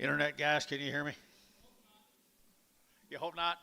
Internet guys, can you hear me? You hope not?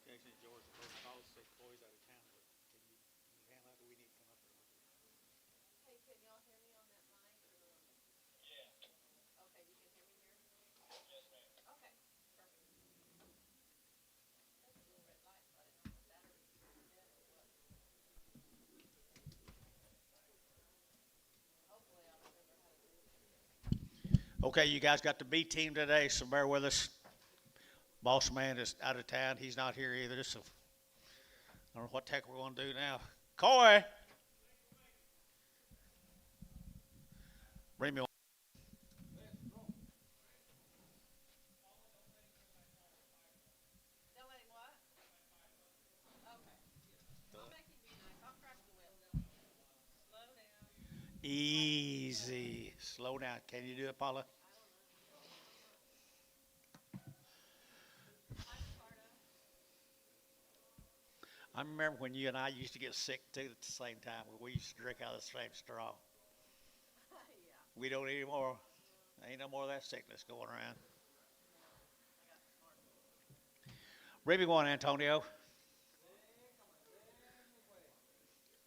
Jason and George both called sick. Chloe's out of town, but can you handle that? Do we need to come up there? Okay, you guys got the B team today, so bear with us. Boss man is out of town. He's not here either, so I don't know what the heck we're going to do now. Coy! Bring me on. Easy. Slow down. Can you do it, Paula? I remember when you and I used to get sick too at the same time. We used to drink out of the same straw. We don't anymore. Ain't no more of that sickness going around. Bring me one, Antonio.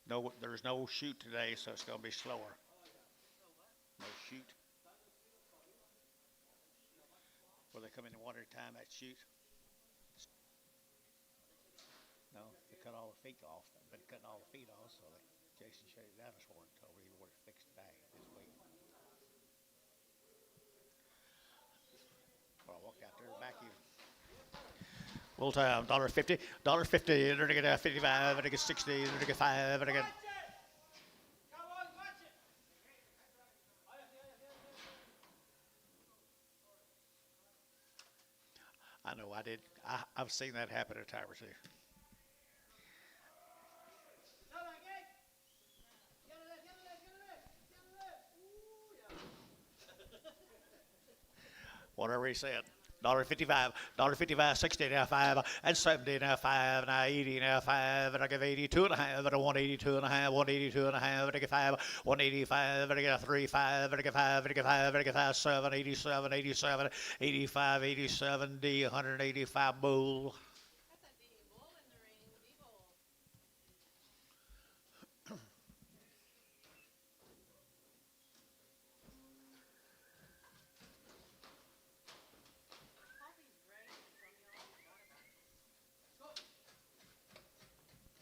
No, there's no shoot today, so it's going to be slower. No shoot. Where they come in one at a time, that shoot. No, they cut all the feet off. They've been cutting all the feet off, so Jason shut it down this morning and told me he wanted it fixed today, this week. Well, I walked out there back even. Full time, $1.50, $1.50, they're going to get 55, they're going to get 60, they're going to get 5, they're going to get. I know I did. I've seen that happen a time or two. Whatever he said. $1.55, 60 now 5, and 70 now 5, now 80 now 5, and I give 82 and a half, and I 182 and a half, 182 and a half, and I get 5, 185, and I get 3, 5, and I get 5, and I get 5, and I get 5, 7, 87, 87, 85, 87, D, 185 bull.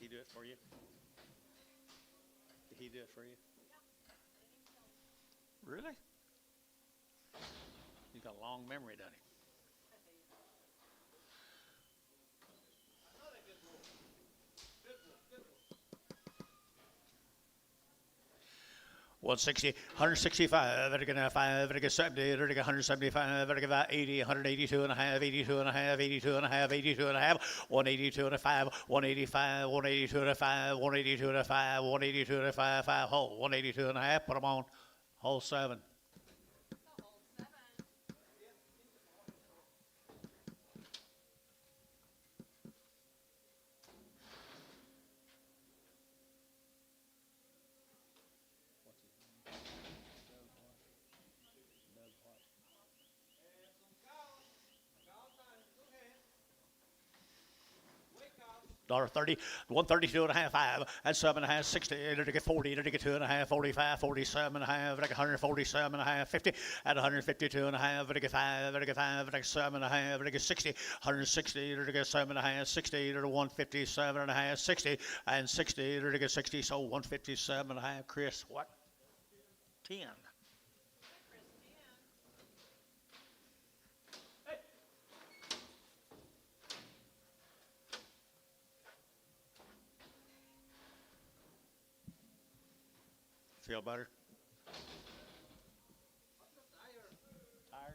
He do it for you? Did he do it for you? Really? He's got a long memory, doesn't he? 160, 165, and again 5, and again 70, and again 175, and again 80, 182 and a half, 82 and a half, 82 and a half, 82 and a half, 182 and a 5, 185, 182 and a 5, 182 and a 5, 182 and a 5, 5 hole, 182 and a half, put them on, hole 7. $1.30, 132 and a half, 5, and 7 and a half, 60, to get 40, to get 2 and a half, 45, 47 and a half, to get 147 and a half, 50, and 152 and a half, to get 5, to get 5, to get 7 and a half, to get 60, 160, to get 7 and a half, 60, to 157 and a half, 60, and 60, to get 60, so 157 and a half. Chris, what? 10. Feel better? Tired?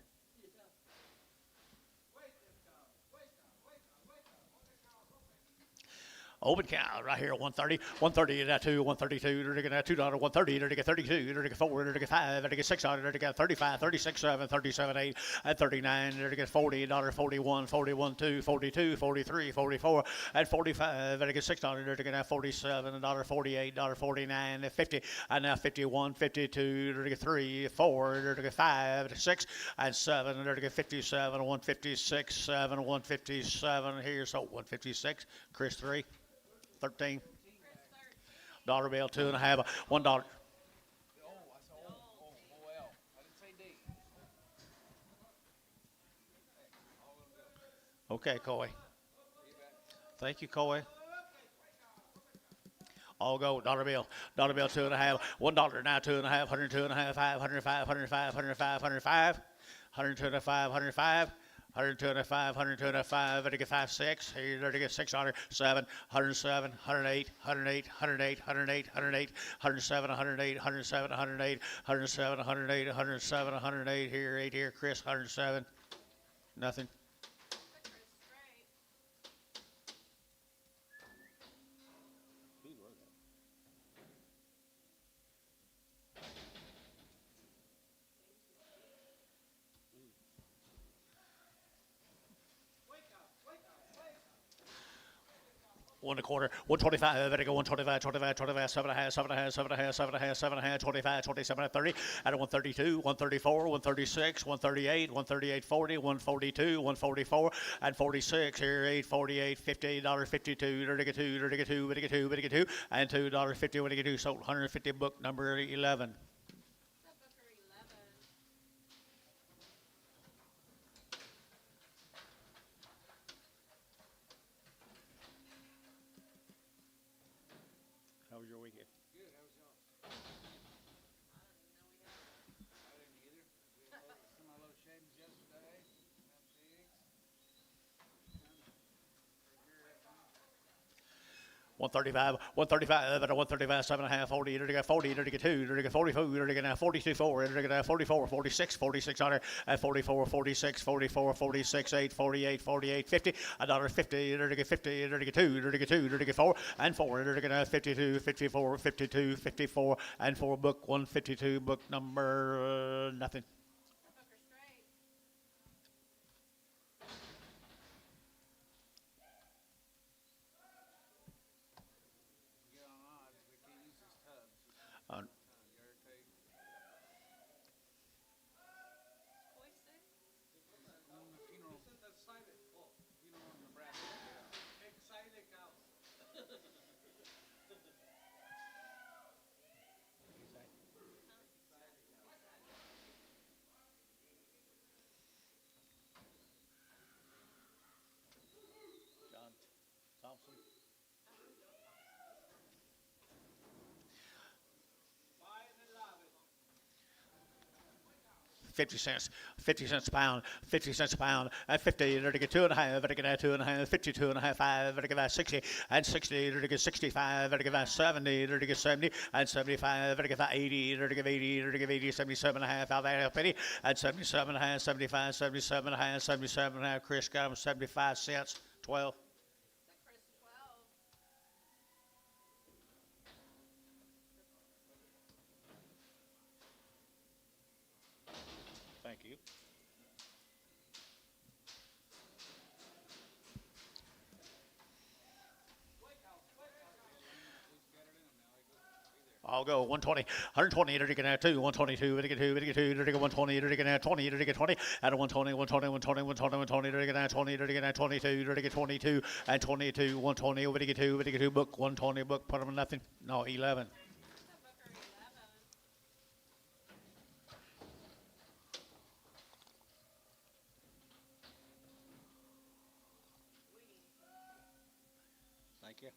Open count right here, 130, 130 to 2, 132, to get $2, 130, to get 32, to get 4, to get 5, to get 6, to get 35, 36, 7, 37, 8, and 39, to get 40, $41, 41, 2, 42, 43, 44, and 45, to get $6, to get 47, $48, 49, 50, and now 51, 52, to get 3, 4, to get 5, 6, and 7, to get 57, 156, 7, 157 here, so 156, Chris 3. 13 dollar bill, 2 and a half, $1. Okay, Coy. Thank you, Coy. All go, dollar bill, 2 and a half, $1 now, 2 and a half, 102 and a half, 5, 105, 105, 105, 105, 125, 105. 125, 125, to get 5, 6, here to get 600, 7, 107, 108, 108, 108, 108, 108, 107, 108, 107, 108, 107, 108, 107, 108, here, 8 here, Chris, 107, nothing. One and a quarter, 125, better go 125, 25, 25, 7 and a half, 7 and a half, 7 and a half, 7 and a half, 7 and a half, 25, 27, 30, at 132, 134, 136, 138, 138, 40, 142, 144, and 46, here, 848, $50, 52, to get 2, to get 2, to get 2, to get 2, and $2.50, to get 2, sold 150, book number 11. How was your weekend? Good. How was yours? I didn't either. We had some of those shavings yesterday. Some pigs. 135, 135, but 135, 7 and a half, 40, to get 40, to get 2, to get 44, to get 42, 4, to get 44, 46, 4600, and 44, 46, 44, 46, 8, 48, 48, 50, $1.50, to get 50, to get 2, to get 2, to get 4, and 4, to get 52, 54, 52, 54, and 4, book 152, book number nothing. Thompson. 50 cents, 50 cents a pound, 50 cents a pound, at 50, to get 2 and a half, to get 2 and a half, 52 and a half, 5, to get 60, and 60, to get 65, to get 70, to get 70, and 75, to get 80, to get 80, to get 80, 77 and a half, out there, penny, and 77 and a half, 75, 77 and a half, 77 and a half, Chris got him 75 cents, 12. Thank you. I'll go 120, 120, to get 2, 122, to get 2, to get 2, to get 120, to get 20, to get 20, at 120, 120, 120, 120, 120, to get 20, to get 22, to get 22, and 22, 120, over to get 2, to get 2, book 120, book, put them in nothing. No, 11. Thank you.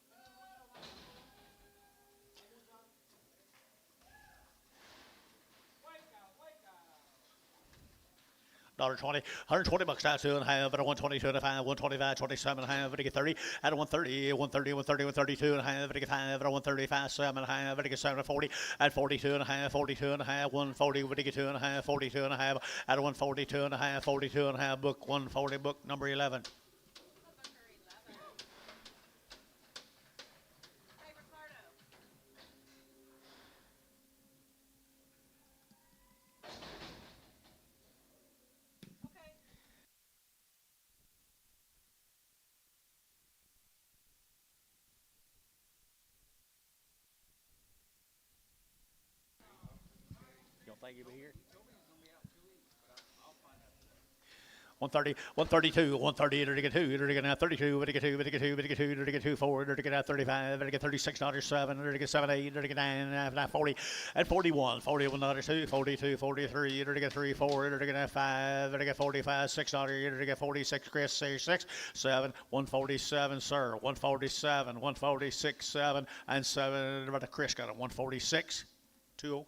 $1.20, $120 down 2.5, at a 122 and a half, 125, 27 and a half, at a get 30, at a 130, 130, 130, 132 and a half, at a get 5, at a 135, 7 and a half, at a get 7 and 40, at 42 and a half, 42 and a half, 140, at a get 2 and a half, 42 and a half, at a 142 and a half, 42 and a half, book 140, book number 11. You don't think you'll be here? 130, 132, 130, to get 2, to get 32, to get 2, to get 2, to get 2, to get 2, 4, to get 35, to get 36, $7, to get 7, 8, to get 9, 40, and 41, 41, 2, 42, 43, to get 3, 4, to get 5, to get 45, $6, to get 46, Chris, 6, 7, 147, sir, 147, 146, 7, and 7, but Chris got it, 146, 20,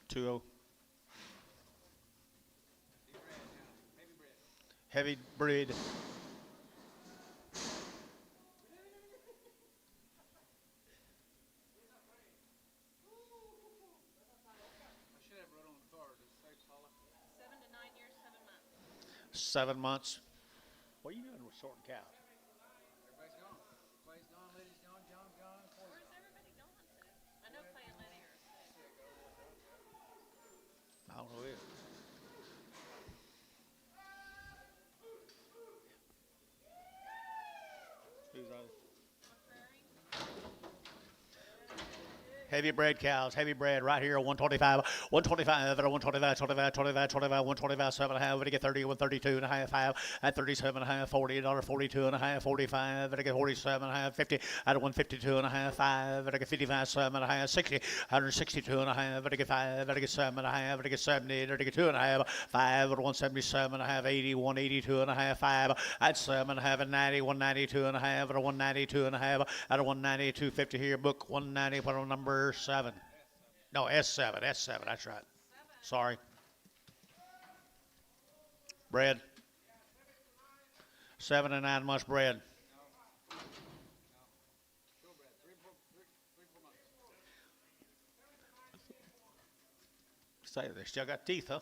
20. Heavy breed. I should have wrote on the card. Does it say Paula? 7 to 9 years, 7 months. 7 months. What are you doing with sorting cows? Everybody's gone. Clay's gone, Liddy's gone, John's gone. Where's everybody going to? I know Clay and Liddy are sick. I don't know either. Who's on? Heavy bred cows, heavy bred right here, 125, 125, 125, 25, 25, 25, 125, 7 and a half, to get 30, 132 and a half, 5, at 37 and a half, $40, 42 and a half, 45, to get 47 and a half, 50, at 152 and a half, 5, to get 55, 7 and a half, 60, 162 and a half, to get 5, to get 7 and a half, to get 70, to get 2 and a half, 5, at 177 and a half, 80, 182 and a half, 5, at 7 and a half, and 90, 192 and a half, at 192 and a half, at 192, 50 here, book 190, put on number 7. No, S7, S7, that's right. Sorry. Bread. 7 and 9 months bread. Showbred. 3, 4 months. Say they still got teeth, huh?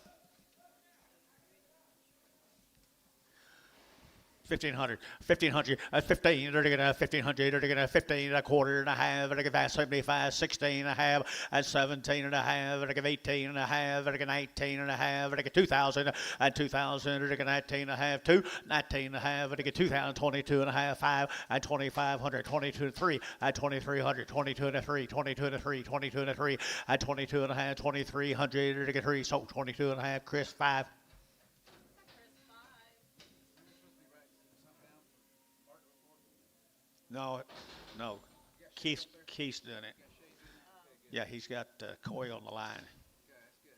1,500, 1,500, 15, to get 1,500, to get 15, a quarter and a half, to get 75, 16 and a half, and 17 and a half, to get 18 and a half, to get 19 and a half, to get 2,000, and 2,000, to get 19 and a half, 2, 19 and a half, to get 2,000, 22 and a half, 5, and 2,500, 22 and 3, and 2,300, 22 and a 3, 22 and a 3, 22 and a 3, and 22 and a half, 2,300, to get 3, so 22 and a half, Chris, 5. No, no. Keith's doing it. Yeah, he's got Coy on the line. Okay, that's good.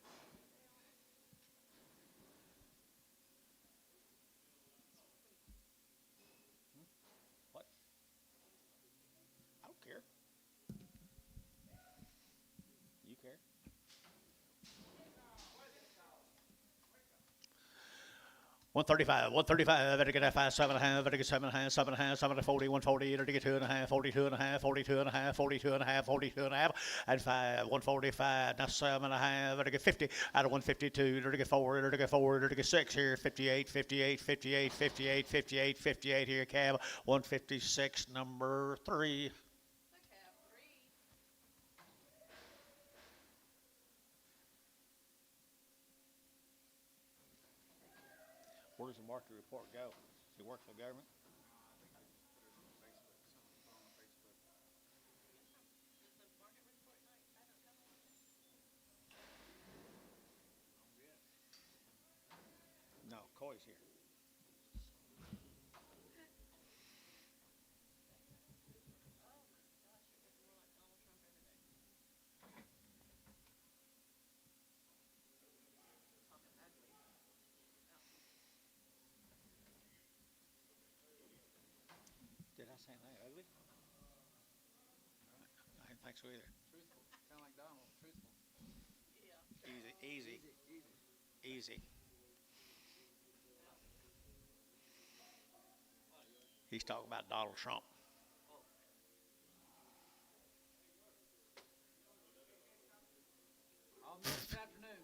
What? I don't care. You care? 135, 135, better get 5, 7 and a half, better get 7 and a half, 7 and a half, 7 to 40, 140, better get 2 and a half, 42 and a half, 42 and a half, 42 and a half, 42 and a half, and 5, 145, now 7 and a half, better get 50, out of 152, better get 4, better get 4, better get 6 here, 58, 58, 58, 58, 58, 58 here, cab, 156, number 3. Where does the market report go? Does he work for the government? I think I just put it on Facebook. Something put on Facebook. he's here. Did I say anything ugly? I didn't think so either. Truthful. Kind of like Donald. Truthful. Easy, easy, Easy. easy. He's talking about Donald Trump. I'll meet this afternoon.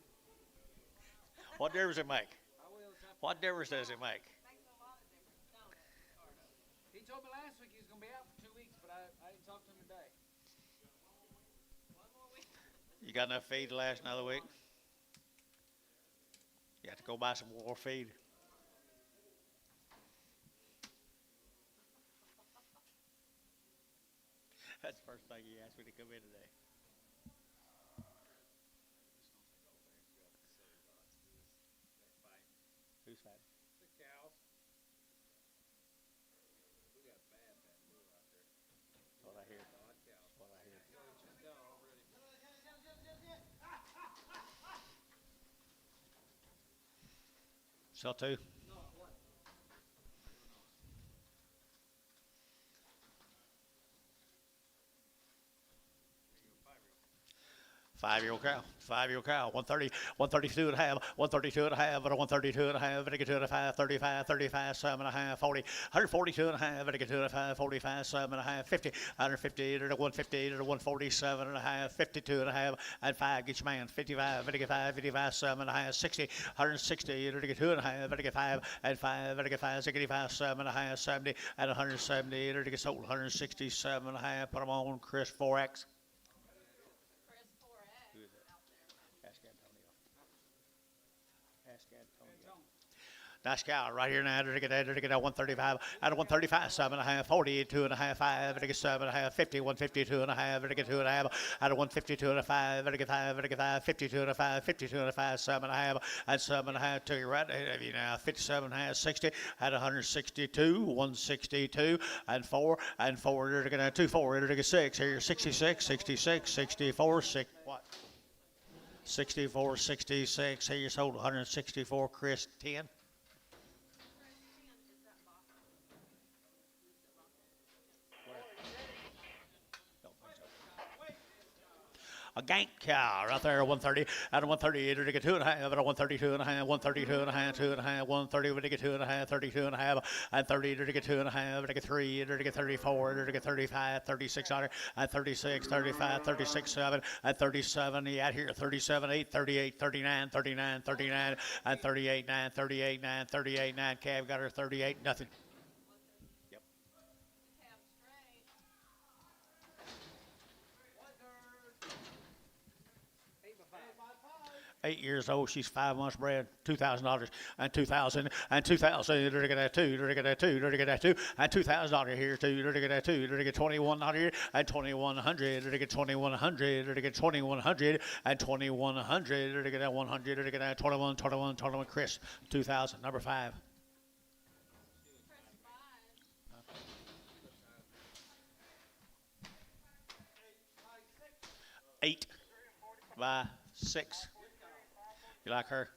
What difference does it make? I will this afternoon. What difference does it make? Makes a lot of difference, don't it, Ricardo? He told me last week he was going to be out for 2 weeks, but I didn't talk to him today. One more week. You got enough feed to last another week? You have to go buy some more feed. That's the first thing he asked me to come in today. Who's fighting? The cows. We got bad blue out there. That's what I hear. Odd cows. That's what I hear. Just got already. Sell two? What? 5-year-old cow. 5-year-old cow. 130, 132 and a half, 132 and a half, but a 132 and a half, but I get 2 and a 5, 35, 35, 7 and a half, 40, 142 and a half, but I get 2 and a 5, 45, 7 and a half, 50, 150 to 150 to 147 and a half, 52 and a half, and 5 gets your man, 55, but I get 5, 55, 7 and a half, 60, 160, but I get 2 and a half, but I get 5, and 5, but I get 5, 65, 7 and a half, 70, and 170, but I get sold 167 and a half, put them on, Chris 4X. Chris 4X Who is that? out there. Ask Antonio. Ask Antonio. Tone. Nice cow right here now. Did I get 135? Out of 135, 7 and a half, 40, 2 and a half, 5. Did I get 7 and a half, 50, 152 and a half. Did I get 2 and a half? Out of 152 and a 5. Did I get 5? Did I get 5? 52 and a 5, 52 and a 5, 7 and a half, and 7 and a half. Took it right ahead of you now. 57 and a half, 60. Had 162, 162, and 4, and 4. Did I get 2, 4. Did I get 6? Here, 66, 66, 64, 6. What? 64, 66. Here, you sold 164, Chris 10. A gank cow right there, 130, out of 130, to get 2 and a half, out of 132 and a half, 132 and a half, 2 and a half, 130, to get 2 and a half, 32 and a half, and 30, to get 2 and a half, to get 3, to get 34, to get 35, 3600, and 36, 35, 36, 7, and 37, yeah, out here, 37, 8, 38, 39, 39, 39, and 38, 9, 38, 9, 38, 9, calf got her 38, nothing. Yep. Cab straight. 8 years old, she's 5 months bred, $2,000, and 2,000, and 2,000, to get that 2, to get that 2, to get that 2, and $2,000 here too, to get that 2, to get 2,100 here, and 2,100, to get 2,100, to get 2,100, and 2,100, to get that 100, to get that 21, 21, 21, Chris, 2,000, number 5. Press 5. 8 by 6. You like her?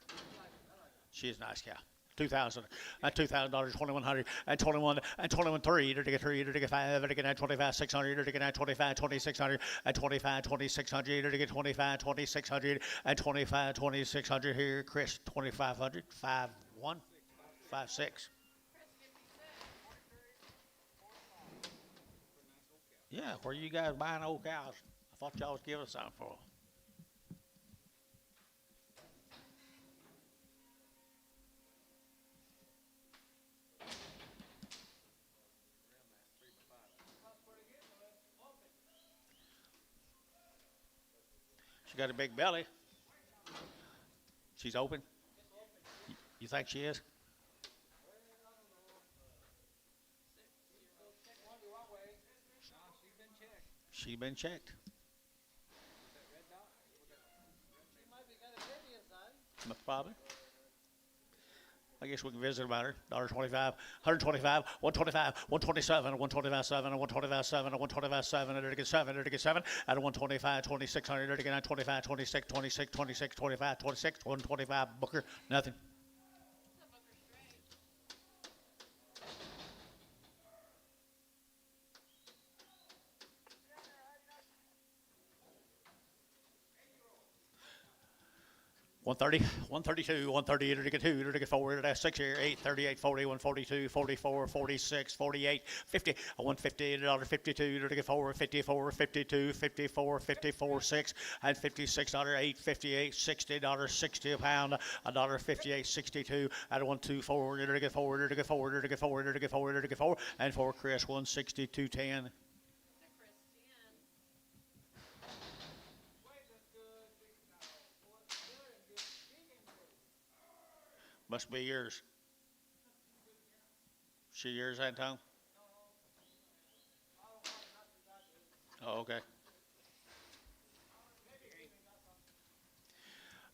She's a nice cow. 2,000 and $2,000, 2,100 and 21 and 21 3 to get 3 to get 5 to get 25 600 to get 25 2600 and 25 2600 to get 25 2600 and 25 2600 here, Chris 2,500 5 1 5 6. Yeah, where you guys buying old cows? I thought y'all was giving something for them. She got a big belly. She's open. You think she is? She's been checked. Most probably. I guess we can visit about her. $1.25, 125, 125, 127, 125, 7, 125, 7, 125, 7, and get 7, and get 7, at 125, 2600, and get 25, 26, 26, 26, 25, 26, 125, Booker, nothing. 130, 132, 138, to get 2, to get 4, to 6 here, 8, 38, 40, 142, 44, 46, 48, 50, 150, $1.52, to get 4, 54, 52, 54, 54, 6, and 56, $8, 58, $60, 60 a pound, $1.58, 62, at 124, to get 4, to get 4, to get 4, to get 4, to get 4, and for Chris, 162, 10. Must be yours. She yours, Anton? Oh, okay.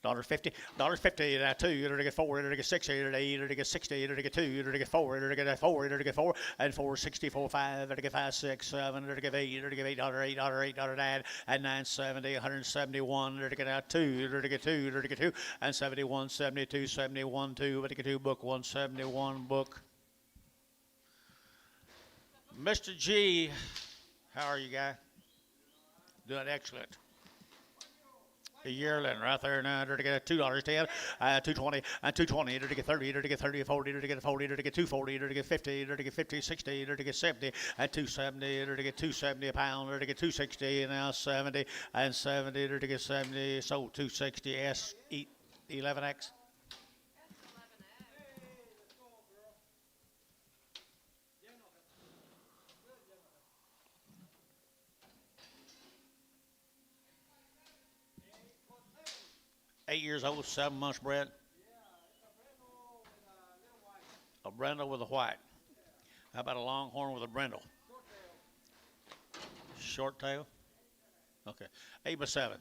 $1.50, $1.50, $2, to get 4, to get 6, to get 8, to get 60, to get 2, to get 4, to get 4, to get 4, and 464, 5, to get 5, 6, 7, to get 8, to get $8, $8, $8, and 970, 171, to get 2, to get 2, to get 2, and 71, 72, 71, 2, to get 2, book 171, book. Mr. G, how are you, guy? Doing excellent. A yearling right there now, to get $2.10, 220, and 220, to get 30, to get 30, 40, to get 40, to get 240, to get 50, to get 50, 60, to get 70, and 270, to get 270 a pound, to get 260, and now 70, and 70, to get 70, so 260 S11X. 8 years old, 7 months bred. A brindle with a white. How about a longhorn with a brindle? Short tail? Okay. 8 by 7.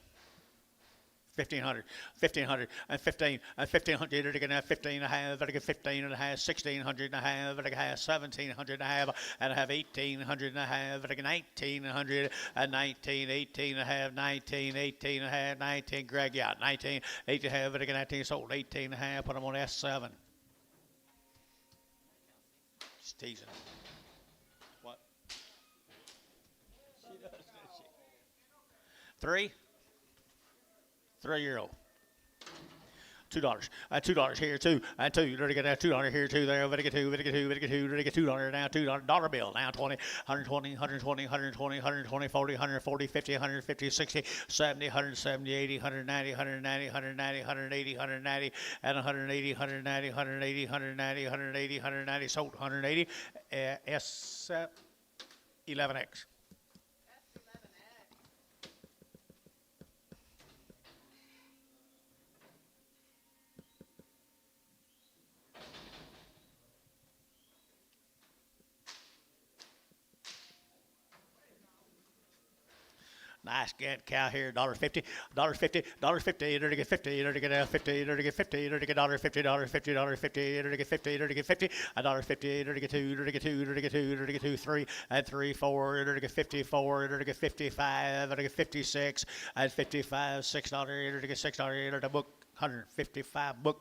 1,500, 1,500, and 15, and 1,500, to get 15 and a half, to get 15 and a half, 1,600 and a half, to get 1,700 and a half, and I have 1,800 and a half, to get 1,900, and 19, 18 and a half, 19, 18 and a half, 19, Greg out, 19, 8 and a half, to get 19, sold 18 and a half, put them on S7. Just teasing. What? She does, doesn't she? 3? 3-year-old. $2. $2 here, 2, and 2. To get that $2 here, 2 there. To get 2, to get 2, to get 2, to get $2 now, $2 bill now, 20, 120, 120, 120, 120, 40, 140, 50, 150, 60, 70, 170, 80, 190, 190, 190, 180, 190, and 180, 190, 180, 190, 180, 190, sold 180, S11X. Nice cow here, $1.50, $1.50, $1.50, to get 50, to get 50, to get 50, to get $1.50, $1.50, $1.50, to get 50, to get 50, $1.50, to get 2, to get 2, to get 2, to get 2, 3, and 3, 4, to get 54, to get 55, to get 56, and 55, $6, to get $6, to book 155 book.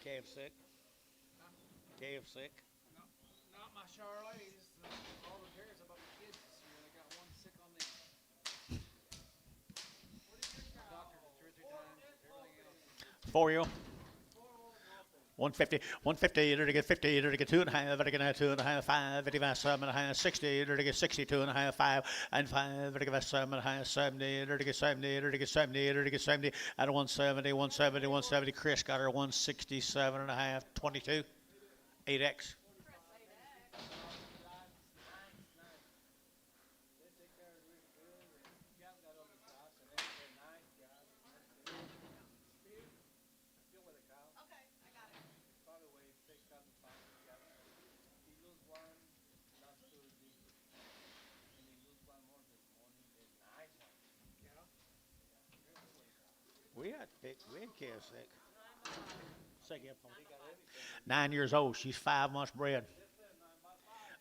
Calf sick? Calf sick? No, not my Charlies. All the cares about the kids this year. They got one sick on the doctor 2 or 3 times. Everything else. 4-year-old? 150, 150, to get 50, to get 2 and a half, to get 2 and a half, 5, 55, 7 and a half, 60, to get 62 and a half, 5, and 5, to get 7 and a half, 70, to get 70, to get 70, to get 70, at 170, 170, 170. Chris got her 167 and a half, 22, 8X. got thick. We had calves thick. Second. 9 years old. She's 5 months bred.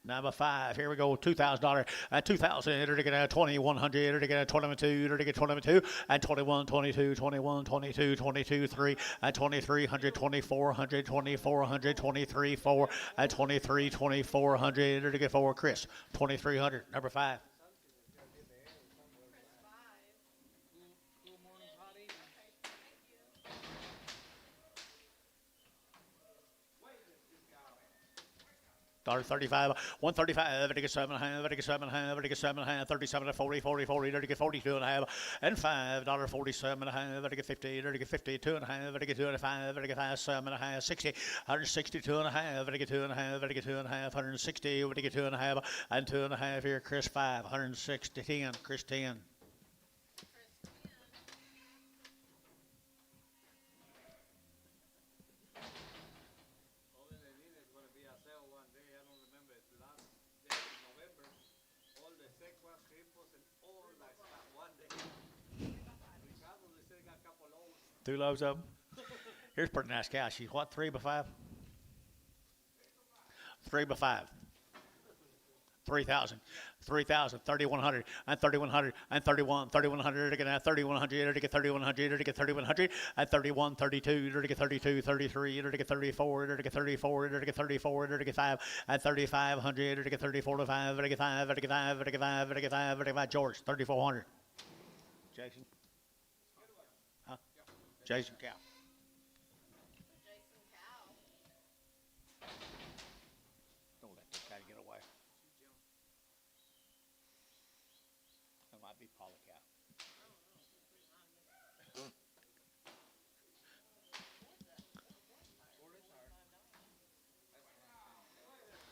Number 5. Here we go. $2,000. 2,000. Enter to get 2,100. Enter to get 22. Enter to get 22. And 21, 22, 21, 22, 22, 3. And 2,300, 2,400, 2,400, 23, 4. And 23, 2,400. Enter to get 4. Chris. 2,300. Number 5. Cool mornings, hot evenings. $35, 135, get 7.5, get 7.5, get 7.5, 37 to 40, 40, 40, get 42.5, and $5.47.5, get 50, get 52.5, get 2.5, get 5, 7.5, 60, 162.5, get 2.5, get 2.5, 160, get 2.5, and 2.5 here, Chris 5, 160, 10, Chris 10. Two loads of them. Here's a pretty nice cow. She's what, 3 by 5? 3 by 5. 3,000, 3,000, 3,100, and 3,100, and 31, 3,100, again, 3,100, to get 3,100, to get 3,100, and 31, 32, to get 32, 33, to get 34, to get 34, to get 34, to get 5, and 3,500, to get 34 to 5, to get 5, to get 5, to get 5, to get 5, to get 5, George, 3,400. Jason? Huh? Jason Cow. Jason Cow. Don't let this guy get away. That might be Paula Cow.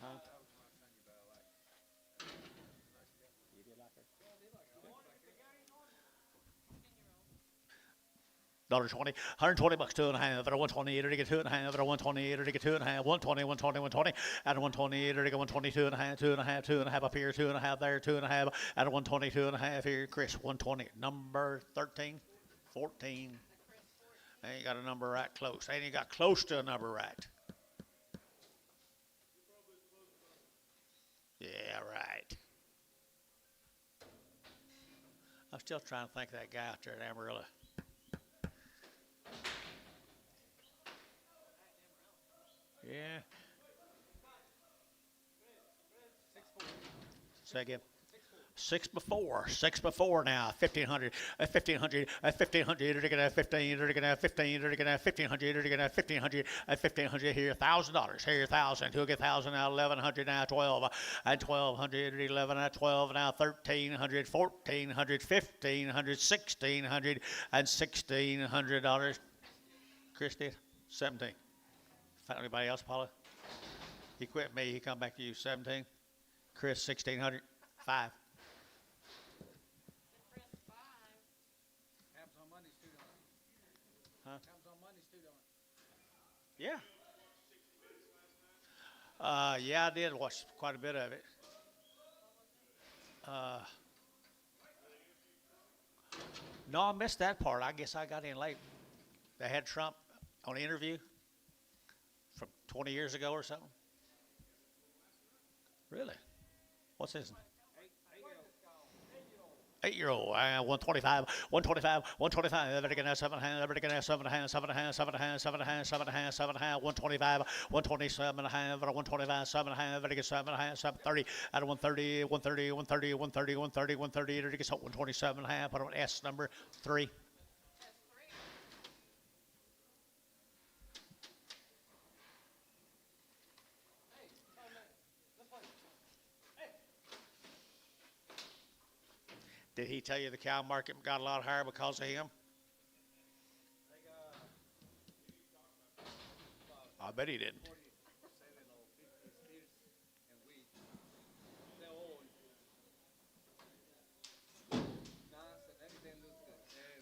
Huh? You did like her? $1.20, $120, 2.5, at a 128, to get 2.5, at a 128, to get 2.5, 120, 120, 120, at a 128, to get 122.5, 2.5, 2.5 up here, 2.5 there, 2.5, at a 122.5 here, Chris, 120, number 13, 14. Ain't got a number right close. Ain't even got close to a number right. Yeah, right. I'm still trying to think of that guy out there at Amarillo. Yeah. Say again. 6 before now. 1,500, 1,500, 1,500. They're gonna have 15. They're gonna have 15. They're gonna have 1,500. They're gonna have 1,500. 1,500 here. $1,000 here. 1,000. Who'll get 1,000 now? 1,100 now. 12 and 1,200. 11 at 12 now. 1,300. 1,400. 1,500. 1,600 and $1,600. Chris did 17. Found anybody else, Paula? He quit me. He come back to you. 17. Chris 1,600. 5. Chris 5. Happens on Mondays too, don't it? Huh? Happens on Mondays too, don't it? Yeah. Yeah, I did watch quite a bit of it. No, I missed that part. I guess I got in late. They had Trump on the interview from 20 years ago or something. Really? What's his name? 8-year-old, 125, 125, 125, everybody can have 7 hands, everybody can have 7 hands, 7 hands, 7 hands, 7 hands, 7 hands, 7 hands, 125, 127 and a half, 125, 7 and a half, everybody gets 7 and a half, 730, out of 130, 130, 130, 130, 130, 130, everybody gets 127 and a half, put on S number 3. That's 3. Did he tell you the cow market got a lot higher because of him? I bet he didn't.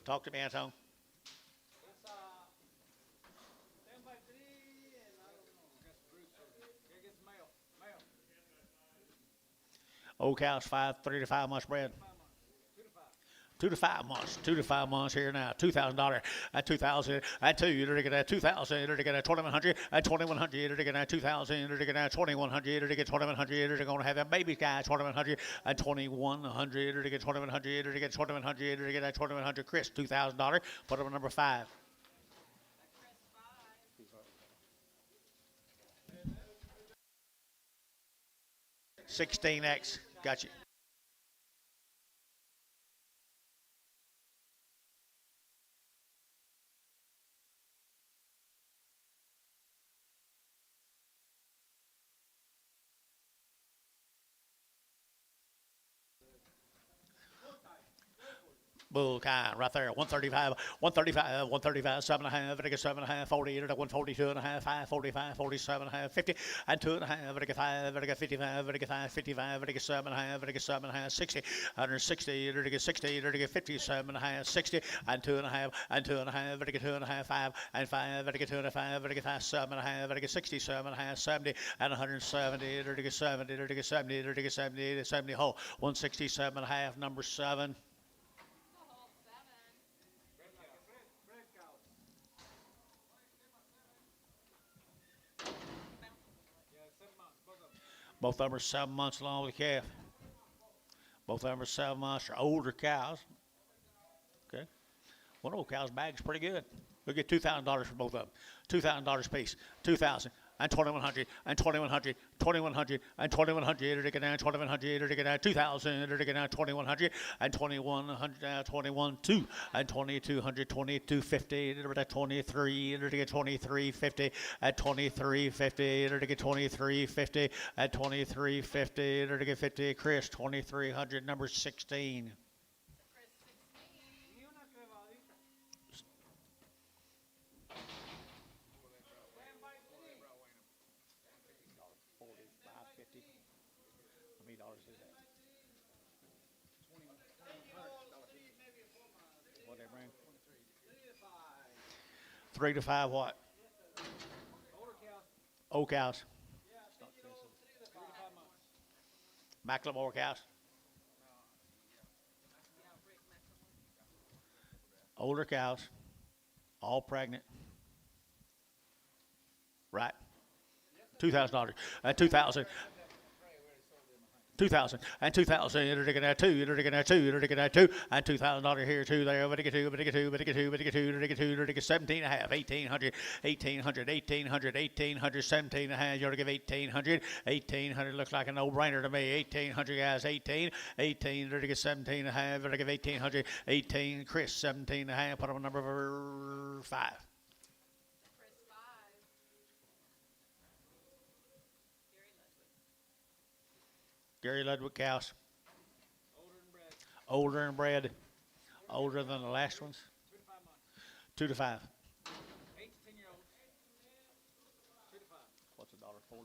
Talk to me, Anton. It's 10 by 3 and I don't know. Guess Bruce here gets male. Old cows 3 to 5 months bred. 5 months. 2 to 5. 2 to 5 months. 2 to 5 months here now. $2,000 at 2,000 at 2. You're going to get 2,000. You're going to get 2,100 at 2,100. You're going to get 2,000. You're going to get 2,100. You're going to get 2,100. You're going to have a baby guy 2,100 at 2,100. You're going to get 2,100. You're going to get 2,100. You're going to get 2,100. Chris, $2,000. Put him at number 5. 16X. Got you. Bull kind right there. 135, 135, 135, 7.5, I get 7.5, 40, 142 and a half, 5, 45, 47 and a half, 50, and 2.5, I get 5, I get 55, I get 5, 55, I get 7.5, I get 7.5, 60, 160, I get 60, I get 57 and a half, 60, and 2.5, and 2.5, I get 2.5, 5, and 5, I get 2.5, I get 5, 7.5, I get 67 and a half, 70, and 170, I get 70, I get 70, I get 70, 70 whole, 167 and a half, number 7. Both of them are 7 months along with the calf. Both of them are 7 months. They're older cows. Okay. One old cow's bag's pretty good. We'll get $2,000 for both of them. $2,000 piece. 2,000 and 2,100 and 2,100, 2,100 and 2,100. To get down 2,100. To get down 2,000. To get down 2,100 and 2,100. 21,200 and 2,200. 2,250. To get 23. To get 2,350 at 2,350. To get 2,350 at 2,350. To get 50. Chris 2,300. Number 16. What they bring? 3 to 5 what? Old cows. Macklemore cows. Older cows. All pregnant. Right. $2,000. 2,000. 2,000 and 2,000. You're taking that 2. You're taking that 2. You're taking that 2 and $2,000 here 2 there. But get 2. But get 2. But get 2. But get 2. But get 2. But get 17 and a half. 1,800. 1,800. 1,800. 1,800. 17 and a half. You're to give 1,800. 1,800 looks like a no-brainer to me. 1,800 guys. 18. 18. You're to get 17 and a half. You're to give 1,800. 18. Chris 17 and a half. Put on number 5. Gary Ludwig cows. Older and bred. Older than the last ones. 2 to 5. 8 to 10 year olds. 2 to 5. What's $1.40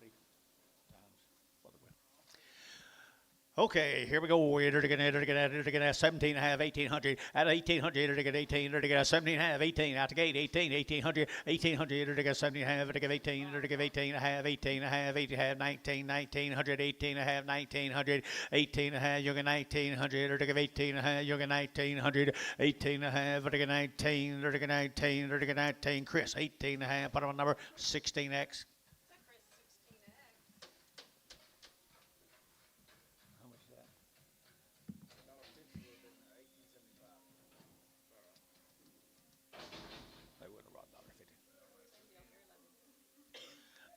times what the Okay, here we go. We're going to 17 and a half, 1,800. At 1,800, you're to get 18. You're to get 17 and a half, 18. Out the gate, 18, 1,800, 1,800. You're to get 17 and a half, you're to get 18. You're to get 18 and a half, 18 and a half, 18 and a half, 19, 1,900, 18 and a half, 1,900, 18 and a half. You're going 1,900. You're to get 18 and a half. You're going 1,900, 18 and a half. You're to get 19. You're to get 19. You're to get 19. Chris, 18 and a half. Put on number 16X.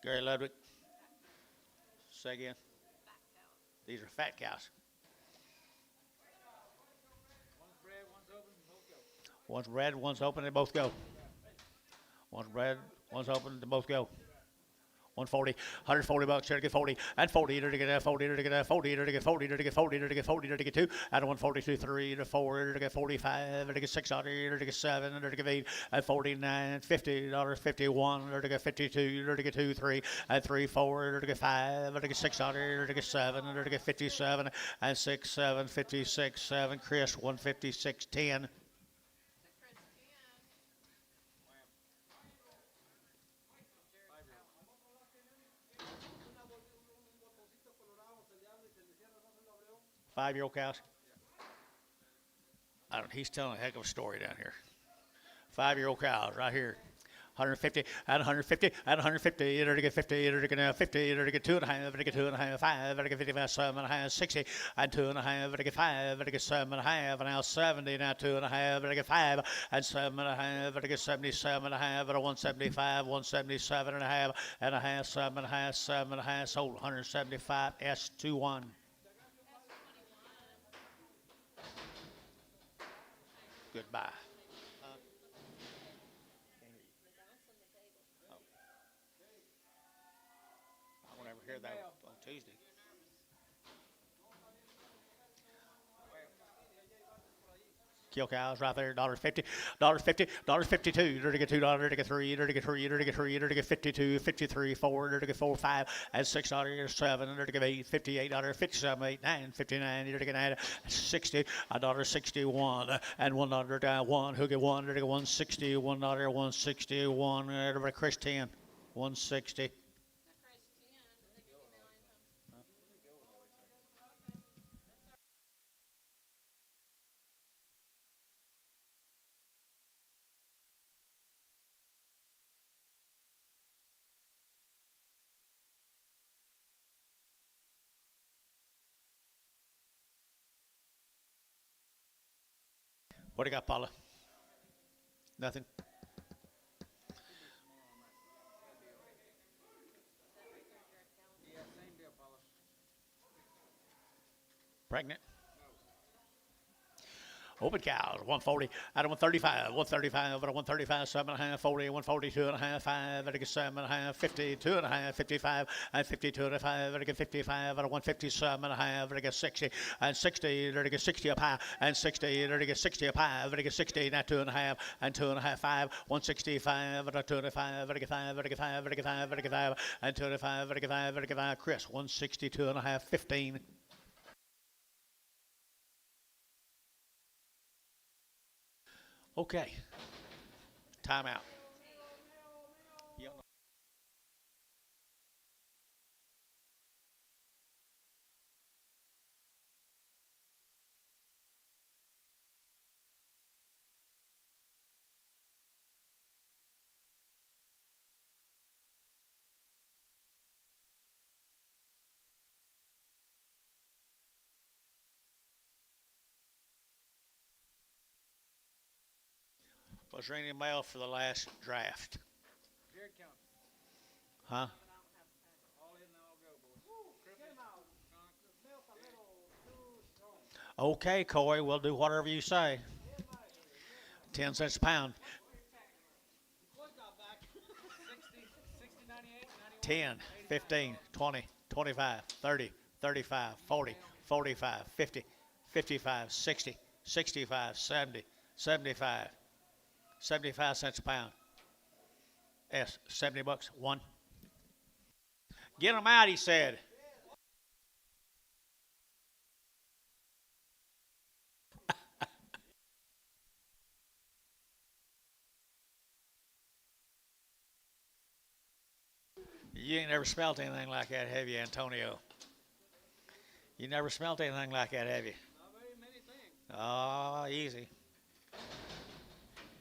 Gary Ludwig. Say again. These are fat cows. One's bred, one's open, both go. One's bred, one's open, they both go. One's bred, one's open, they both go. 140, 140 bucks, here to get 40, and 40, here to get 40, here to get 40, here to get 40, here to get 40, here to get 40, here to get 2, and 142, 3, to 4, here to get 45, here to get 600, here to get 7, here to get 8, and 49, $50, 51, here to get 52, here to get 2, 3, and 3, 4, here to get 5, here to get 600, here to get 7, here to get 57, and 6, 7, 56, 7, Chris, 156, 10. Five-year-old cows. He's telling a heck of a story down here. 5-year-old cows right here. 150 and 150 and 150. You're to get 50. You're to get 50. You're to get 2.5. To get 2.5. 5. To get 55. 7.5. 60 and 2.5. To get 5. To get 7.5. And now 70. Now 2.5. To get 5 and 7.5. To get 77.5. At 175. 177.5 and a half. 7.5. 7.5. Sold 175. S21. Goodbye. I won't ever hear that on Tuesday. Kill cows right there, $1.50, $1.50, $1.52, you're to get $2, you're to get 3, you're to get 3, you're to get 3, you're to get 52, 53, 4, you're to get 4, 5, and $6, you're 7, you're to get 8, $58, 57, 8, 9, 59, you're to get 9, 60, $1.61, and $1 down 1, who get 1, you're to get 160, $1, 161, everybody, Chris 10, 160. What do you got, Paula? Nothing. Yeah, same deal, Paula. Pregnant. Open cows, 140 out of 135, 135 out of 135, 7.5, 40, 142 and a half, 5, out of 7.5, 52 and a half, 55, and 52 and a half, out of 55, out of 157 and a half, out of 60, and 60, out of 60 up high, and 60, out of 60 up high, out of 60, now 2.5, and 2.5, 5, 165, out of 2.5, out of 5, out of 5, out of 5, out of 5, and 2.5, out of 5, out of 5, Chris, 162 and a half, 15. Okay. Time out. Was there any mail for the last draft? Jared County. Huh? All in and all go, boys. Came out. The smell's a little too strong. Okay, Coy, we'll do whatever you say. 10 cents a pound. Close out back. 60, 98, 10, 91. 15, 20, 25, 30, 35, 40, 45, 50, 55, 60, 65, 70, 75. 75 cents a pound. S, 70 bucks. One. Get them out, he said. You ain't never smelt anything like that, have you, Antonio? You never smelt anything like that, have you? Not very many things. Oh, easy.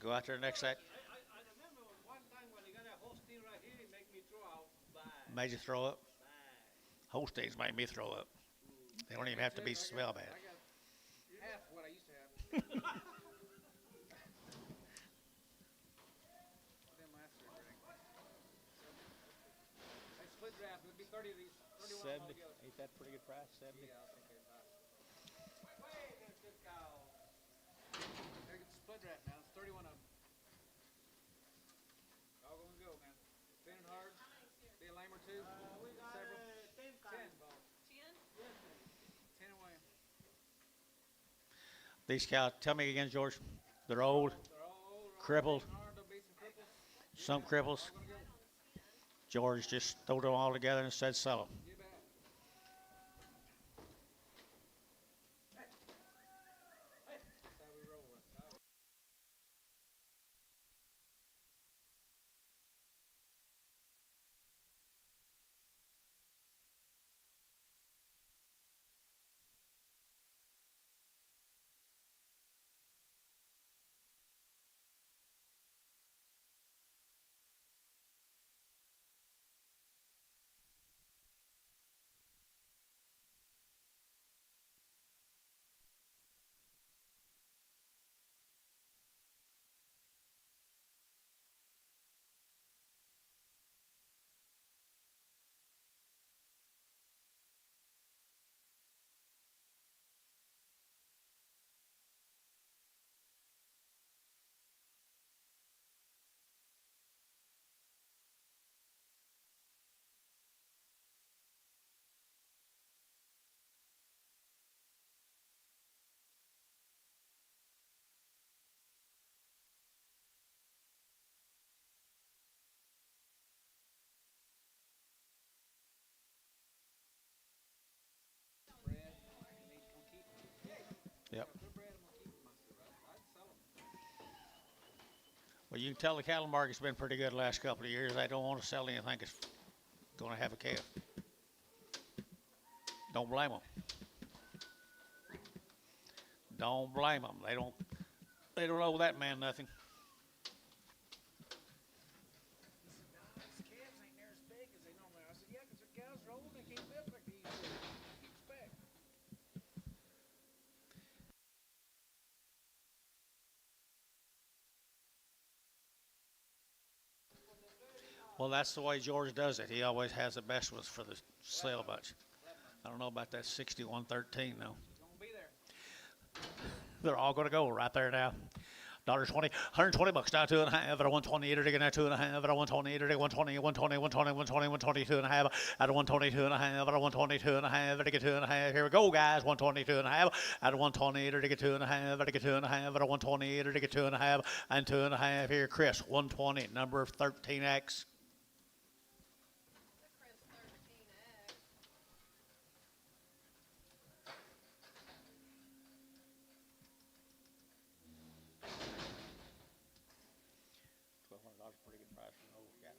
Go out there next night. I remember one time when he got that Holstein right here, he made me throw out. Bad. Made you throw up? Bad. Holsteins make me throw up. They don't even have to be smell bad. I got half what I used to have. Then my answer, Greg. I split draft. It would be 30 of these. 31 altogether. Ain't that a pretty good price? 70? Yeah, I'll take that. Wait, there's good cow. Gotta get the split draft now. It's 31 of them. All gonna go, man. Spinning hard. Be a lame or two. We got several. 10. 10 away. These cows, tell me again, George. They're old, They're all old. crippled, Hard. There'll be some cripples. some cripples. All gonna go. George just threw them all together and said sell them. You bet. That's how we roll. That's how Yep. If they're bred, I'm gonna keep them. I said, I'd sell them. Well, you can tell the cattle market's been pretty good the last couple of years. They don't want to sell anything that's going to have a calf. Don't blame them. Don't blame them. They don't owe that man nothing. These calves ain't near as big as they normally are. I said, yeah, 'cause the cows are old and they can't live like they used to. You expect. Well, that's the way George does it. He always has the best ones for the sale bunch. I don't know about that 6113 though. Gonna be there. They're all going to go right there now. $1.20, $120 now, 2.5 at a 120, to get now 2.5 at a 120, to get 120, 120, 120, 120, 122.5 at a 122.5 at a 122.5 to get 2.5. Here we go, guys. 122.5 at a 120, to get 2.5 to get 2.5 at a 120, to get 2.5 and 2.5 here. Chris, 120, number 13X. Chris 13X. $1,200 pretty good price for an old cat.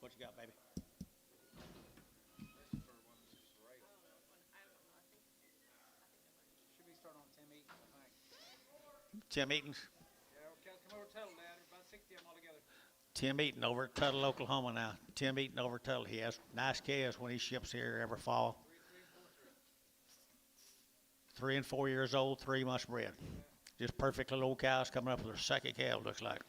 What you got, baby? This is for one that's just right. I don't know. I don't know. I think I might. Should be starting on Tim Eaton, I think. Tim Eaton's. Yeah, cows come over to Tuttle, Dad. There's about 60 of them altogether. Tim Eaton over at Tuttle, Oklahoma now. Tim Eaton over at Tuttle. He has nice calves when he ships here every fall. 3 and 4 years old, 3 months bred. Just perfect little old cows coming up with their second calf, looks like.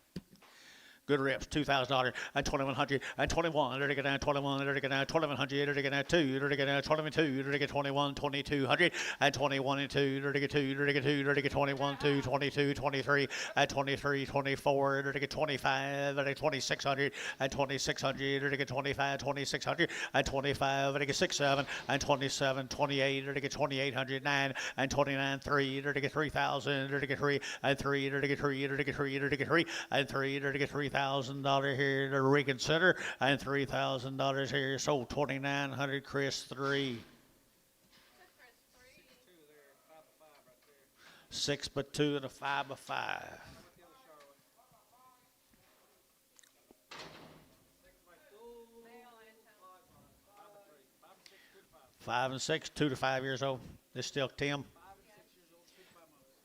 Good reps, $2,000 and 2,100 and 21. There to get down 21. There to get down 1,100. There to get down 2. There to get down 22. There to get 21, 2,200 and 21 and 2. There to get 2. There to get 2. There to get 21, 2, 22, 23 and 23, 24. There to get 25 and 2,600 and 2,600. There to get 25, 2,600 and 25. There to get 6, 7 and 27, 28. There to get 2,800, 9 and 29, 3. There to get 3,000. There to get 3 and 3. There to get 3. There to get 3. There to get 3 and 3. There to get $3,000 here to reconsider and $3,000 here. So 2,900, Chris 3. Chris 3. 2 there, 5 by 5 right there. 6 by 2 and a 5 by 5. How about the other Charlotte? 6 by 2. Male and female. 5 by 3. 5 and 6, 2 to 5. 5 and 6, 2 to 5 years old. This still Tim. 5 and 6 years old, 2 to 5 months.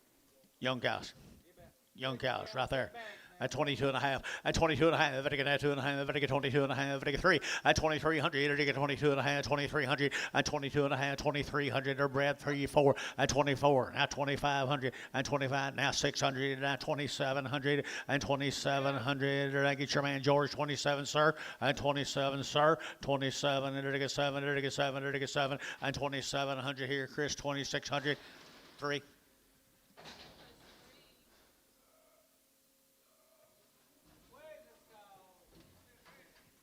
Young cows. You bet. Young cows right there. At 22.5, at 22.5, if I get 2.5, if I get 22.5, if I get 3, at 2,300, if I get 22.5, 2,300, at 22.5, 2,300, or bred 3, 4, at 24, at 2,500, and 25, now 600, at 2,700, and 2,700, or I get your man George, 27, sir, and 27, sir, 27, and I get 7, and I get 7, and I get 7, and 2,700 here, Chris, 2,600, 3.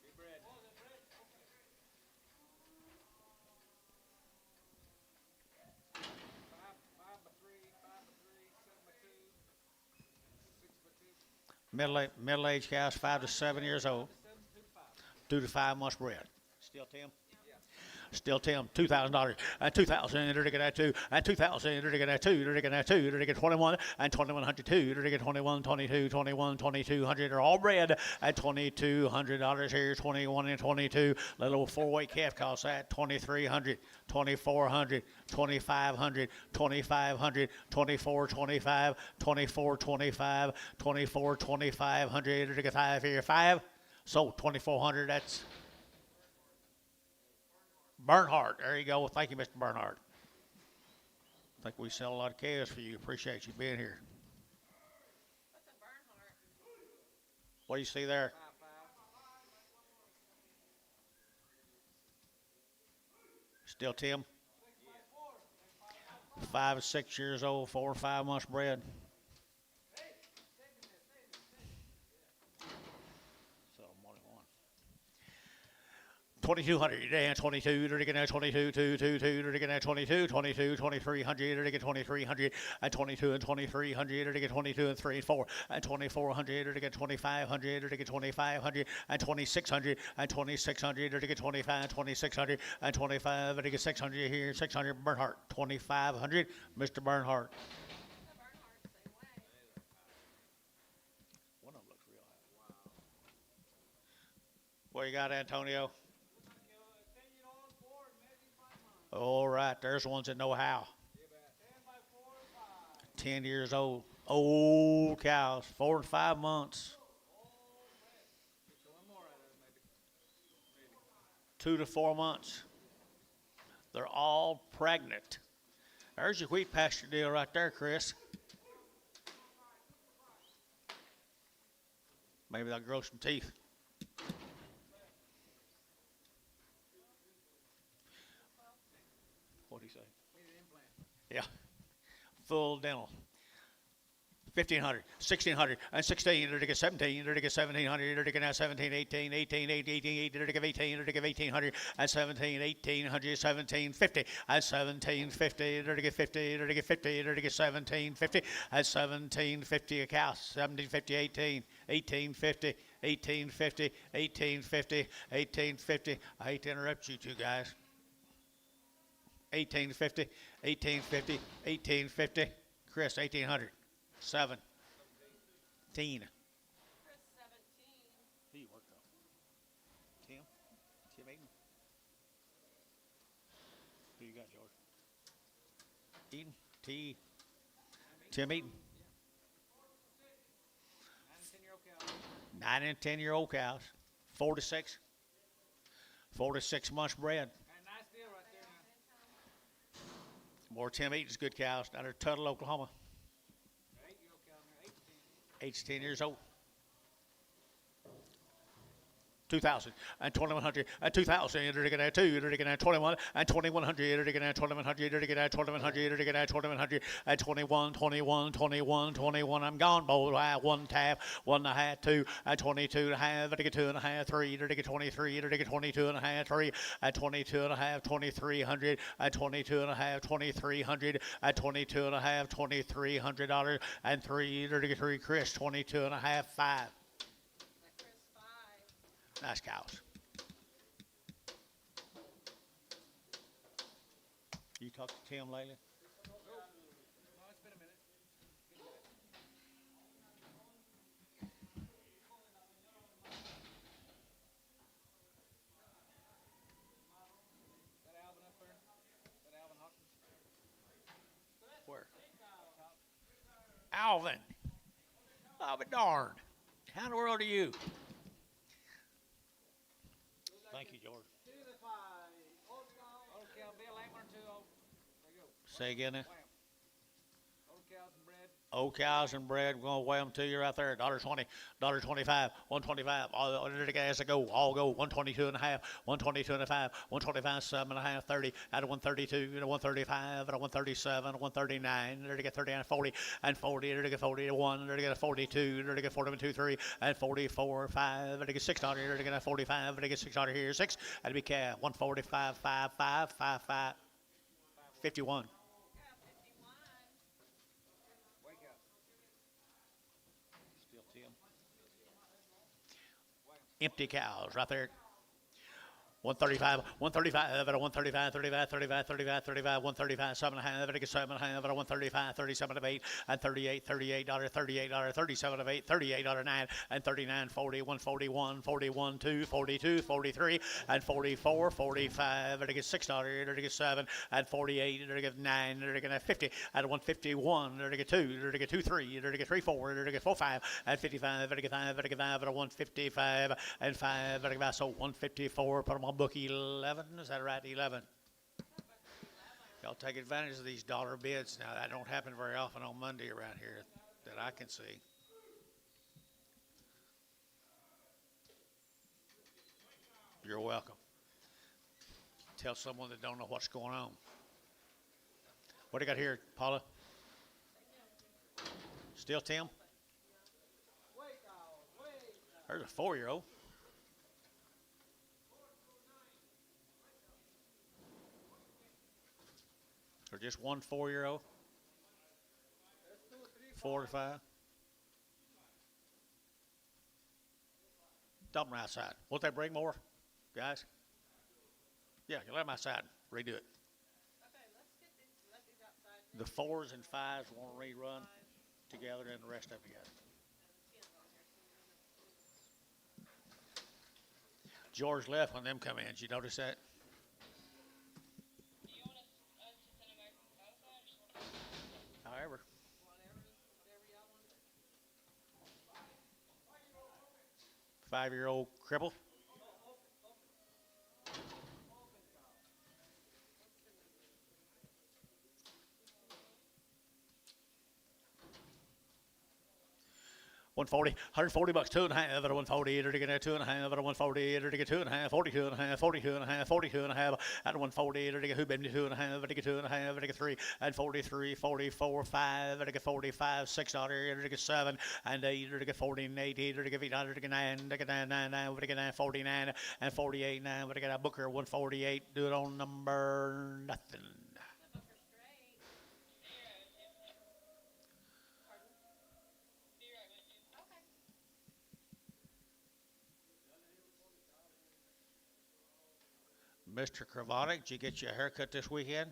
Be bred. 5 by 3, 5 by 3, 7 by 2, 6 by 2. Middle-aged cows, 5 to 7 years old, 7, 2 to 5. 2 to 5 months bred. Still Tim? Still Tim, $2,000, and 2,000, to get that 2, and 2,000, to get that 2, to get that 2, to get 21, and 2,100, 2, to get 21, 22, 21, 2,200 are all bred at $2,200 here, 21 and 22. Little 4-weight calf costs that 2,300, 2,400, 2,500, 2,500, 24, 25, 24, 25, 24, 2,500 to get 5 here, 5. So 2,400, that's Bernhardt. There you go. Thank you, Mr. Bernhardt. I think we sell a lot of calves for you. Appreciate you being here. What's a Bernhardt? What do you see there? 5, 5. Still Tim? 5 to 6 years old, 4 or 5 months bred. So, 1 and 1. 2200, and 22, to get 22, 222, to get 22, 22, 2300, to get 2300, and 22 and 2300, to get 22 and 3 and 4, and 2400, to get 2500, to get 2500, and 2600, and 2600, to get 25, 2600, and 25, to get 600 here, 600 Bernhardt, 2500, Mr. Bernhardt. The Bernhardt, same way. One of them looks real high. What you got, Antonio? 10-year-old, 4 and maybe 5 months. All right, there's ones that know how. 10 by 4 and 5. 10 years old. Old cows, 4 and 5 months. Get you one more out of it, maybe. 2 to 4 months. They're all pregnant. There's your wheat pasture deal right there, Chris. Maybe they'll grow some teeth. What'd he say? Need an implant. Yeah. Full dental. 1500, 1600, and 16, to get 17, to get 1700, to get now 17, 18, 18, 18, 18, to give 18, to give 1800, and 17, 1800, 1750, and 1750, to get 50, to get 50, to get 1750, and 1750 a cow, 1750, 18, 1850, 1850, 1850, 1850. I hate to interrupt you two guys. 1850, 1850, 1850. Chris, 1800. 17. Chris, 17. Who you work on? Tim? Tim Eaton? Who you got, George? Eaton? Tim Eaton? 9 and 10-year-old cow. 9 and 10-year-old cows. 4 to 6. 4 to 6 months bred. And nice deal right there now. More Tim Eaton's good cows down there in Tuttle, Oklahoma. 8-year-old cow there, 8 to 10. 8 to 10 years old. 2,000 and 2,100 and 2,000. To get 2, to get 21 and 2,100. To get 2,100. To get 2,100. To get 2,100 and 21, 21, 21, 21. I'm gone, boy. 1 tab, 1.5, 2 and 22 and a half. To get 2.5, 3. To get 23. To get 22 and a half, 3 and 22 and a half, 2,300 and 22 and a half, 2,300 and 22 and a half, $2,300 and 3. To get 3, Chris, 22 and a half, 5. That Chris, 5. Nice cows. You talked to Tim lately? No, it's been a minute. That Alvin up there? That Alvin Hawkins? Where? Alvin. Oh, but darn. How in the world are you? Thank you, George. 2 to 5. Old cow, Bill, ain't 1 or 2 old. There you go. Say again there. Wham. Old cows and bread. Old cows and bread, we're going to weigh them to you right there. $1.20, $1.25, $1.25. All the guys that go, all go. 122 and a half, 122 and a half, 125, 7.5, 30, out of 132, to 135, out of 137, 139, there to get 30 and 40, and 40, there to get 41, there to get 42, there to get 41, 2, 3, and 44, 5, there to get 600, there to get 45, there to get 600 here, 6, that'd be calf, 145, 5, 5, 5, 5, 51. Yeah, 51. Wake up. Still Tim. Empty cows right there. 135, 135, 135, 35, 35, 35, 35, 135, 7.5, 7.5, 135, 37 of 8, and 38, $38, $38, 37 of 8, $38, 9, and 39, 40, 141, 41, 2, 42, 43, and 44, 45, and $6, and 7, and 48, and 9, and 50, and 151, and 2, and 2, 3, and 3, 4, and 4, 5, and 55, and 5, and 5, and 155, and 5, and so 154, put them on book 11, is that right? 11. Y'all take advantage of these dollar bids. Now, that don't happen very often on Monday around here that I can see. You're welcome. Tell someone that don't know what's going on. What do you got here, Paula? Still Tim? There's a 4-year-old. just one 4-year-old? That's 2, 3, 4 to 5? Dump them outside. Won't they bring more, guys? Yeah, you let them outside. Redo it. Okay, let's get these, let these outside. The 4s and 5s won't rerun together and the rest of them together. George left when them come in. Did you notice that? Do you want us to send them back from the south side or just want to? However, Whatever y'all want to do. 5-year-old cripple. $140, $140, 2.5 at a 140, to get a 2.5 at a 140, to get 2.5, 42.5, 42.5, 42.5 at a 140, to get who been 2.5, to get 2.5, to get 3 and 43, 44, 5, to get 45, $6, to get 7 and 8, to get 14, 80, to get 800, to get 9, to get 9, 9, 9, to get 9, 49 and 48, 9, to get a Booker 148. Do it on number nothing. Be right with you. Mr. Kravonic, did you get your haircut this weekend?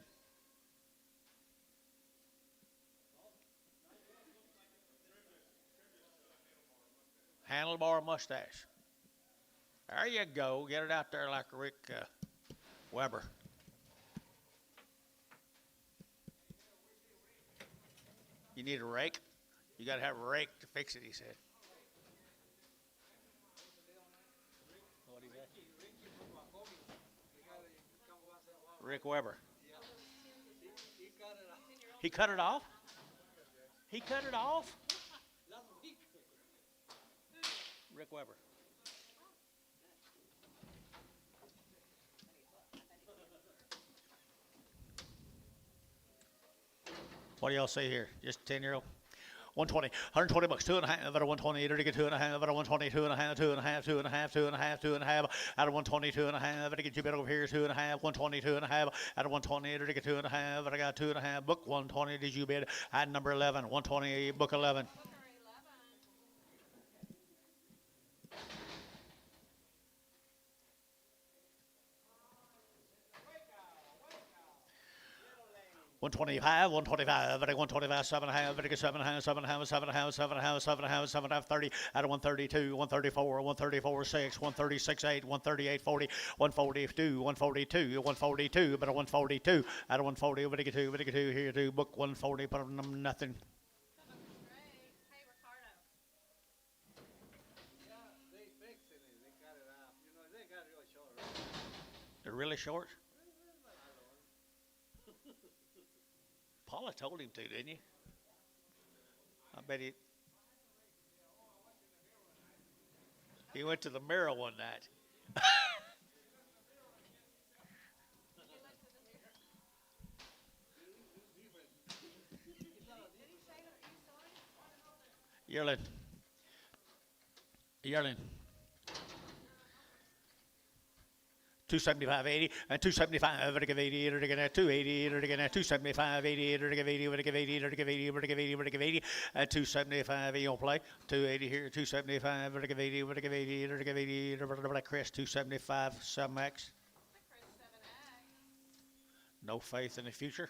Handlebar mustache. There you go. Get it out there like Rick Weber. You need a rake? You got to have a rake to fix it, he said. What is that? Rick Weber. He cut it off? He cut it off? Rick Weber. What do y'all say here? Just 10-year-old? 120, $120, 2.5 out of 120, to get 2.5 out of 120, 2.5, 2.5, 2.5, 2.5, 2.5 out of 120, 2.5, to get you bit over here, 2.5, 120, 2.5 out of 120, to get 2.5, I got 2.5, book 120, did you bid at number 11, 120, book 11. $125, $125, 7.5, 7.5, 30 out of 132, 134, 134, 6, 136, 8, 138, 40, 142, 142, 142, but a 142 out of 140, but get 2, here, 2, book 140, put on nothing. Hey, Ricardo. Yeah, they fixed it. They cut it off. You know, they got real short. Right? They're really short? Paula told him to, didn't you? I bet he went to the mirror one night. Yearling. 275.80 and 275 to give 80 to get 280 to get 275 80 to give 80 to give 80 to give 80 to give 80 to give 80 and 275 you don't play 280 here 275 to give 80 to give 80 to give 80 to Chris 275 7x. No faith in the future.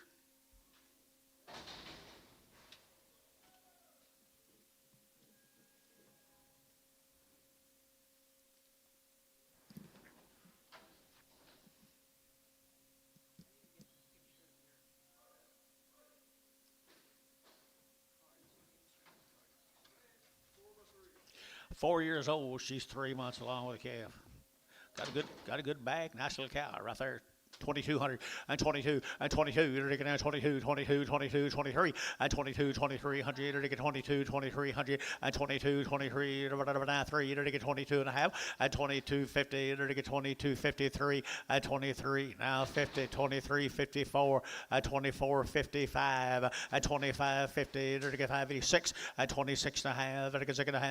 Four years old, she's 3 months along with a calf. Got a good bag, nice little cow right there. 2,200 and 22 and 22. You're taking out 22, 22, 22, 23 and 22, 2300. You're taking 22, 2300 and 22, 23. You're 3. You're taking 22 and a half and 2250. You're taking 2253 and 23. Now 50, 23, 54 and 24, 55 and 25, 50. You're taking 586 and 26 and a half. You're taking second and a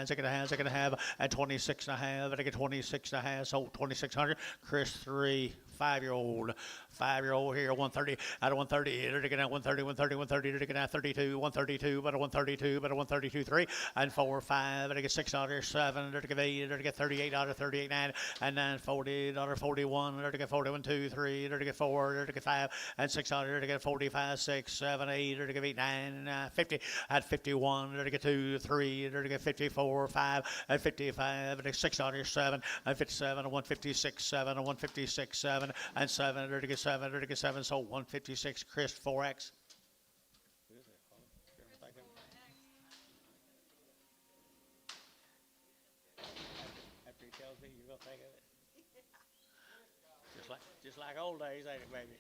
half and 26 and a half. You're taking 26 and a half. So 2600. Chris 3. 5-year-old. 5-year-old here, 130, out of 130, they're taking out 130, 130, 130, they're taking out 32, 132, but a 132, but a 132, 3, and 4, 5, they're taking 6 out of 7, they're taking 8, they're taking 38 out of 38, 9, and 9, 40, out of 41, they're taking 41, 2, 3, they're taking 4, they're taking 5, and 6 out, they're taking 45, 6, 7, 8, they're taking 8, 9, 50, at 51, they're taking 2, 3, they're taking 54, 5, and 55, they're taking 6 out of 7, and 57, and 156, 7, and 156, 7, and 7, they're taking 7, they're taking 7, so 156, Chris, 4X. After he tells me, you're gonna think of it. Just like old days, ain't it, baby?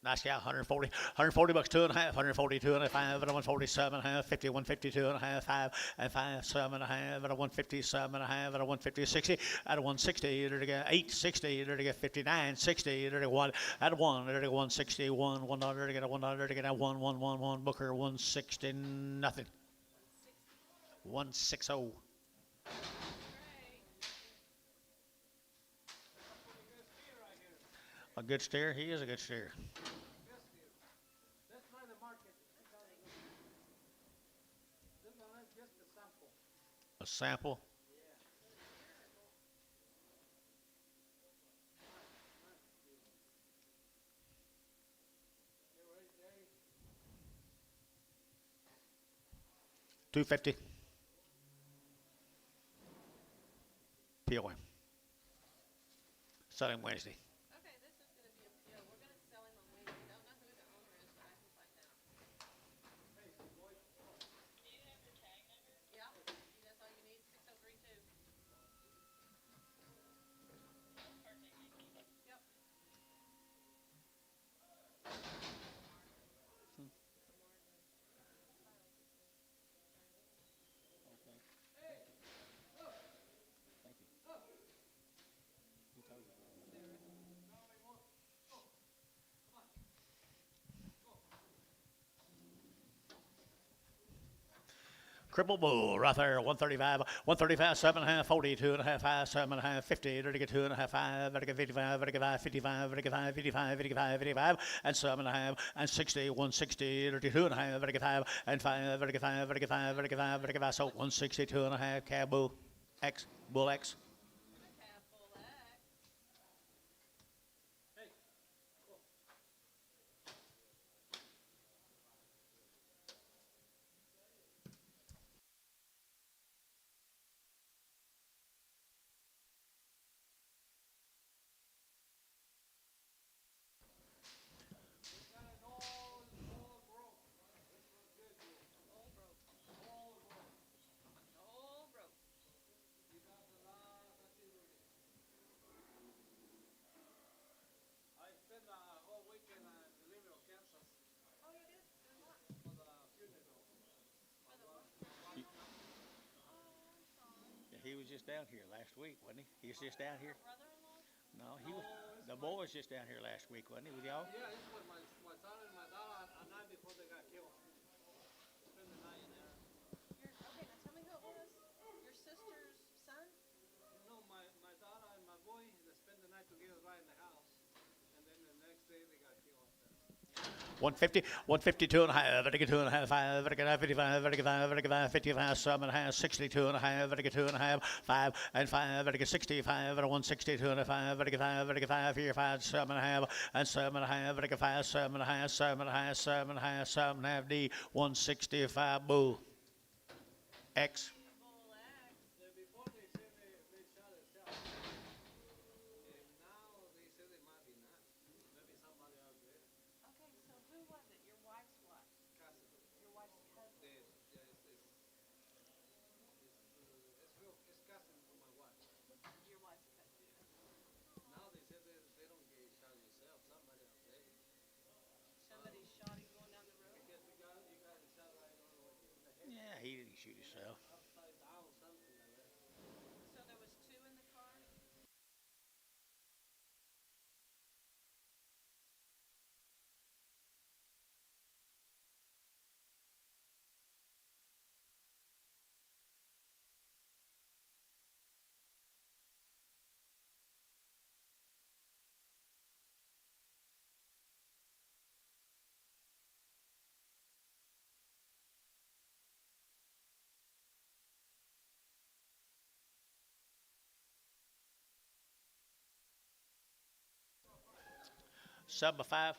Nice cow, 140, 140 bucks, 2.5, 142 and a half, and a 147 and a half, 50, 152 and a half, 5, and 5, 7 and a half, and a 157 and a half, and a 150, 60, at a 160, they're to get 8, 60, they're to get 59, 60, they're to 1, at 1, they're to get 161, 1, they're to get a 1, they're to get a 1, 1, 1, 1, Booker, 160, nothing. 160. A good steer? He is a good steer. Let's try the market. This one is just a sample. A sample? $250. POM. Selling Wednesday. Okay, this is gonna be a PO. We're gonna sell him on Wednesday. Don't know who the owner is, but I can find out. Do you have your tag number? Yeah, that's all you need, 6032. Perfect, thank you. Yep. Cripple bull right there, 135, 135, 7.5, 42 and a half, 5, 7.5, 50, to get 2.5, 5, to get 55, to get 5, 55, to get 5, 55, 55, 55, and 7.5, and 60, 160, to get 2.5, to get 5, and 5, to get 5, to get 5, to get 5, to get 5, so 162 and a half, cab bull X, bull X. Half full X. All broke. I spent the whole weekend in Reno, Kansas Oh, you did? Doing what? for the funeral. For the what? Oh, I'm sorry. He was just down here last week, wasn't he? He was just down here. Brother-in-law? No, he was. The boy was just down here last week, wasn't he, with y'all? Yeah, this was my son and my daughter a night before they got killed. Spent the night in there. Okay, now tell me who it was. Your sister's son? No, my daughter and my boy, they spent the night together right in the house. And then the next day they got killed up there. 150, 152 and a half, to get 2.5, 5, to get 55, to get 5, to get 5, 55, 7.5, 62 and a half, to get 2.5, 5, and 5, to get 65, and 162 and a 5, to get 5, to get 5, here, 5, 7.5, and 7.5, to get 5, 7.5, 7.5, 7.5, 7.5, D, 165, bull X. Bull X. Before they said they shot themselves. And now they say they might be not. Maybe somebody else did. Okay, so who was it? Your wife's what? Cousin. Your wife's cousin. It's cousin to my wife. Your wife's cousin. Now they say they don't get shot themselves. Somebody else did. Somebody shot him going down the road? Because you got shot right on the head. Yeah, he didn't shoot himself. Upside down, something like that. So there was two in the car? 7 by 5.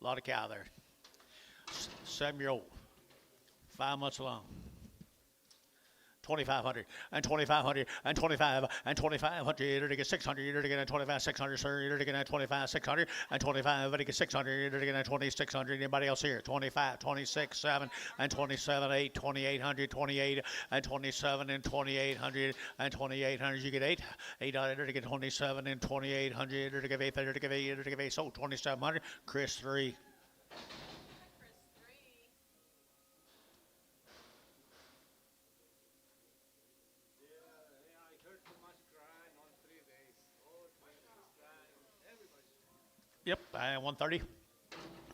A lot of cow there. 7-year-old, 5 months along. 2,500 and 2,500 and 25 and 2,500. You're to get 600. You're to get 25 600, sir. You're to get 25 600 and 25. But you get 600. You're to get 2600. Anybody else here? 25, 26, 7 and 27, 8, 2800, 28 and 27 and 2800 and 2800. You get 8. 8 to get 27 and 2800. You're to give 8. You're to give 8. You're to give 8. So 2700. Chris 3. Yep, 130.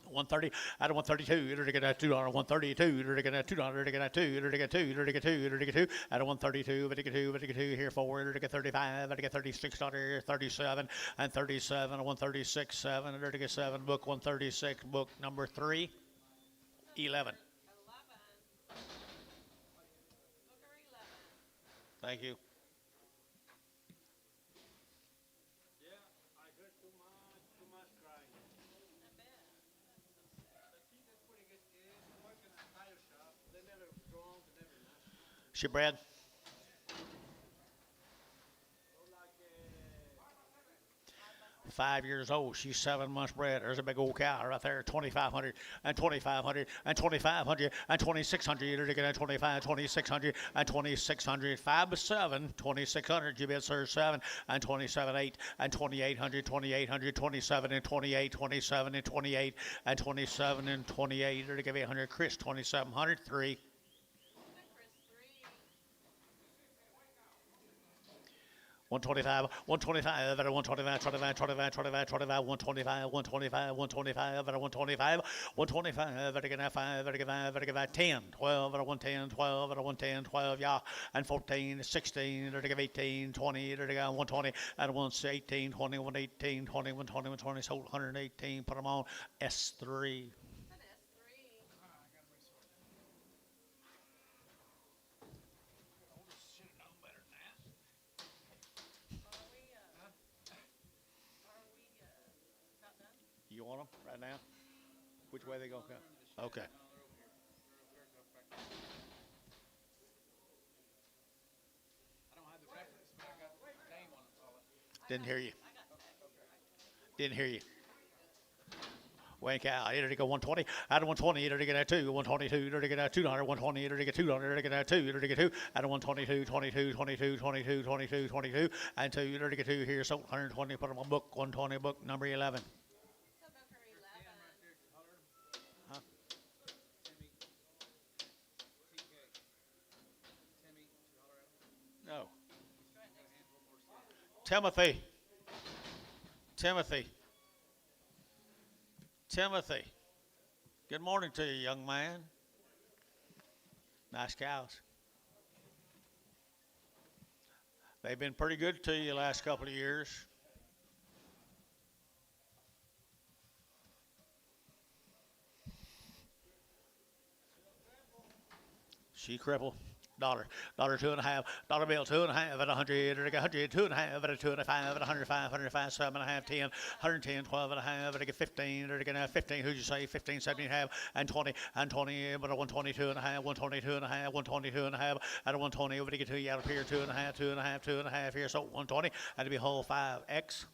130 out of 132. You're to get that $2. 132. You're to get that $2. You're to get that 2. You're to get 2. You're to get 2. You're to get 2 out of 132. But to get 2. But to get 2 here 4. You're to get 35. But to get $36. 37 and 37. 136. 7. You're to get 7. Book 136. Book number 3. 11. Thank you. She bred. Five years old. She's 7 months bred. There's a big old cow right there. 2,500 and 2,500 and 2,500 and 2,600. You're to get 25, 2,600 and 2,600. 5 by 7, 2,600. You bid, sir, 7 and 27, 8 and 2,800, 2,800, 27 and 28, 27 and 28 and 27 and 28. You're to give 800. Chris, 2,700. 3. 125, 125, 125, 25, 25, 25, 25, 125, 125, 125, 125, 125, very good, 5, very good, 5, very good, 10, 12, 110, 12, 110, 12, yeah, and 14, 16, very good, 18, 20, very good, 120, and 118, 20, 118, 20, 120, 120, sold 118, put them on S3. You want them right now? Which way they gonna come? Okay. Didn't hear you. Didn't hear you. Wank out. Either to go 120. Out of 120, either to get that 2. 122, either to get that $2. 120, either to get $2. Either to get that 2. Either to get 2. Out of 122, 22, 22, 22, 22, 22, and 2. Either to get 2 here. So 120. Put them on book. 120 book number 11. No. Timothy. Timothy. Timothy. Good morning to you, young man. Nice cows. They've been pretty good to you the last couple of years. She crippled. $1, $2.50, $1 bill, 2.5 at 100, at 100, 2.5 at 2.5 at 105, 105, 7.5, 10, 110, 12 and a half, at 15, at 15, who'd you say, 15, 17.5, and 20, and 20, but a 122 and a half, 122 and a half, 122 and a half, at a 120, over to get 2, you out of here, 2.5, 2.5, 2.5 here, so 120, and to be whole 5X.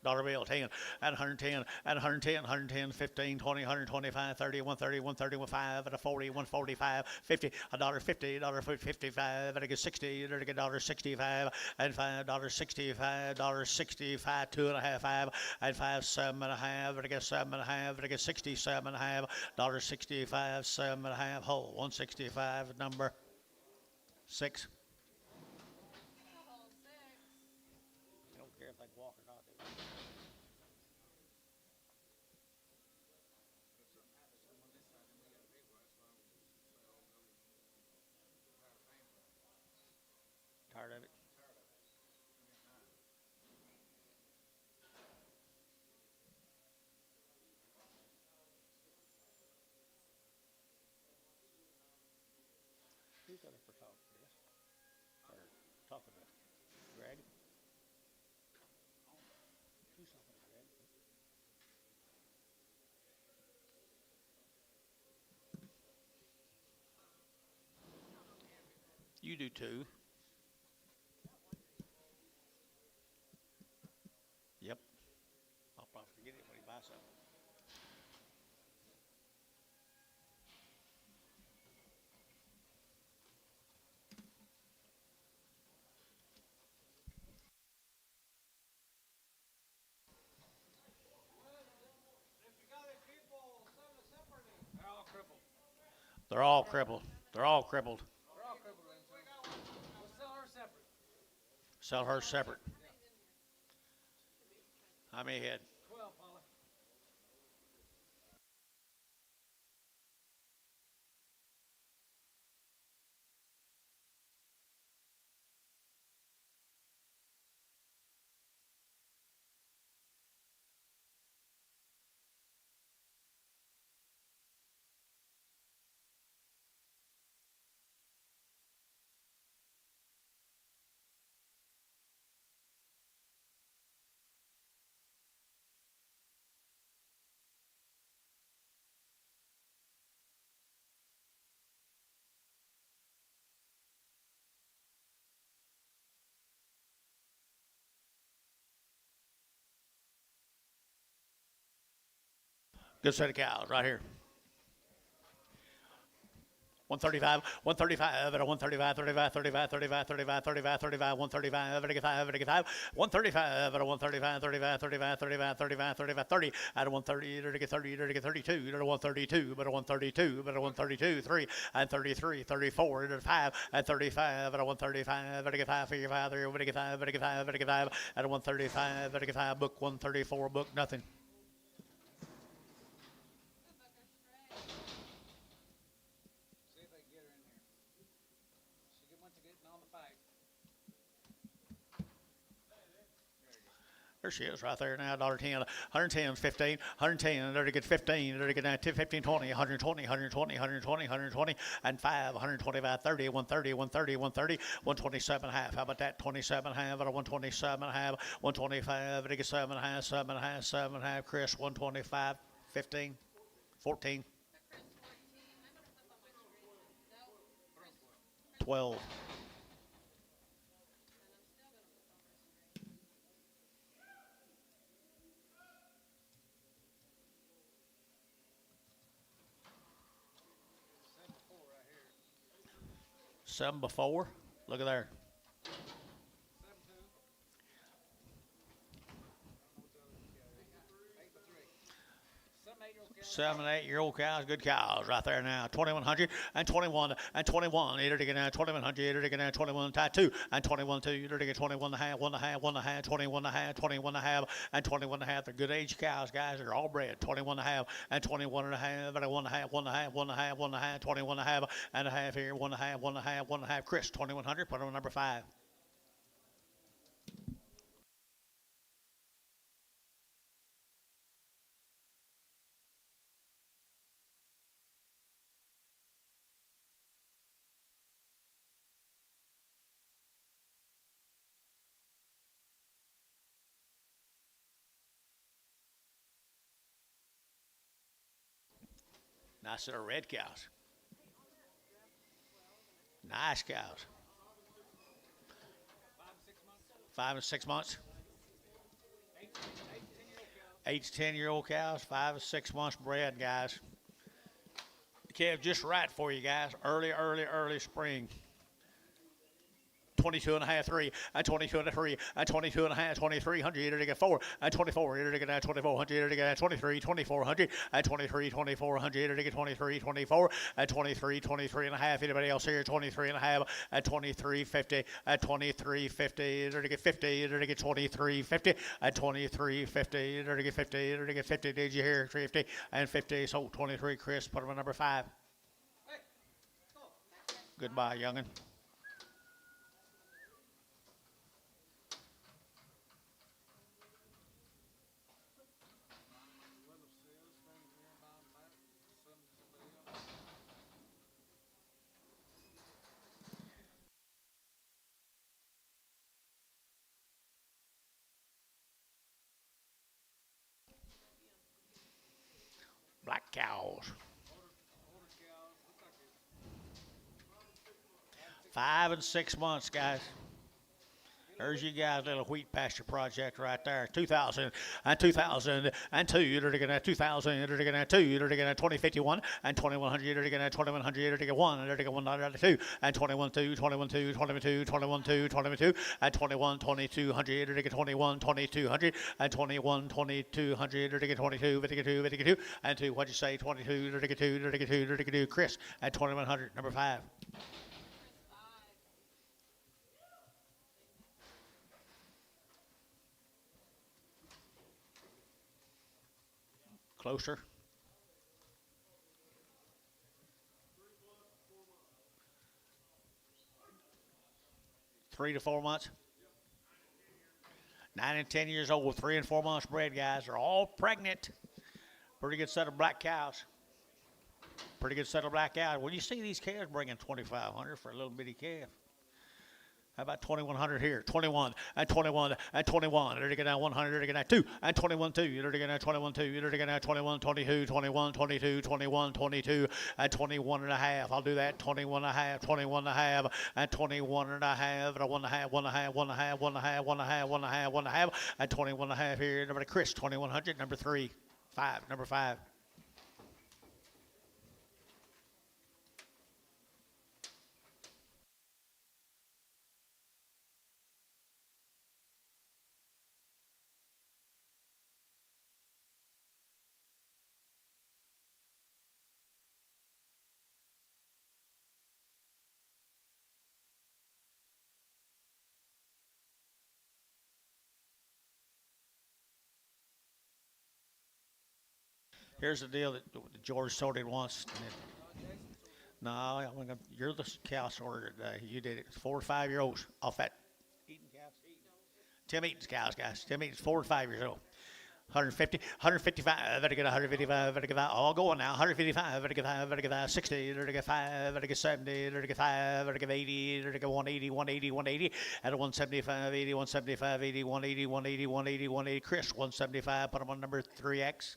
$1 bill, 10, at 110, at 110, 110, 15, 20, 125, 30, 130, 130, 5, at a 40, 145, 50, $1.50, $1.55, at a 60, at a $1.65, and $5, $65, $65, 2.5, 5, and 5, 7.5, at a 7.5, at a 67.5, $65, 7.5, whole, 165, number 6. Tired of it. Who's got up for talk, Chris? Or talking to Greg? Who's talking to Greg? You do too. Yep. I'll probably forget it when he buys something. If you got any people, send us separately. They're all crippled. They're all crippled. They're all crippled. They're all crippled. We'll sell her separate. Sell her separate. How many head? 12, Paula. Good set of cows right here. 135, 135, 135, 35, 35, 35, 35, 35, 35, 135, 35, 35, 135, 135, 35, 35, 35, 35, 35, 30, out of 130, 30, 32, 132, but 132, but 132, 3, and 33, 34, 5, and 35, at 135, 35, 35, 35, 35, 35, at 135, 35, book 134, book nothing. See if they can get her in here. She went to getting on the fight. There she is right there now, $1.10, 110, 15, 110, there to get 15, there to get 15, 20, 120, 120, 120, 120, and 5, 125, 30, 130, 130, 130, 127 half. How about that? 27 half, or 127 half, 125, there to get 7 half, 7 half, 7 half. Chris, 125, 15, 14, 12. Seven before. Look at there. 7, 8-year-old cows, good cows right there now. 2100 and 21 and 21. Either to get 2100, either to get 21 tie 2 and 21 2. Either to get 21 and a half, 1 and a half, 1 and a half, 21 and a half, 21 and a half, and 21 and a half. They're good age cows, guys. They're all bred. 21 and a half and 21 and a half, and 1 and a half, 1 and a half, 1 and a half, 1 and a half, 21 and a half, and a half here, 1 and a half, 1 and a half, 1 and a half. Chris, 2100, put on number 5. Nice little red cows. Nice cows. 5 and 6 months. 8 to 10-year-old cows, 5 to 6 months bred, guys. Calf just right for you guys. Early spring. 22 and a half, 3, and 22 and a 3, and 22 and a half, 2300, either to get 4, and 24, either to get 2400, either to get 23, 2400, and 23, 2400, either to get 23, 24, and 23, 23 and a half. Anybody else here? 23 and a half, and 2350, and 2350, either to get 50, either to get 2350, and 2350, either to get 50, either to get 50. Did you hear? 50 and 50. So 23, Chris, put him on number 5. Goodbye, youngin'. cows. Older cows. Looks like it's 5 and 6 months, guys. There's you guys' little wheat pasture project right there. 2000 and 2002. You're going to 2000. You're going to 2. You're going to 2051 and 2100. You're going to 2100. You're going to 1. You're going to 102 and 21 2, 21 2, 22, 21 2, 22 and 21 2200. You're going to 21 2200 and 21 2200. You're going to 22 52 52 and 2. What'd you say? 22. You're going to 2. You're going to 2. You're going to 2. Chris at 2100. Number 5. Closer. 3 to 4 months. 9 and 10 years old, 3 and 4 months bred, guys. They're all pregnant. Pretty good set of black cows. Pretty good set of black cows. When you see these calves bringing 2,500 for a little bitty calf. How about 2,100 here? 21 and 21 and 21. You're going to 100. You're going to 2 and 21 2. You're going to 21 2. You're going to 21 22 21 22 21 22 and 21 and a half. I'll do that. 21 and a half. 21 and a half and 21 and a half. And 1 and a half. 1 and a half. 1 and a half. 1 and a half. 1 and a half. 1 and a half. 1 and a half and 21 and a half here. Number Chris 2100. Number 3 5. Number 5. Here's the deal that George sorted once. No, you're the cow sorter today. You did it. 4 to 5 year olds off that. Eating cows? Tim Eaton's cows, guys. Tim Eaton's 4 to 5 years old. 150, 155, better get 155, better get all going now. 155, better get 60, better get 5, better get 70, better get 5, better get 80, better get 180, 180, 180, at a 175, 80, 175, 80, 180, 180, 180, 180. Chris, 175, put him on number 3X.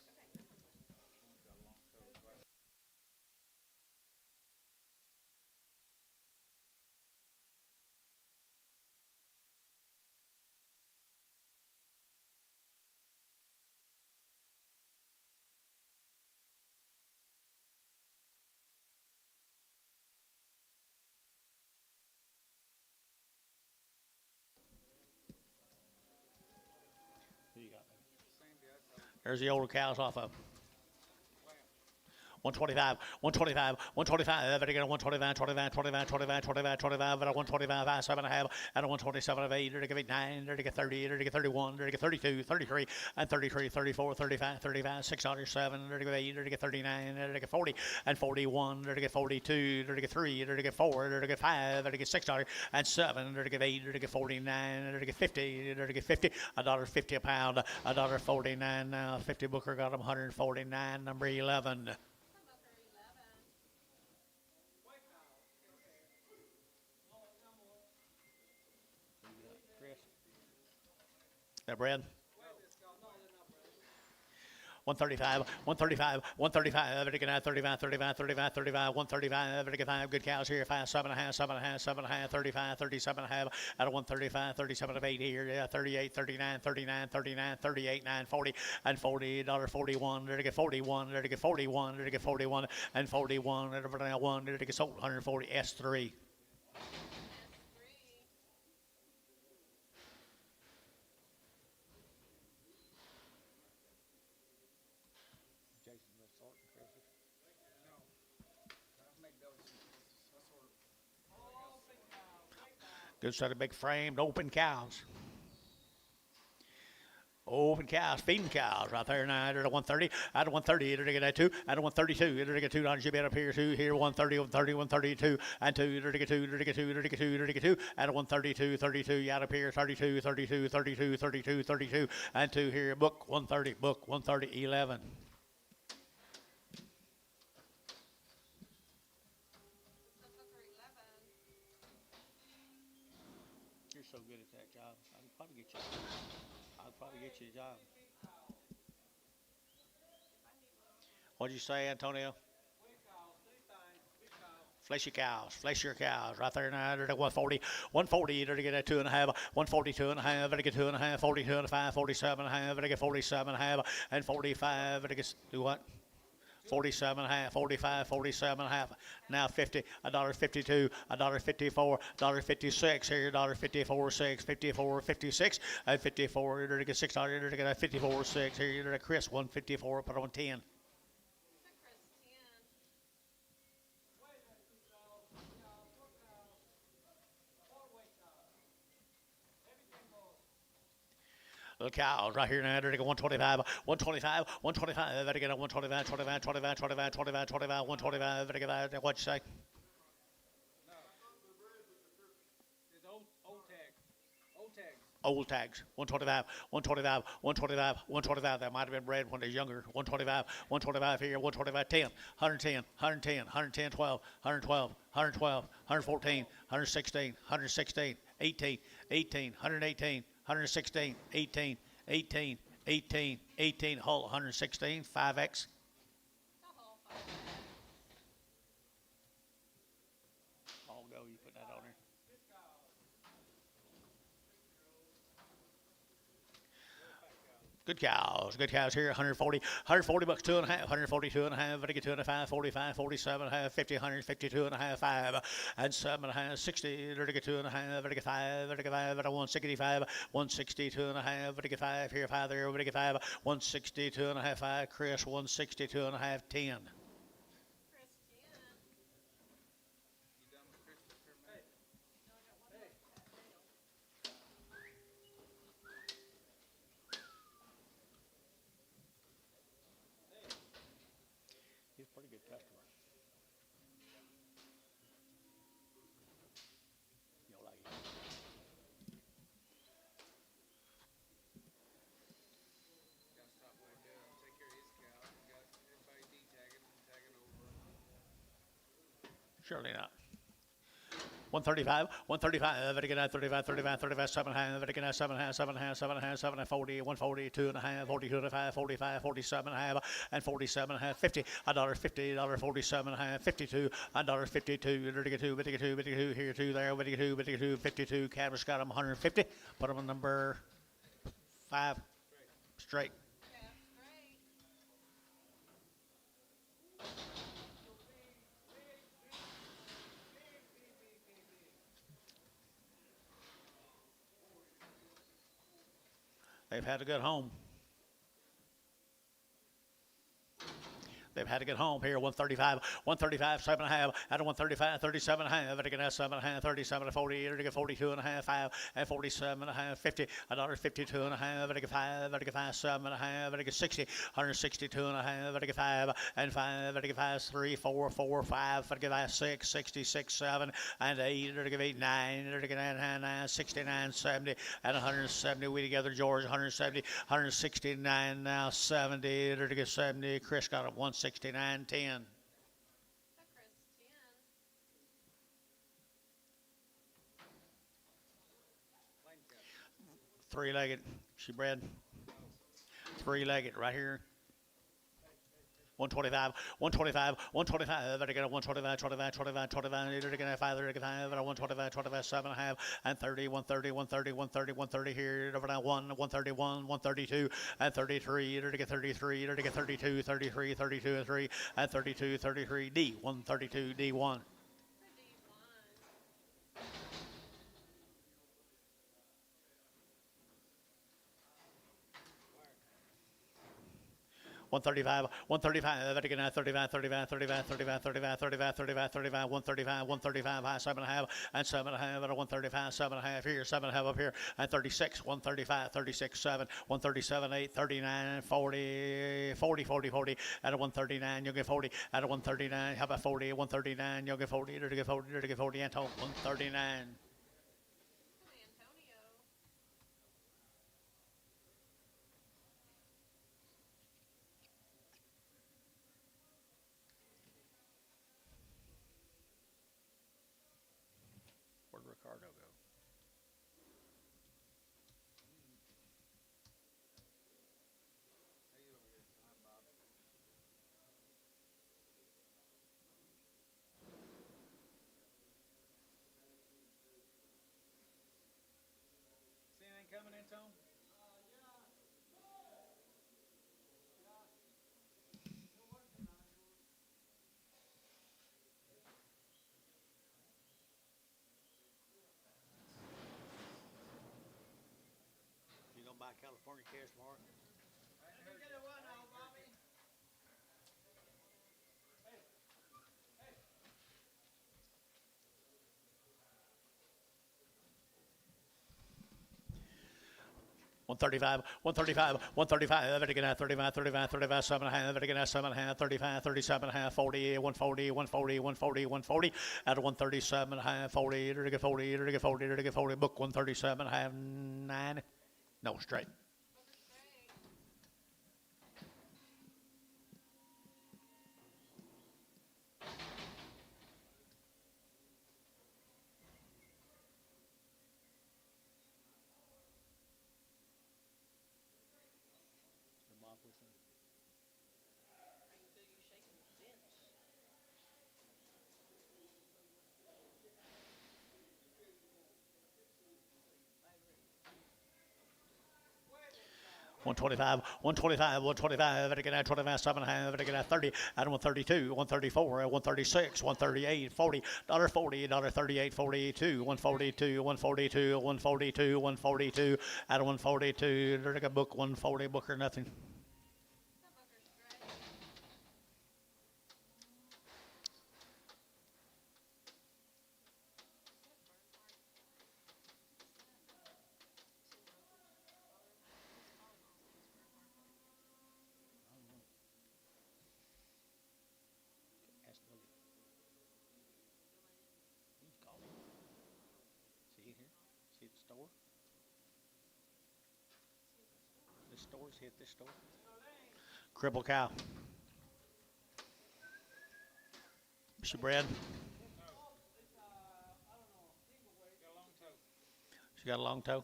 There's the older cows off of 125, 125, 125, better get a 125, 25, 25, 25, 25, 25, at a 125, 5, 7 and a half, at a 127, 8, to get 9, to get 30, to get 31, to get 32, 33, and 33, 34, 35, 35, 607, to get 8, to get 39, to get 40, and 41, to get 42, to get 3, to get 4, to get 5, to get 6, and 7, to get 8, to get 49, to get 50, to get 50, $1.50 a pound, $1.49 now. 50 Booker got them 149, number 11. That bread? 135, 135, 135, better get 35, 35, 35, 35, 135, better get 5 good cows here, 5, 7 and a half, 7 and a half, 7 and a half, 35, 37 and a half, out of 135, 37 of 8 here, yeah, 38, 39, 39, 39, 38, 9, 40, and $40.41, better get 41, better get 41, better get 41, and 41, better 1, better get sold, 140, S3. Good set of big framed open cows. Open cows, feeding cows right there now. At a 130, out of 130, it'll get 2, out of 132, it'll get $2. You bet up here, 2, here, 130, 130, 132, and 2, it'll get 2, it'll get 2, it'll get 2, it'll get 2, out of 132, 32, you out up here, 32, 32, 32, 32, 32, and 2 here, book 130, book 130, 11. You're so good at that job. I'll probably get you a job. What'd you say, Antonio? Wig cows, three things, wig cows. Fleshy cows, right there now. They're at 140, 140. They're to get at 2.5, 142 and a half. They're to get 2.5, 42 and a half, 47 and a half. They're to get 47 and a half, and 45. They're to get do what? 47 and a half, 45, 47 and a half. Now 50, $1.52, $1.54, $1.56 here, $1.54, 6, 54, 56, and 54. You're to get $6. You're to get 54, 6 here. You're to Chris 154. Put on 10. Chris 10. Little cows right here now. They're to get 125, 125, 125. They're to get 125, 25, 25, 25, 25, 25, 125. They're to get what you say? No. It's old tags. Old tags. Old tags, 125, 125, 125, 125. That might have been bred when they're younger. 125, 125 here, 125, 10, 110, 110, 110, 12, 112, 112, 114, 116, 116, 18, 18, 118, 116, 18, 18, 18, 18, whole 116, 5X. The whole 5. I'll go, you put that on there. Good cows here, 140, 140 bucks, 2.5, 142 and a half, I get 2.5, 45, 47 and a half, 50, 152 and a half, 5, and 7.5, 60, I get 2.5, I get 5, I get 5, 165, 162 and a half, I get 5 here, 5 there, I get 5, 162 and a half, 5, Chris, 162 and a half, 10. Chris 10. You done with Christopher, man? No, I got one more. He's a pretty good customer. You'll like it. Gotta stop what he does. Take care of his cow. Got everybody de-tagging and tagging over. Surely not. 135, 135, better get out 35, 35, 35, 7.5, better get out 7.5, 7.5, 7.5, 7, 40, 140, 2.5, 42 and a half, 45, 47 and a half, and 47 and a half, 50, $1.50, $1.47 and a half, 52, $1.52, better get 2, better get 2, better get 2, here 2, there, better get 2, better get 2, 52, Cadmus got them 150, put them on number 5, straight. Calf straight. They've had a good home. They've had to get home here. 135, 135, 7.5, out of 135, 37 and a half. Better get that 7.5, 37 to 40. Better get 42 and a half, 5, and 47 and a half, 50, $1.52 and a half. Better get 5, better get 5, 7 and a half. Better get 60, 162 and a half. Better get 5 and 5. Better get 5, 3, 4, 4, 5. Better get 5, 6, 66, 7 and 8. Better get 8, 9. Better get 9, 9, 69, 70 and 170. We together, George, 170, 169 now, 70. Better get 70. Chris got it 169, 10. The Chris 10. Plain cow. Three-legged. She bred. Three-legged right here. 125, 125, 125. Better get a 125, 25, 25, 25. Either to get a 5, or to get 5, 125, 25, 7.5, and 30, 130, 130, 130, 130 here. Over now 131, 132, and 33. Either to get 33, either to get 32, 33, 32, and 3, and 32, 33. D, 132, D1. The D1. 135, 135, better get 35, 35, 35, 35, 35, 35, 35, 35, 135, 135, high 7.5, and 7.5, at 135, 7.5 here, 7.5 up here, and 36, 135, 36, 7, 137, 8, 39, 40, 40, 40, 40, at a 139, you'll get 40, at a 139, how about 40, 139, you'll get 40, you're to get 40, you're to get 40, Anton, 139. Antonio. Where'd Ricardo go? How you over here tonight, Bob? this tomorrow. One 135, again at 35, 7 and a half, again at 7 and a half, 35, 37 and a half, 40, 140, 140, 140, 140, at 137 and a half, 40, 40, 40, 40, book 137 and a half, 9. No, straight. One 125, again at 25, 7 and a half, again at 30, at 132, 134, 136, 138, 40, $40, $38, 42, 142, 142, 142, 142, at 142, book 140, book or nothing. See here? See the store? This store's hit this store. Cripple cow. She bred. She got a long toe.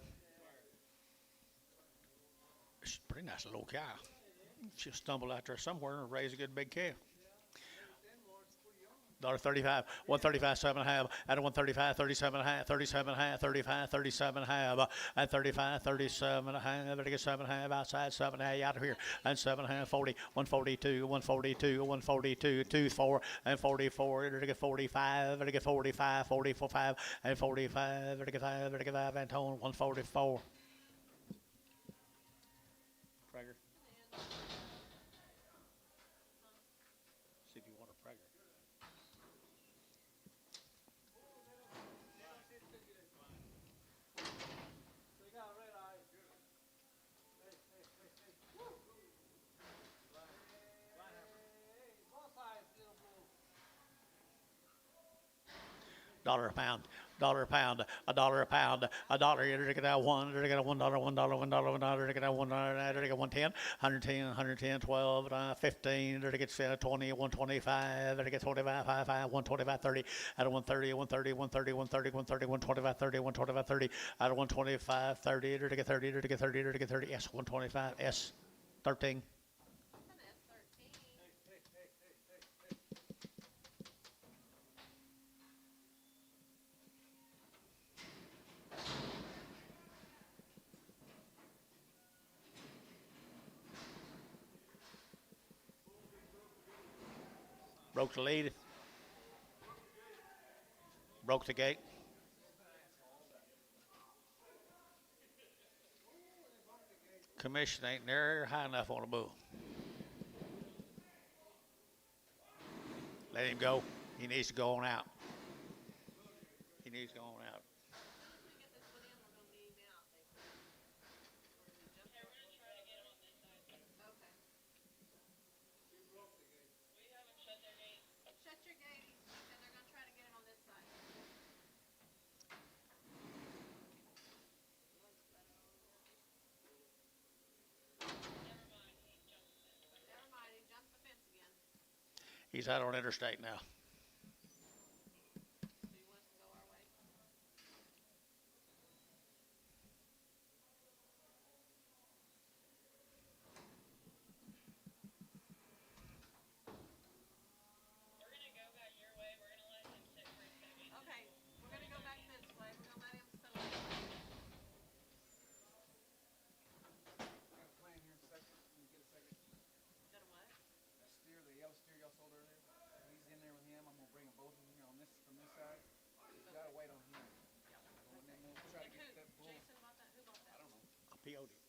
She's a pretty nice little cow. She'll stumble out there somewhere and raise a good big calf. $35, 135, 7 and a half, at 135, 37 and a half, 37 and a half, 35, 37 and a half, at 35, 37 and a half, I get 7 and a half outside, 7 and a half out of here, and 7 and a half, 40, 142, 142, 142, 24, and 44, I get 45, I get 45, 44, 5, and 45, I get 5, I get 5, and tone 144. Prager. See if you want a Prager. Dollar a pound, $1 a pound, $1 a pound, $1. You're gonna get $1, $1, $1, you're gonna get $1, you're gonna get 110, 110, 110, 12, 15, you're gonna get 20, 125, you're gonna get 25, 5, 125, 30, out of 130, 130, 130, 130, 130, 125, 30, 125, 30, out of 125, 30, you're gonna get 30, you're gonna get 30, you're gonna get 30, S 125, S 13. Broke the lead. Broke the gate. Commission ain't near high enough on the bull. Let him go. He needs to go on out. He needs to go on out. He's out on interstate now. PO'd him.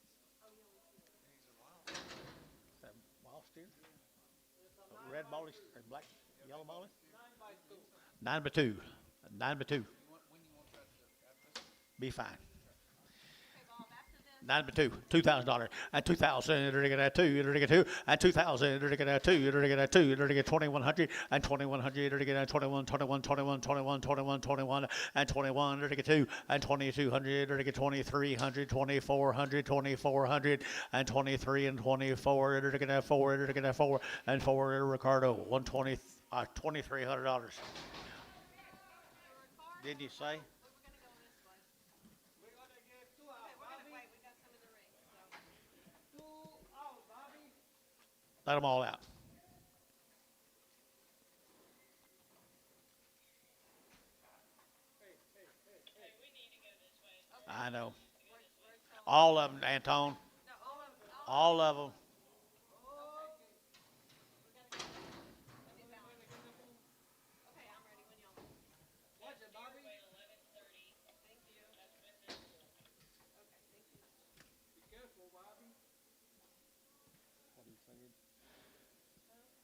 red ballie or black, yellow ballie? 9 by 2. 9 by 2. 9 by 2. You want, when you want to try to do it? After this? Be fine. Okay, Bob, after this. 9 by 2, $2,000, and 2,000, you're gonna get 2, you're gonna get 2, and 2,000, you're gonna get 2, you're gonna get 2, you're gonna get 2,100, and 2,100, you're gonna get 21, 21, 21, 21, 21, 21, and 21, you're gonna get 2, and 2,200, you're gonna get 2,300, 2,400, 2,400, and 23 and 24, you're gonna get 4, you're gonna get 4, and 4, Ricardo, $2,300. Ricardo, Did you say? we were gonna go this way. We're going to get 2 out, Okay, we're gonna Bobby. wait, we got some in the ring, so. 2 out, Bobby. Let them all out. Hey, we need to go this way. I know. Where's All of them, Anton. No, all of them. All of them. Okay, I'm ready when y'all. Watch it, Bobby. Wait 11:30. Thank you. That's business school. Okay, thank you. Be careful, Bobby. What are you saying?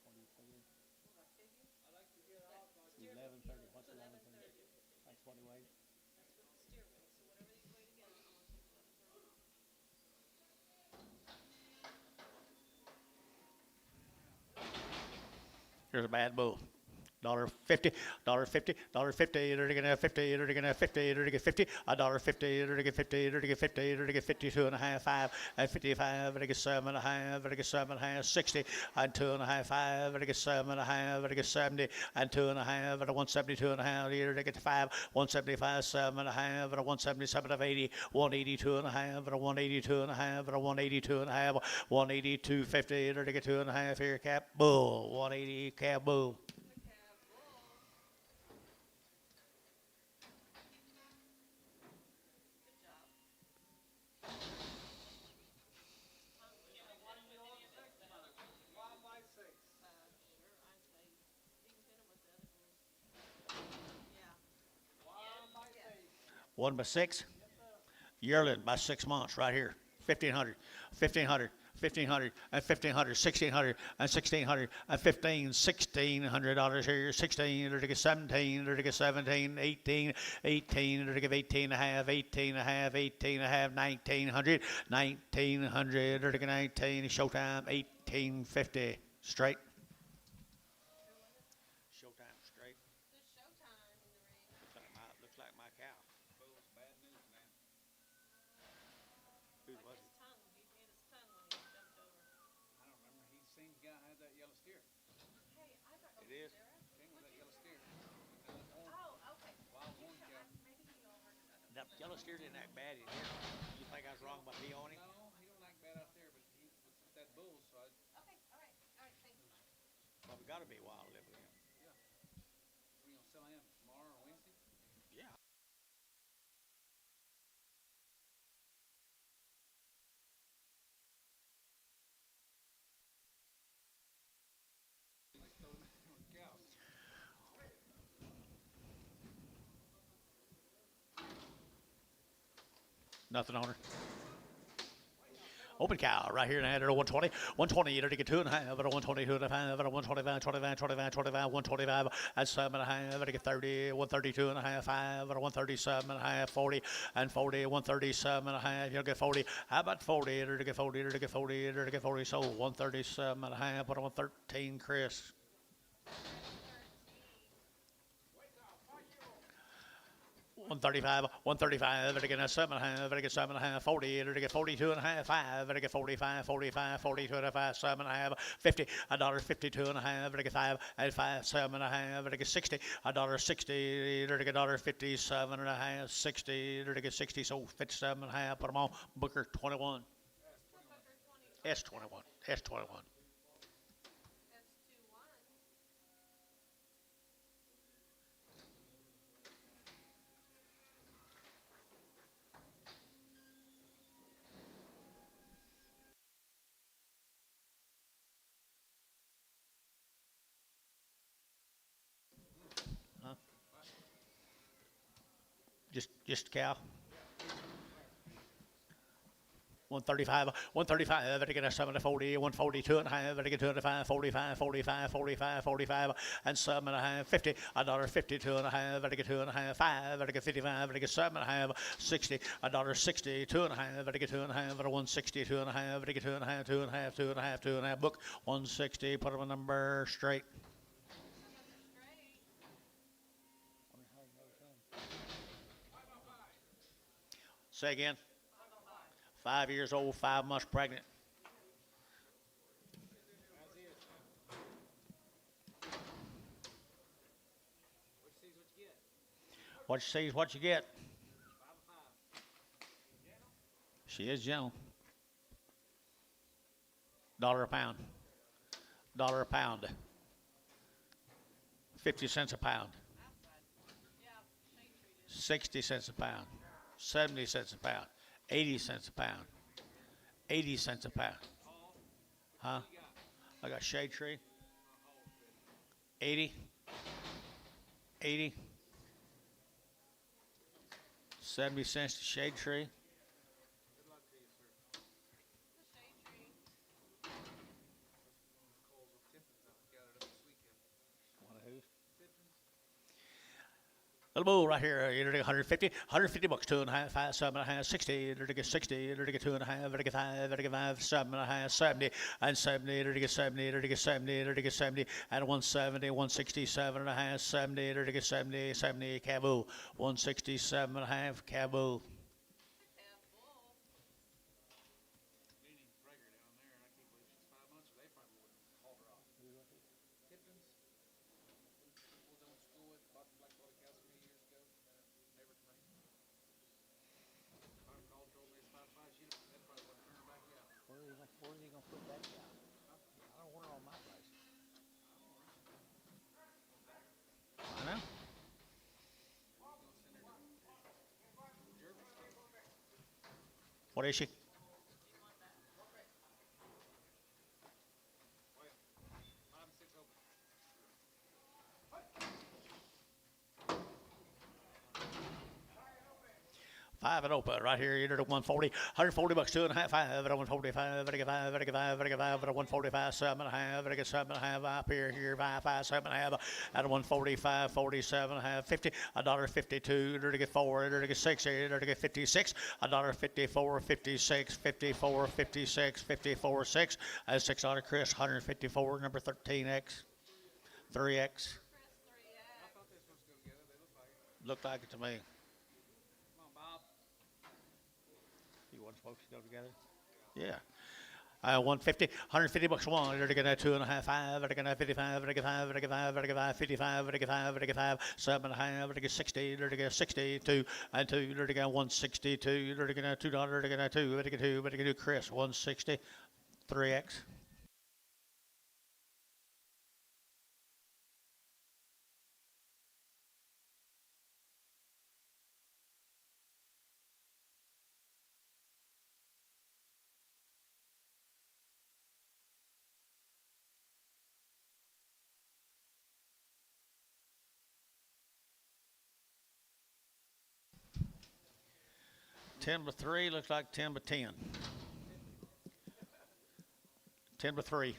What are you saying? What I figure? I like to get out by 11:30. What's 11:30? 11:30. That's what he weighed. That's what the steer weighs, so whatever these weigh together, I'm gonna take 11:30. Here's a bad bull. $1.50, $1.50, $1.50, you're gonna get 50, you're gonna get 50, you're gonna get 50, $1.50, you're gonna get 50, you're gonna get 50, you're gonna get 52 and a half, 5, and 55, you're gonna get 7 and a half, you're gonna get 7 and a half, 60, and 2 and a half, 5, you're gonna get 7 and a half, you're gonna get 70, and 2 and a half, and a 172 and a half, you're gonna get 5, 175, 7 and a half, and a 177 of 80, 182 and a half, and a 182 and a half, and a 182 and a half, 182.50, you're gonna get 2 and a half here, cap, bull, 180, cap, bull. Good job. 5 by 6. Sure, I say, you can hit him with the other bulls. Yeah. 1 by 6. 1 by 6. Yearling by 6 months right here. 1,500, 1,500, 1,500, and 1,500, 1,600, and 1,600, and $1,600 here. 16, to get 17, to get 17, 18, 18, to give 18 and a half, 18 and a half, 18 and a half, 1,900, 1,900, to get 19. Showtime, 1,850 straight. Showtime straight. Good showtime in the ring. Looks like my cow. Bull's bad news, man. Who Like was his it? tongue, he bit his tongue when he jumped over. I don't remember. He seen the guy had that yellow steer. Hey, I got. It is. Sarah? King with that yellow steer. And the horn, Oh, okay. wild horn So cow. maybe he overheard. I don't That yellow steer didn't act bad in here. You think I was wrong about me on him? No, he don't act bad out there, but he with that bull, so I, Okay, all right, thank you. Well, we gotta be wild to live with him. we gonna sell him tomorrow or Wednesday. Yeah. Like throw him on cows. Nothing on her. Open cow right here at 120, 120, you're to get 2 and a half, at a 122 and a half, at a 125, 25, 25, 25, 125, at 7 and a half, at a get 30, 132 and a half, 5, at a 137 and a half, 40, and 40, 137 and a half, you'll get 40. How about 40? You're to get 40, you're to get 40, you're to get 40, so 137 and a half, at a 113, Chris. 135, 135, to get 7 and a half, to get 7 and a half, 40, to get 42 and a half, 5, to get 45, 45, 42 and a half, 7 and a half, 50, $1.52 and a half, to get 5, and 5, 7 and a half, to get 60, $1.60, to get $1.57 and a half, 60, to get 60, so 57 and a half, put them on, Booker 21, S21, S21. That's 2-1. Just cow. 135, 135, I get a 7 to 40, 142 and a half, I get 205, 45, 45, 45, 45, and 7 and a half, 50, $1.52 and a half, I get 2 and a half, 5, I get 55, I get 7 and a half, 60, $1.60, 2 and a half, I get 2 and a half, 160, 2 and a half, I get 2 and a half, 2 and a half, 2 and a half, 2 and a half, book 160, put them a number straight. Say again. 5 years old, 5 months pregnant. What you see is what you get. She is gentle. $1 a pound. $1 a pound. 50 cents a pound. 60 cents a pound. 70 cents a pound. 80 cents a pound. 80 cents a pound. Huh? I got shade tree. 80. 80. 70 cents to shade tree. Little bull right here, you're gonna get 150 bucks, 2 and a half, 5, 7 and a half, 60, you're gonna get 60, you're gonna get 2 and a half, you're gonna get 5, you're gonna get 5, 7 and a half, 70, and 70, you're gonna get 70, you're gonna get 70, you're gonna get 70, and 170, 167 and a half, 70, you're gonna get 70, 70, Kabul, 167 and a half, Kabul. Where are you gonna put that down? I don't want it on my place. I know. What is she? Five and open right here. You're at 140, 140 bucks, 2 and a half, 5 at 145, I get 5, I get 5, I get 5 at 145, 7 and a half, I get 7 and a half up here, 5, 5, 7 and a half at 145, 47 and a half, 50, $1.52, you're to get 4, you're to get 6, you're to get 56, $1.54, 56, 54, 56, 54, 6, $6 Chris, 154, number 13X, 3X. Looked like it to me. You want folks to go together? Yeah. 150, 150 bucks one. They're going to 2 and a half, 5. They're going to 55. They're going to 5. They're going to 5. They're going to 55. They're going to 5. They're going to 5. 7 and a half. They're going to 60. They're going to 62 and 2. They're going to 162. They're going to $2. They're going to 2. They're going to 2. They're going to Chris 160, 3X. Ten by 3 looks like 10 by 10. 10 by 3.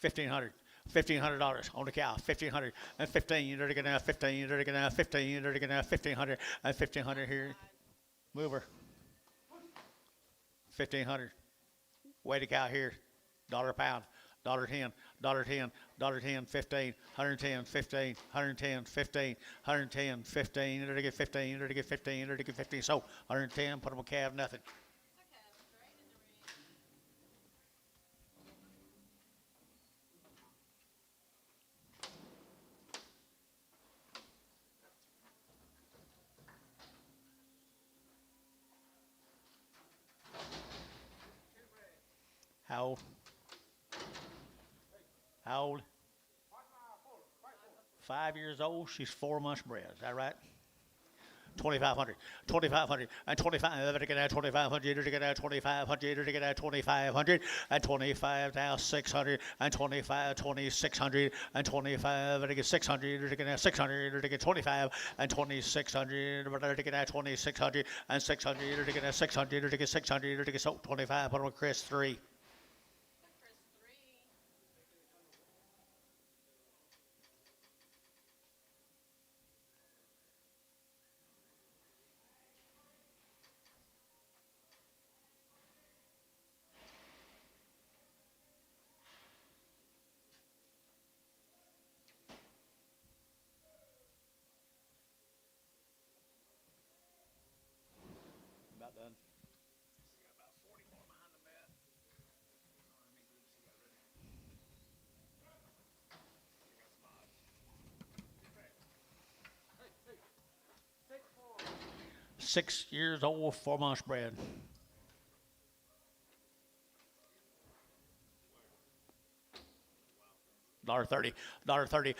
$1,500. $1,500 on the cow. 1,500 and 15. You're going to have 15. You're going to have 15. You're going to have 1,500 and 1,500 here. Move her. 1,500. Weigh the cow here. $1 a pound. $10. $10. $10. 15. 110. 15. 110. 15. 110. 15. You're to get 15. You're to get 15. You're to get 15. So 110. Put them on calf. Nothing. How old? How old? 5 years old. She's 4 months bred. Is that right? 2500, 2500, and 25, to get out 2500, to get out 2500, to get out 2500, and 25 now 600, and 25, 2600, and 25, to get 600, to get out 600, to get 25, and 2600, to get out 2600, and 600, to get out 600, to get 600, to get 25, put on Chris 3. Chris 3. About done. Got about 40 more behind the bat. How many groups he got ready? He got some odds. Hey, take 4. 6 years old, 4 months bred. $30, $30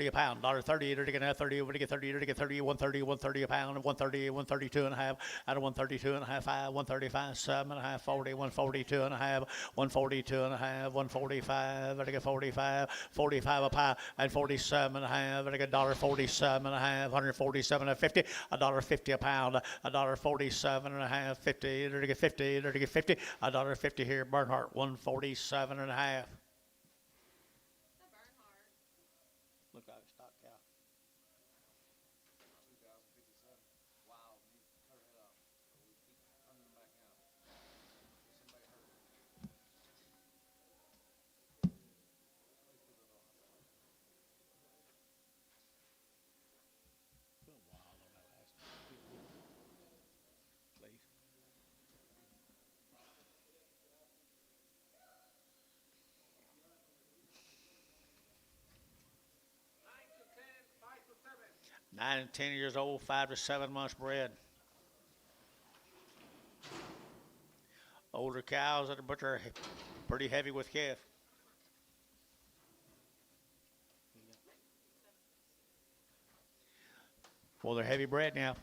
a pound, $30, to get a 30, to get 30, to get 30, 130 a pound, 130, 132 and a half, out of 132 and a half, 5, 135, 7 and a half, 40, 142 and a half, 142 and a half, 145, to get 45, 45 a pound, and 47 and a half, to get $1.47 and a half, 147 and 50, $1.50 a pound, $1.47 and a half, 50, to get 50, to get 50, $1.50 here, Bernhardt, 147 and a half. The Bernhardt. Look like a stock cow. 2057. Wow, we need to cut it off. We keep turning them back out. Is somebody hurt? Please. Nine to 10, 5 to 7. 9 and 10 years old, 5 to 7 months bred. Older cows that are pretty heavy with calf. Well, they're heavy bred now.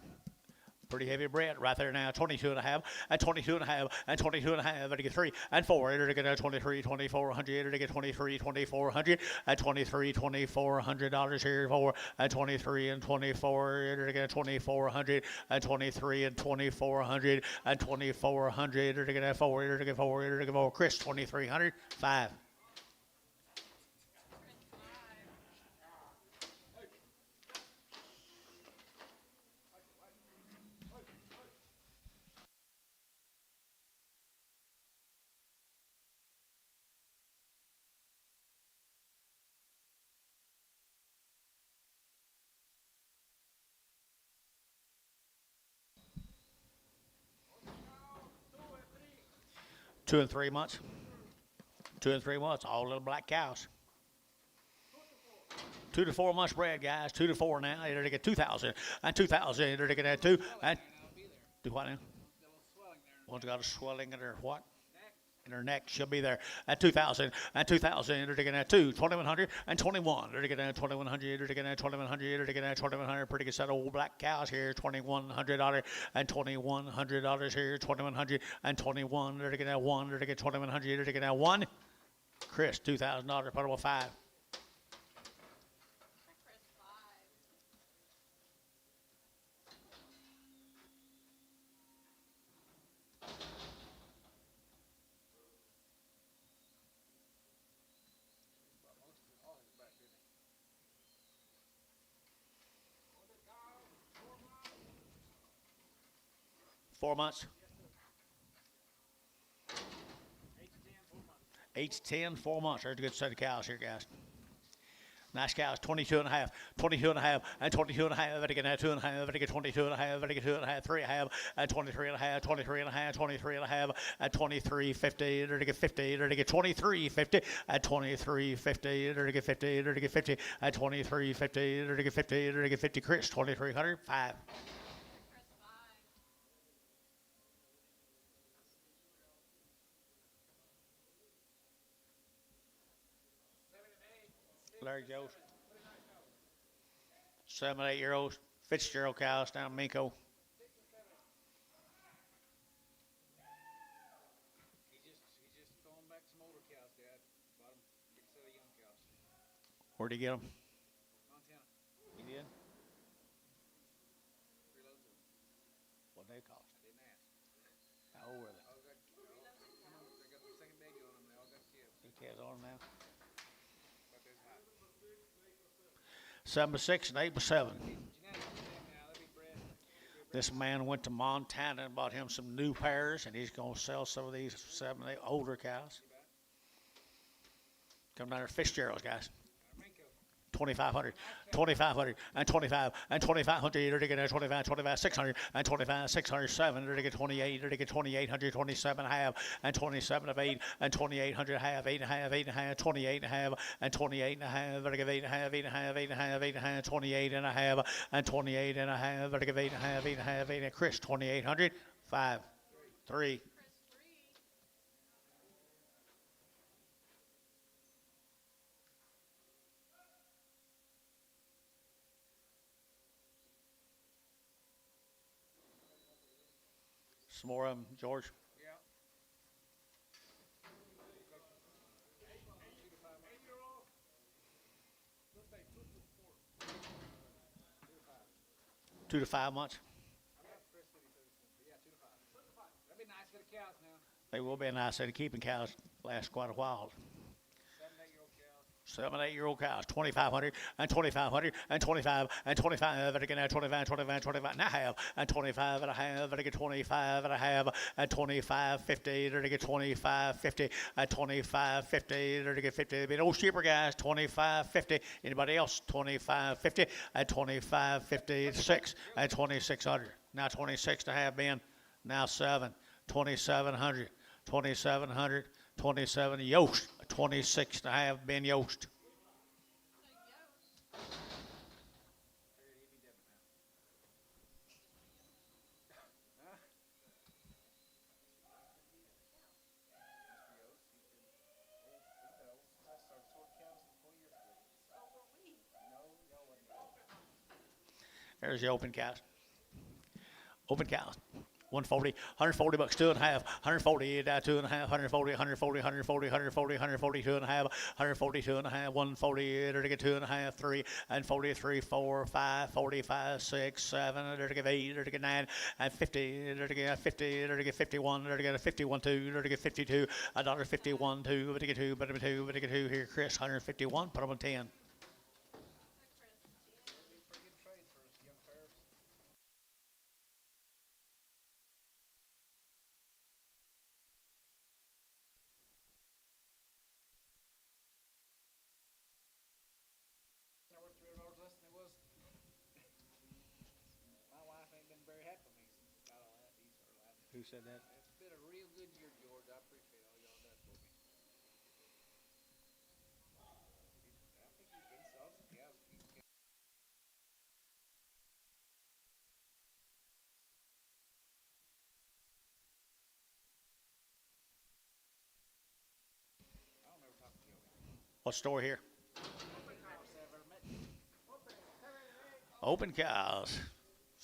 Pretty heavy bred right there now. 22 and a half, and 22 and a half, and 22 and a half, and to get 3 and 4, to get 23, 2400, to get 23, 2400, and 23, $2,400 here for, and 23 and 24, to get 2400, and 23 and 2400, and 2400, to get 4, to get 4, to get 4. Chris, 2300, 5. Chris 5. Two and 3 months. 2 and 3 months. All little black cows. 2 to 4 months bred, guys. 2 to 4 now. They're to get 2,000 and 2,000. They're to get 2 and do what now? One's got a swelling in her what? In her neck. She'll be there at 2,000 and 2,000. They're to get 2, 2,100 and 21. They're to get 2,100. They're to get 2,100. They're to get 2,100. Pretty good set of old black cows here. $2,100 and $2,100 here. 2,100 and 21. They're to get 1. They're to get 2,100. They're to get 1. Chris, $2,000. Put up 5. Chris 5. 4 months. 8 to 10, 4 months. There's a good set of cows here, guys. Nice cows, 22 and a half, 22 and a half, and 22 and a half. I get 2 and a half, I get 22 and a half, I get 2 and a half, 3 and a half, and 23 and a half, 23 and a half, 23 and a half, and 23.50, or to get 50, or to get 23.50, at 23.50, or to get 50, or to get 50, at 23.50, or to get 50, or to get 50. Chris, 2,300, 5. Chris 5. Larry Joe's. 7 and 8 year olds, Fitzgerald cows down in Minko. He's just throwing back some older cows, Dad. Bought him a big set of young cows. Where'd he get them? Montana. He did. 3 loads of them. What they cost? I didn't ask. How old were they? All got, they got the second baby on them. They all got kids. Two calves on them now. But there's hot. 7 by 6 and 8 by 7. Genetic now. They'll be bred. This man went to Montana and bought him some new pairs, and he's going to sell some of these 7 and 8 older cows. Come down there, Fitzgerald's, guys. 2,500, 2,500, and 25, and 2,500. You're to get 25, 25, 600, and 25, 607. You're to get 28. You're to get 2,800, 27 and a half, and 27 of 8, and 2,800 half, 8 and a half, 8 and a half, 28 and a half, and 28 and a half. You're to give 8 and a half, 8 and a half, 8 and a half, 8 and a half, 28 and a half, and 28 and a half. You're to give 8 and a half, 8 and a half, 8 and a half. Chris, 2,800, 5, 3. Some more of them, George. Yeah. 2 to 5 months. I got Chris City Citizen. Yeah, 2 to 5. That'd be nice for the cows now. They will be a nice set of keeping cows. Last quite a while. 7, 8-year-old cows. 7 and 8-year-old cows, 2,500, and 2,500, and 25, and 25, and again, 25, 25, 25 and a half, and 25 and a half, and again, 25 and a half, and 25, 50, and again, 25, 50, and 25, 50, and again, 50. Be old sheeper guys, 25, 50. Anybody else? 25, 50, and 25, 56, and 2,600. Now 26 to have been, now 7, 2,700, 2,700, 27 Yost, 26 to have been Yost. There's the open cows. Open cows. 140, 140 bucks, 2 and a half, 140, 2 and a half, 140, 140, 140, 140, 140, 2 and a half, 142 and a half, 140, to get 2 and a half, 3, and 43, 4, 5, 45, 6, 7, to get 8, to get 9, and 50, to get 50, to get 51, to get 51, 2, to get 52, $1.51, 2, to get 2, but to get 2 here, Chris, 151, put them on 10. Who said that? It's been a real good year, George. I appreciate all y'all done for me. I think you've been selling some cows. I don't ever talk to you. What store here? Open cows.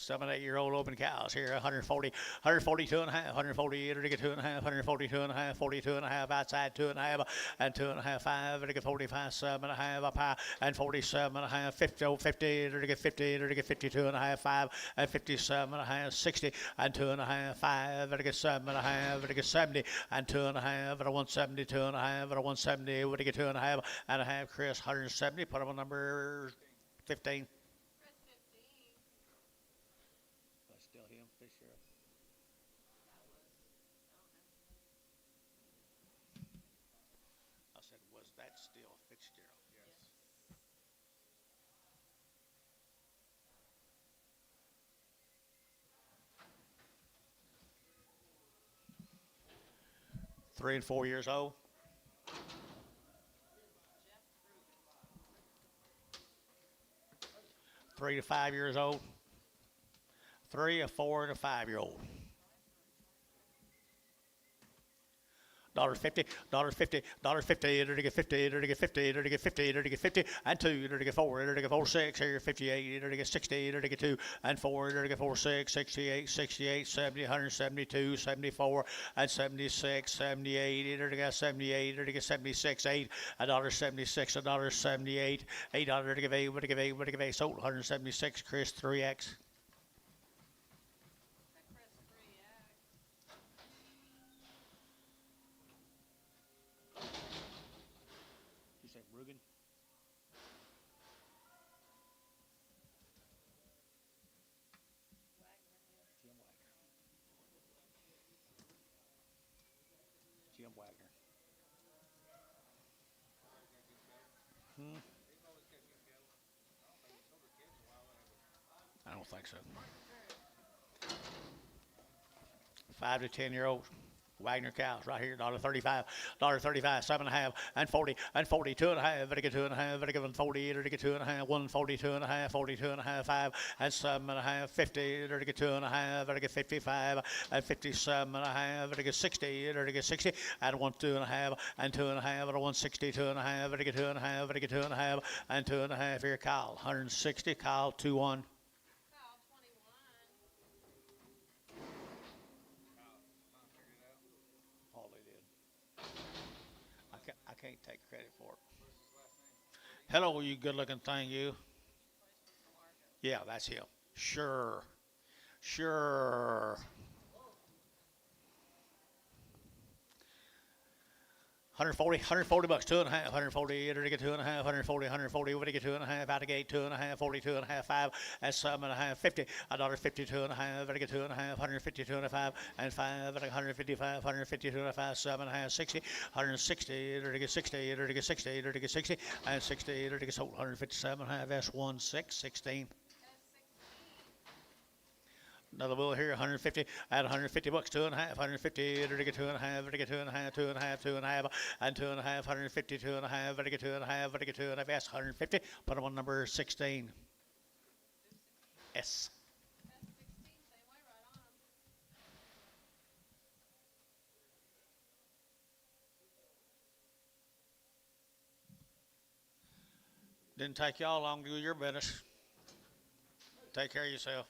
7, 8-year-old open cows here, 140, 142 and a half, 140, to get 2 and a half, 142 and a half, 42 and a half, outside 2 and a half, and 2 and a half, 5, to get 45, 7 and a half, up high, and 47 and a half, 50, 50, to get 50, to get 52 and a half, 5, and 57 and a half, 60, and 2 and a half, 5, to get 7 and a half, to get 70, and 2 and a half, and a 170, 2 and a half, and a 170, to get 2 and a half, Chris, 170, put them on number 15. Still him, Fisher. I said, was that still Fitzgerald? Yes. 3 and 4 years old. Three to 5 years old. 3, a 4, and a 5-year-old. $1.50, $1.50, $1.50, it'll get 50, it'll get 50, it'll get 50, it'll get 50, and 2, it'll get 4, it'll get 4, 6, here, 58, it'll get 60, it'll get 2, and 4, it'll get 4, 6, 68, 68, 70, 172, 74, and 76, 78, it'll get 78, it'll get 76, 8, $1.76, $1.78, $8, it'll give 8, it'll give 8, it'll give 8, sold, 176, Chris, 3X. That Chris 3X. You say Rugen? Jim Wagner. Jim Wagner. I don't think so. 5 to 10-year-old Wagner cows right here, $1.35, $1.35, 7.5, and 40, and 40, 2.5, it'll get 2.5, it'll give 40, it'll get 2.5, 142 and a half, 42 and a half, 5, and 7.5, 50, it'll get 2.5, it'll get 55, and 57 and a half, it'll get 60, it'll get 60, and 1, 2.5, and 2.5, it'll 160, 2.5, it'll get 2.5, it'll get 2.5, and 2.5 here, Kyle, 160, Kyle, 2-1. Kyle 21. All they did. I can't take credit for it. Hello, you good-looking thing, you. Yeah, that's him. Sure. Sure. 140 bucks, 2.5, 140, it'll get 2.5, 140, it'll get 2.5, out of gate, 2.5, 42 and a half, 5, and 7.5, 50, $1.52 and a half, it'll get 2.5, 152 and a 5, and 5, 155, 152 and a 5, 7.5, 60, 160, it'll get 60, it'll get 60, it'll get 60, and 60, it'll get sold, 157 and a half, S1, 6, 16. Another bull here, 150 at 150 bucks, 2.5, 150, it'll get 2.5, it'll get 2.5, 2.5, 2.5, and 2.5, 150, 2.5, it'll get 2.5, it'll get 2.5, S, 150, put them on number 16. S. That's 16, same way, right on 'em. Didn't take y'all long to do your business. Take care of yourself.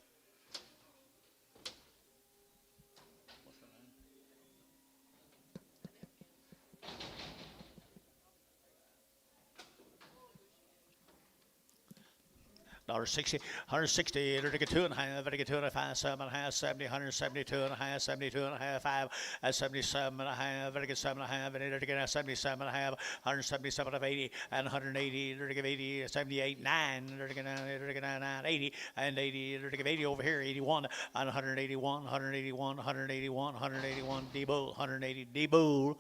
$1.60, 160, it'll get 2.5, it'll get 2.5, 7.5, 70, 172 and a half, 72 and a half, 5, and 77 and a half, it'll get 7.5, and it'll get 77 and a half, 177 of 80, and 180, it'll give 80, 78, 9, it'll get 9, 80, and 80, it'll give 80 over here, 81, and 181, 181, 181, 181, D-Bull, 180, D-Bull,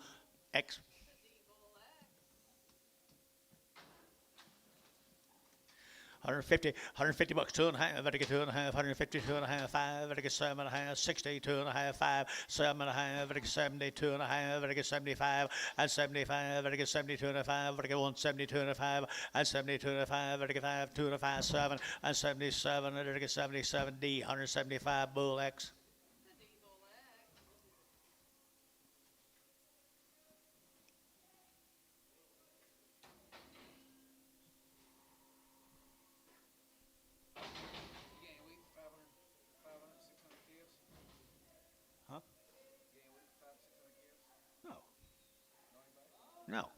X. 150 bucks, 2.5, it'll get 2.5, 152 and a half, 5, it'll get 7.5, 62 and a half, 5, 7.5, it'll get 72 and a half, it'll get 75, and 75, it'll get 72 and a 5, it'll get 172 and a 5, and 72 and a 5, it'll get 5, 2 and a 5, 7, and 77, it'll get 77, D, 175, Bull X. No.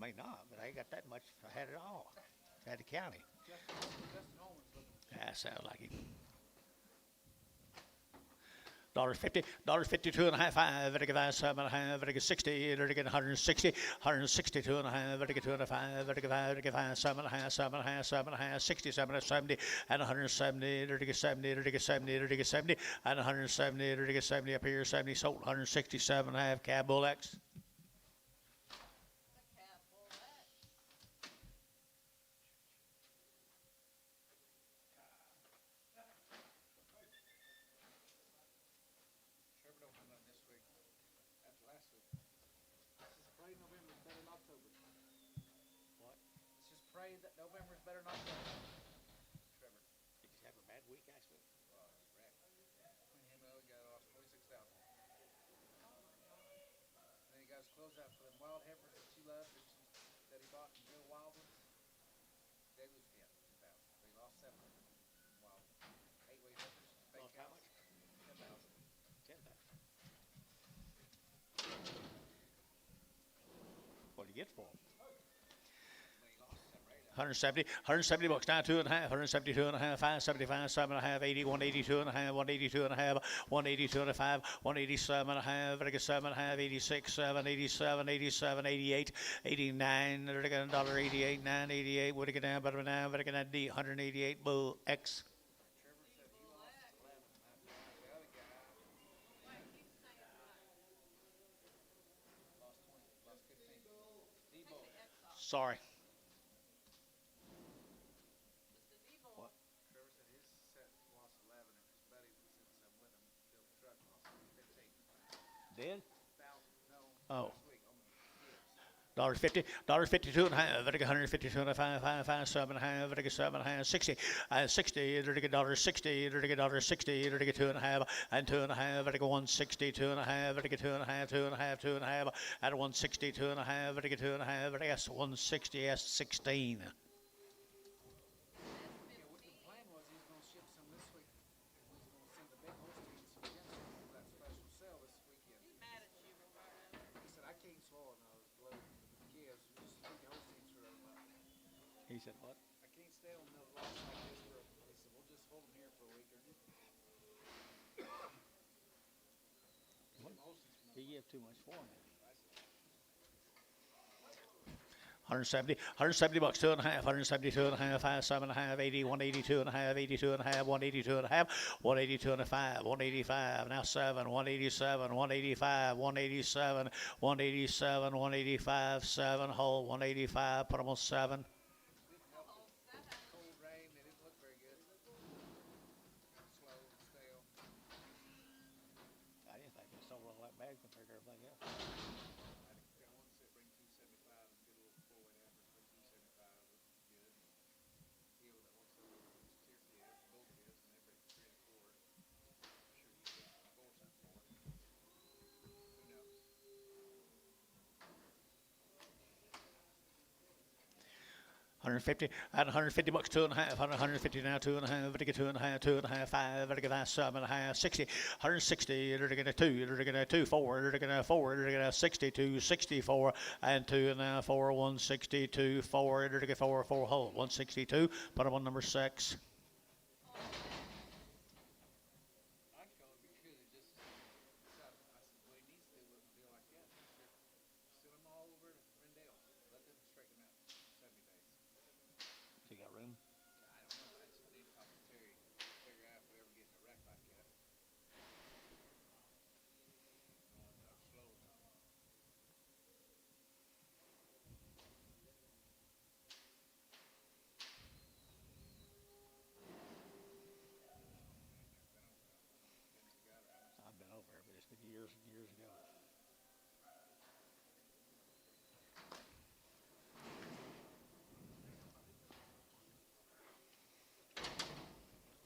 May not, but I ain't got that much. I had it all. I had the county. That sounds like it. $1.50, $1.52 and a half, 5, it'll get 7 and a half, it'll get 60, it'll get 160, 162 and a half, it'll get 2 and a 5, it'll get 5, it'll get 5, 7 and a half, 7 and a half, 7 and a half, 67 and 70, and 170, it'll get 70, it'll get 70, it'll get 70, and 170, it'll get 70 up here, 70 sold, 167 and a half, Cab Bull X. afraid that November's better not go. Trevor. Did he have a bad week, actually? Wreck. Between him and he got off 26,000. And then he got his closeout for them wild heifers that she loved that he bought from Bill Wild ones. They lose again, 2,000. They lost 700. Wild 8-weight heifers. Fake Lost how cows. much? 10,000. 10,000. What do you get for them? 170 bucks down 2.5, 172 and a half, 575, 7.5, 80, 182 and a half, 182 and a half, 182 and a half, 187 and a half, 7.5, 86, 7, 87, 87, 88, 89, $1.88, 988, would it get down, better down, better get down D, 188, bull X. Trevor said he lost 11. The other guy Wait, he's saying what? lost 20, lost 15. Debo. Take the X off. Sorry. Just the D-boy. What? Trevor said his set lost 11 and his buddy that sits in with him built a truck lost 15. Dead? No. Oh. Last week on the gives. $1.50, $1.52 and a half, $152 and a half, 557 and a half, 7 and a half, 60, 60, $1.60, $1.60, 2 and a half, and 2 and a half, 160, 2 and a half, 2 and a half, 2 and a half, 2 and a half, at 160, 2 and a half, 2 and a half, S160, S16. Yeah, what the plan was he was going to ship some this week. He was going to send the big Holsteins some Genesis for that special sale this weekend. He's mad at you, Roberto. He said, I can't swallow another load of calves. Just big Holsteins for everybody. He said what? I can't stay on another loss like this for he said, we'll just hold them here for a week or two. He gave too much for me. 170 bucks, 2 and a half, 172 and a half, 57 and a half, 80, 182 and a half, 82 and a half, 182 and a half, 182 and a half, 185, now 7, 187, 185, 187, 187, 185, 7, hold, 185, put them on 7. Cold rain, they didn't look very good. Slow and stale. I didn't think it was so well that bad compared to everything else. I got one set bring 275 and get a little 4-weight average bring 275. Looks good. Deal with that one set over tier calves, bull calves, and they bring 3 and 4. Sure you get 4 cents for it. Who knows? 150 at 150 bucks, 2 and a half, 150 now, 2 and a half, 2 and a half, 2 and a half, 5, 7 and a half, 60, 160, 2, 4, 4, 62, 64, and 2 and a 4, 162, 4, 4, 4, hold, 162, put them on number 6. I'd go because it just, I said, what he needs to do with a deal like that, send them all over to Rendell. Let them straighten them out 70 days. You got room? I don't know. I just need to talk to Terry, figure out if we ever get in a wreck like that. Slow enough. I've been over it, but it's been years and years ago.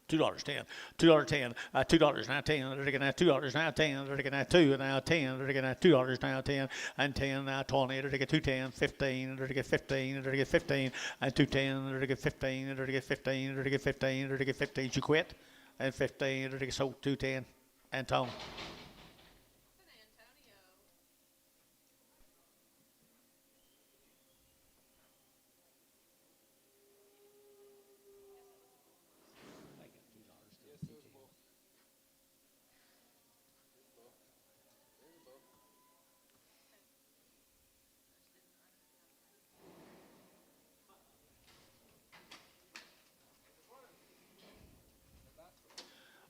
$2.10, $2.10, $2 now 10, $2 now 10, $2 now 2 now 10, $2 now 10, and 10 now 20, $2.10, 15, $15, $15, and 2.10, $15, $15, $15, $15. You quit, and 15, so 2.10, and Tom. San Antonio. Yes, it was bull. It's bull. There's a bull.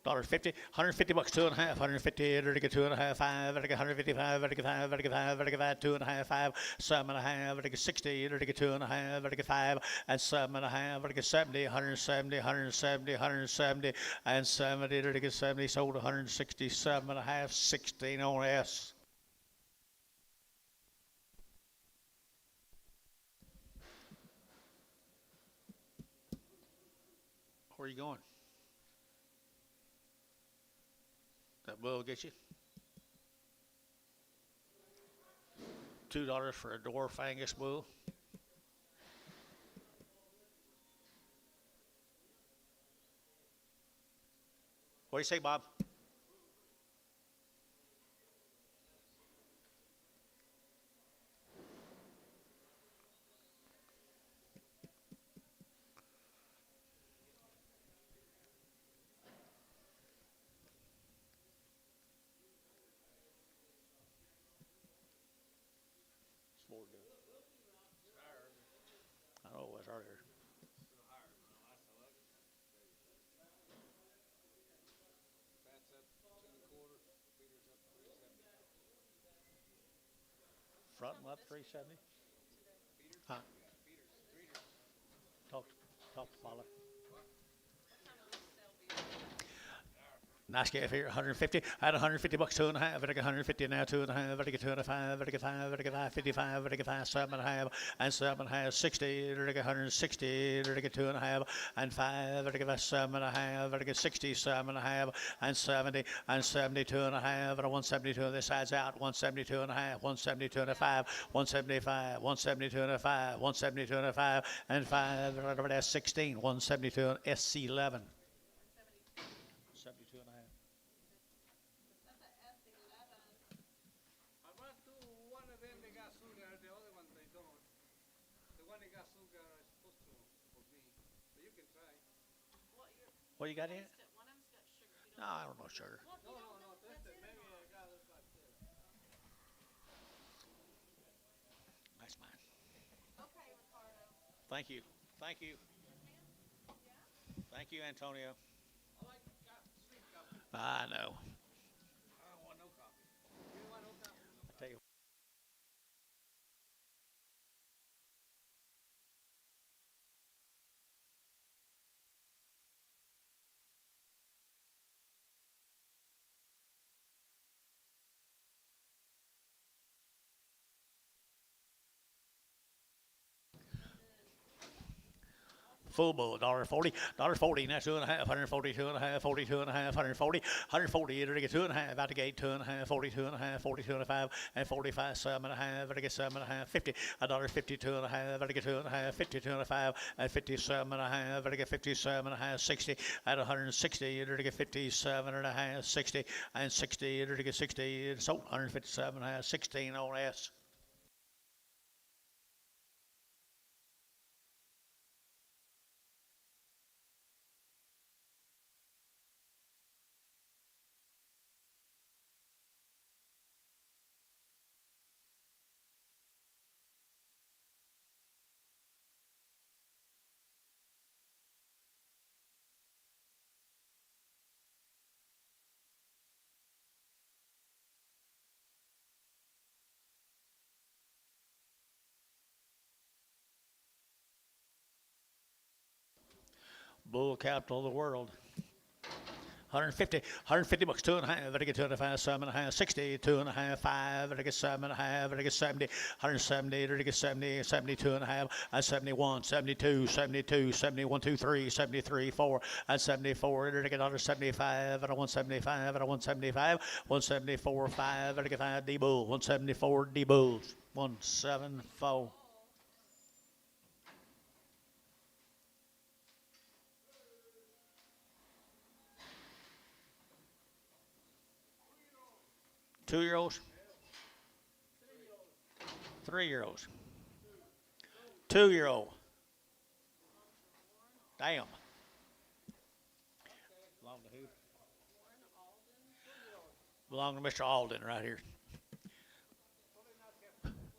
$1.50, 150 bucks, 2 and a half, 150, 2 and a half, 5, 155, 5, 2 and a half, 5, 7 and a half, 60, 2 and a half, 5, and 7 and a half, 70, 170, 170, 170, and 70, 70, sold 167 and a half, 16 on S. Where you going? That bull get you? $2 for a dwarf Angus bull. What do you say, Bob? I know it was earlier. Fat's up 2.25, feeder's up 370. Front and up 370. Huh? Feeder's. Talk to Paula. What time will this sale be? Nice gift here, 150. I had 150 bucks, 2.5. I got 150 now, 2.5. I get 2.5. I get 5. I get 5, 55. I get 5, 7.5, and 7.5, 60. I get 160. I get 2.5 and 5. I get 7.5. I get 60, 7.5 and 70 and 72.5 and 172. This side's out. 172.5, 172.5, 175, 172.5, 172.5 and 5. Over there, 16, 172 SC11. 72 and a half. That's a S11. I want to one of them they got sugar, the other one they don't. The one they got sugar is supposed to for me, but you can try. What you got in? One of them's got sugar. You No, I don't know sugar. don't, No, that's it. Maybe I got this like this. That's mine. Okay, Ricardo. Thank you. Thank you. Thank you, Antonio. I like sweet coffee. I know. I don't want no coffee. You don't want no coffee? No I tell you. Full bull, $1.40, $1.40, that's 2.5, 140, 2.5, 42 and a half, 140, 140, you get 2.5, out the gate, 2.5, 42 and a half, 42 and a half, and 45, 7.5, I get 7.5, 50, $1.52 and a half, I get 2.5, 52 and a half, and 57 and a half, I get 57 and a half, 60, at 160, you get 57 and a half, 60, and 60, you get 60, so 157 and a half, 16 on S. Bull capital of the world. 150, 150 bucks, 2.5, I get 2.5, 7.5, 60, 2.5, 5, I get 7.5, I get 70, 170, I get 70, 72 and a half, and 71, 72, 72, 71, 2, 3, 73, 4, and 74, I get 175, and 175, and 175, 174, 5, I get 5 D bull, 174 D bulls, 174. Two-year-olds? 3-year-olds? 2-year-old? Damn. Belong to who? Belong to Mr. Alden right here.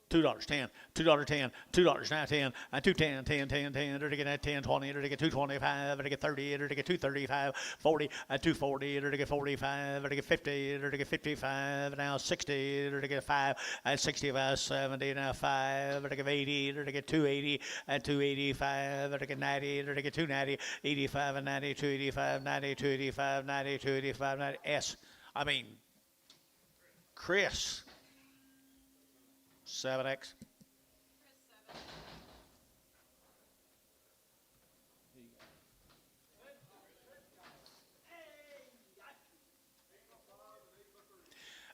$2, 10, $2, 10, $2, now 10, and 210, 10, 10, 10, to get that 10, 20, to get 225, to get 30, to get 235, 40, and 240, to get 45, to get 50, to get 55, now 60, to get 5, and 65, 70, now 5, to get 80, to get 280, and 285, to get 90, to get 290, 85, and 90, 285, 90, 285, 90, 285, 90, S. I mean, Chris. 7X.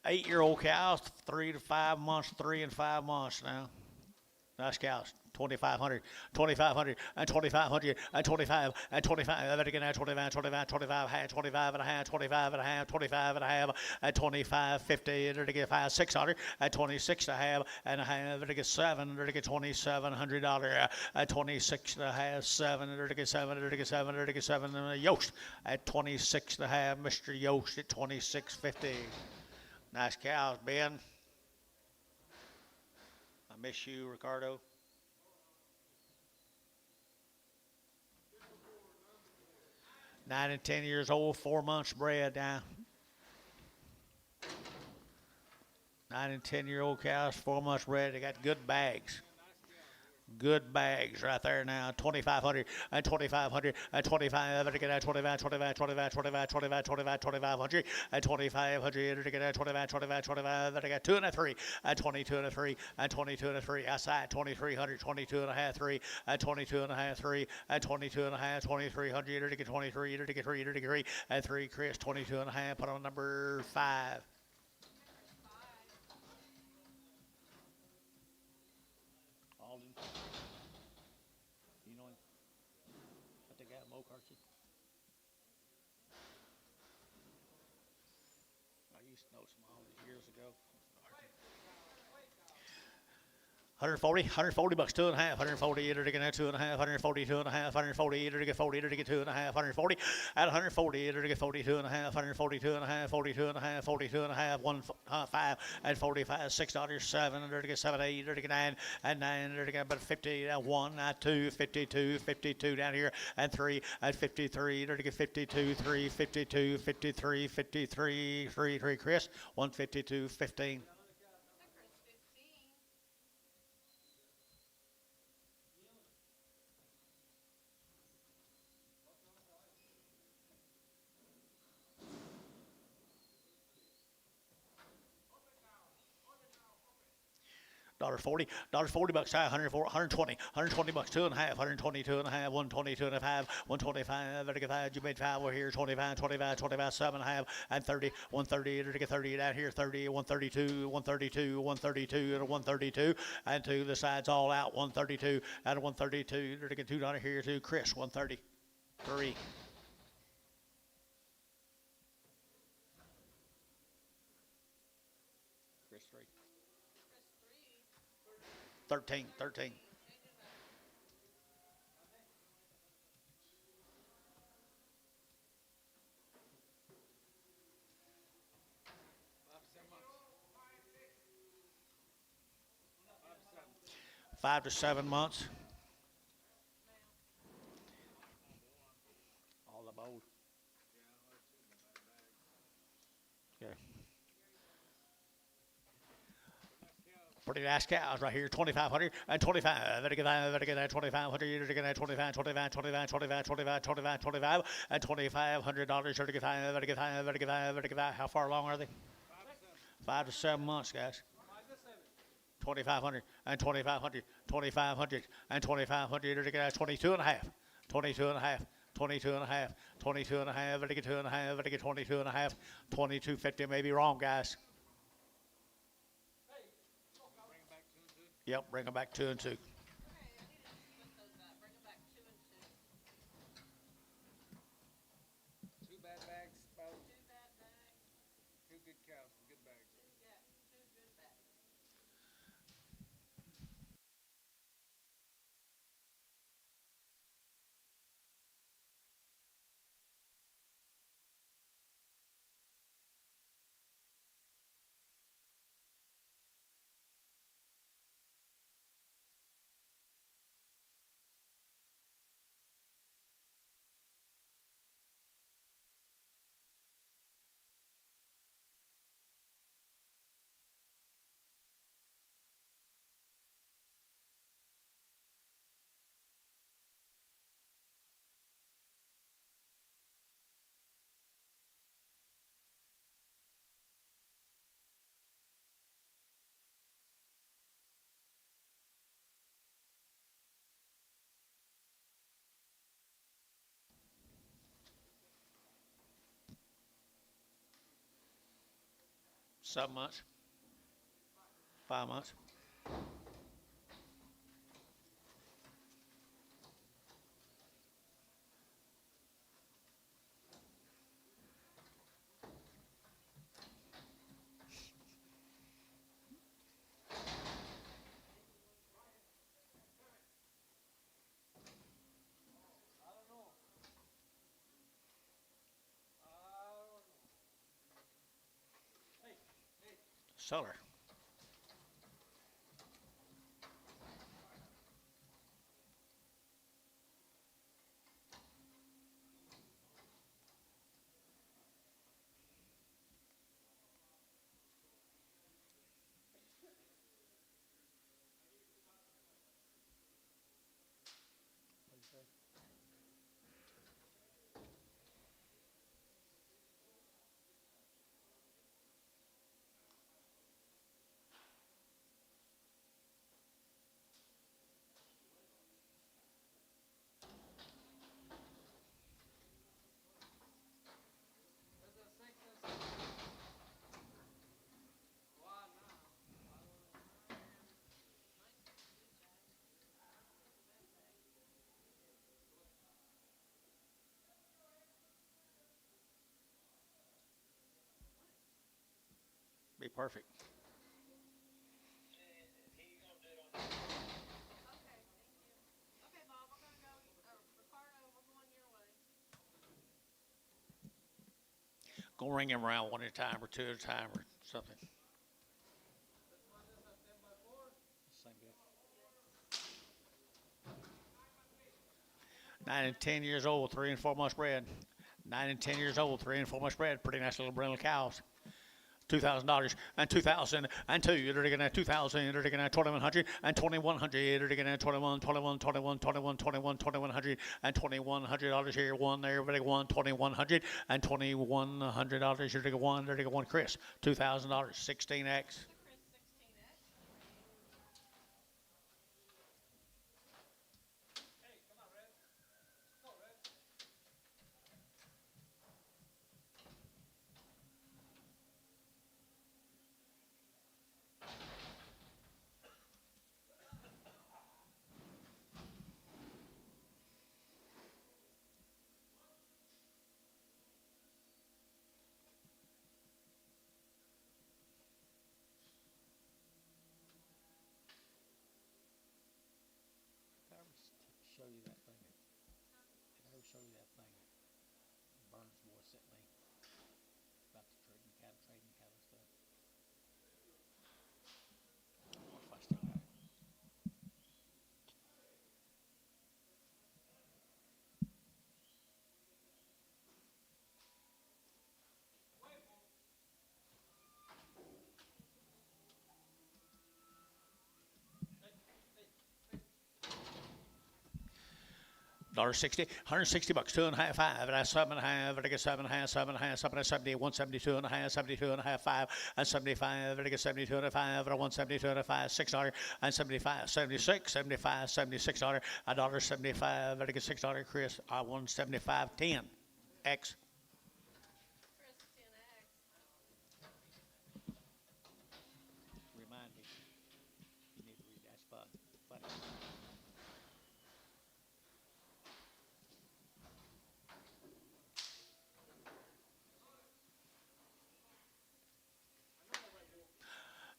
8-year-old cows, 3 to 5 months, 3 and 5 months now. Nice cows. 2,500, 2,500, and 2,500, and 25, and 25, and again, 25, 25, 25, 25 and a half, 25 and a half, 25 and a half, and 25, 50, and again, 5, 600, and 26 and a half, and again, 7, and again, $2,700, and 26 and a half, 7, and again, 7, and again, 7, and again, 7, and Yost at 26 and a half, Mr. Yost at 26.50. Nice cows, Ben. I miss you, Ricardo. 9 and 10 years old, 4 months bred now. 9 and 10-year-old cows, 4 months bred. They got good bags. Good bags right there now. 2,500 and 2,500 and 25. To get 25, 25, 25, 25, 25, 25, 2,500 and 2,500. To get 25, 25, 25. Then I got 2 and a 3 and 22 and a 3 and 22 and a 3. Outside 2,300, 22 and a half 3 and 22 and a half 3 and 22 and a half 2,300. To get 23. To get 3. To get 3 and 3. Chris 22 and a half. Put on number 5. Alden. You know him? I think I have Mo Carson. I used to know some Alden years ago. 140 bucks, 2 and a half, 140 either to get 2 and a half, 142 and a half, 140 either to get 40 either to get 2 and a half, 140 at 140 either to get 42 and a half, 142 and a half, 42 and a half, 42 and a half, 5 and 45, $6, 7 either to get 7, 8 either to get 9 and 9 either to get about 50, 1, 2, 52, 52 down here and 3 and 53 either to get 52, 3, 52, 53, 53, 3, Chris, 152, 15. $40 bucks high, 120 bucks, 2 and a half, 122 and a half, 122 and a half, 125, to get 5, you made 5 over here, 25, 7 and a half, and 30, 130, to get 30 down here, 30, 132, 132, 132, and a 132, and 2, the sides all out, 132, and a 132, to get $2 here, to Chris, 133. Chris, 3. 13. 5 to 7 months. All the bold. Okay. Pretty nice cows right here, 2,500 and 25. Better get that 2,500. You're to get that 25, 25, 25, 25, 25, 25, 25, and $2,500. You're to get 5. Better get 5. Better get 5. Better get 5. How far along are they? 5 to 7 months, guys. 2,500 and 2,500, 2,500 and 2,500. You're to get that 22 and a half, 22 and a half. 22 and a half, 22 and a half, better get 2 and a half, better get 22 and a half, 22.50, maybe wrong, guys. Yep, bring them back 2 and 2. 7 months, 5 months. I don't know. Hey, hey. Seller. What do you say? There's a 6 and 6. Why now? I don't know. Be perfect. Okay, thank you. Okay, Bob, we're gonna go, Ricardo, we're going your way. Go ring him around one at a time or two at a time or something. This one is a 10 by 4. Same deal. 9 and 10 years old, 3 and 4 months bred. 9 and 10 years old, 3 and 4 months bred. Pretty nice little brindle cows. $2,000 and 2002. You're digging at 2,000. You're digging at 2,100 and 2,100. You're digging at 21, 21, 21, 21, 21, 2,100 and $2,100 here. One there. Everybody one 2,100 and $2,100. You're digging one. You're digging one. Chris, $2,000. 16X. So Chris, 16X. Hey, come on, Red. Go, Red. Did I ever show you that thing? Did I ever show you that thing? Burns boy sent me about the trading cattle stuff. I wonder if I still have it. $1.60, $160, 2.5, 5, and that's 7.5, and I get 7.5, 7.5, 7, 70, 172.5, 72.5, 5, and 75, and I get 72.5, and 172.5, $6, and 75, 76, 75, $76, $1.75, and I get $6, Chris, I won 75, 10, X. Chris, 10X. Remind me, you need to read that spot. Funny.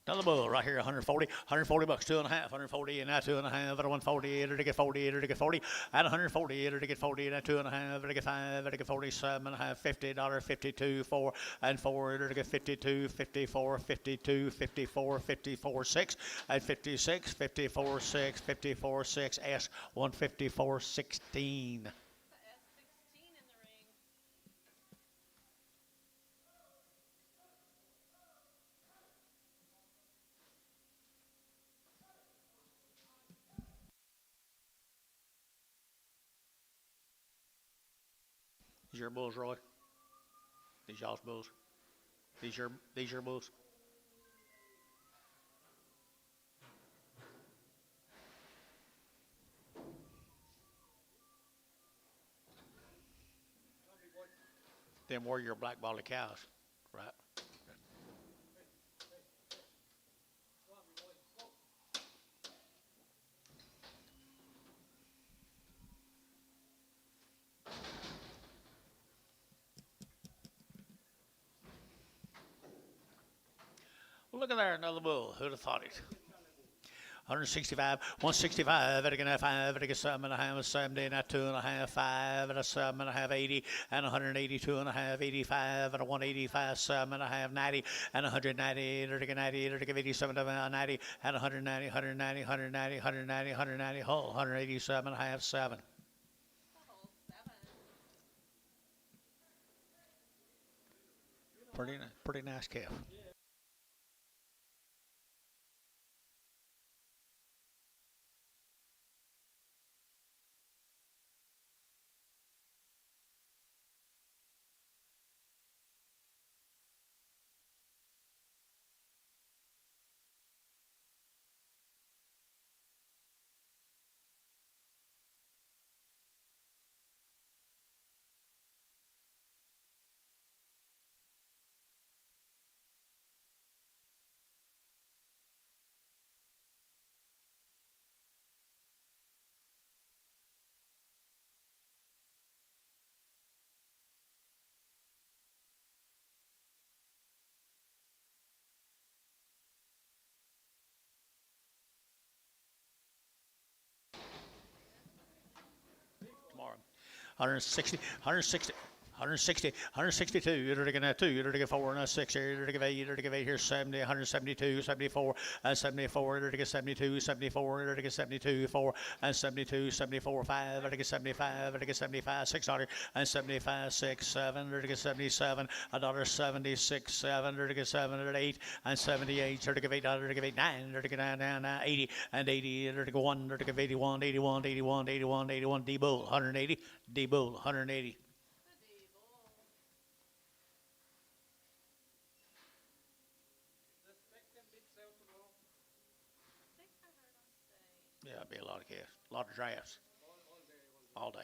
Another bull right here, 140, $140, 2.5, 140, and now 2.5, and 140, and to get 40, and to get 40, and 140, and to get 40, and 2.5, and to get 5, and to get 47, and $50, 52, 4, and 4, and to get 52, 54, 52, 54, 54, 6, and 56, 54, 6, 54, 6, S, 154, 16. The S16 in the ring. These your bulls, Roy? These y'all's bulls? These your bulls? Them were your black baldy cows, right? Look at there, another bull. Who'd have thought it? 165, 165, at a 5, at a 7.5, 70, and a 2.5, 5, at a 7.5, 80, and 182 and a half, 85, and a 185, 7.5, 90, and 190, at a 90, at a 87, 90, and 190, 190, 190, 190, 190, whole, 187 and a half, 7. Pretty nice calf. Tomorrow. 160, 160. 160, 162, you're to get 2, you're to get 4, and a 6, you're to get 8, you're to get 8 here, 70, 172, 74, and 74, you're to get 72, 74, you're to get 72, 4, and 72, 74, 5, you're to get 75, you're to get 75, 600, and 75, 6, 7, you're to get 77, $1.76, 7, you're to get 7, 8, and 78, you're to get 8, you're to get 8, 9, you're to get 9, 80, and 80, you're to get 1, you're to get 81, 81, 81, 81, 81, D-Bull, 180, D-Bull, 180. Yeah, it'd be a lot of calves, a lot of drafts, all day.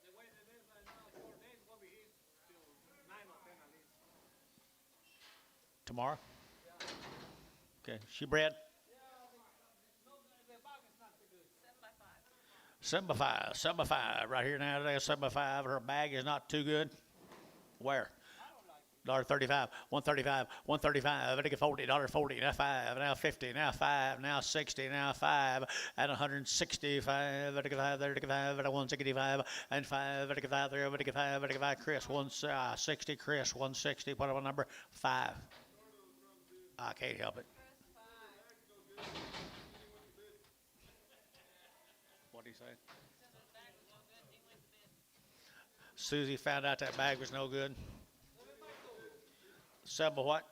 The way it is right now, 4 days, we'll be here till 9 or 10 at least. Tomorrow? Okay, she bred? No, the bag is not too good. 7 by 5. 7 by 5, right here now today, 7 by 5. Her bag is not too good. Where? $1.35, 135, 135, I think $40, $40, now 5, now 50, now 5, now 60, now 5, and 165, I think 5, there, 5, and 165, and 5, I think 5, there, I think 5, I think 5, Chris, 160, Chris, 160, what about number 5? I can't help it. What did he say? Susie found out that bag was no good. 7 by what?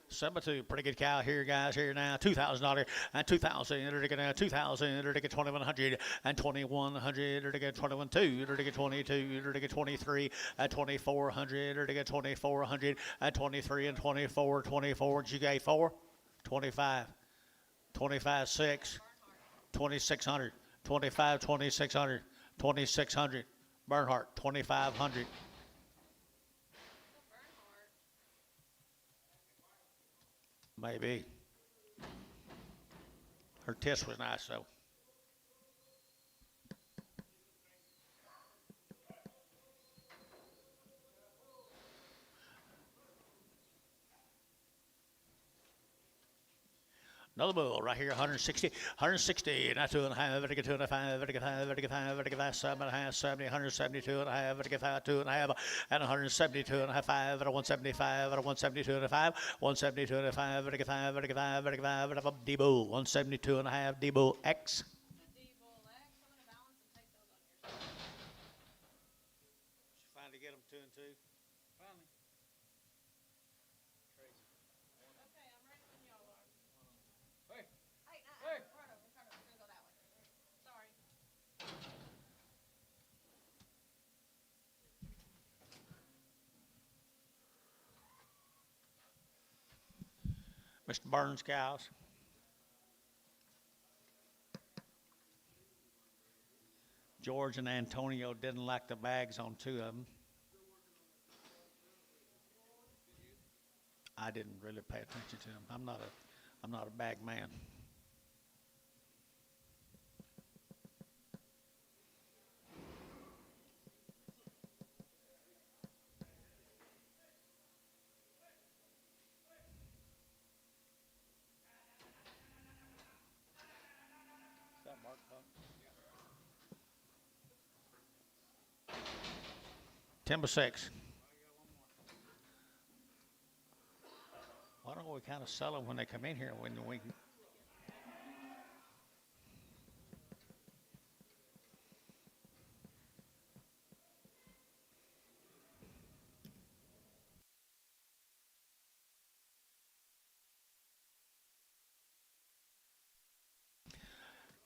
7 by 2. Pretty good cow here, guys. Here now. $2,000 and 2,000. You're to get 2,000. You're to get 2,100 and 2,100. You're to get 21,200. You're to get 22. You're to get 23 and 2,400. You're to get 2,400 and 23 and 24. 24. Did you get 4? 25. 25, 6. 2,600. 25, 2,600. 2,600. Bernhardt, 2,500. Maybe. Her test was nice, though. Another bull right here, 160, 160, and that's 2.5, I get 2.5, I get 5, I get 5, I get 5, 7.5, 70, 172.5, I get 5, 2.5, and 172.5, 5, and a 175, and a 172.5, 172.5, I get 5, I get 5, I get 5, and a D-Bull, 172.5, D-Bull X. D-Bull X. I'm going to balance and take those on your side. Did you finally get them 2 and 2? Finally. Okay, I'm ready when y'all are. Hey, Hey, Hey. Ricardo, we're going to go that way. Sorry. Mr. Burns cows. George and Antonio didn't like the bags on 2 of them. I didn't really pay attention to them. I'm not a bag man. 10 by 6. Why don't we kind of sell them when they come in here? When we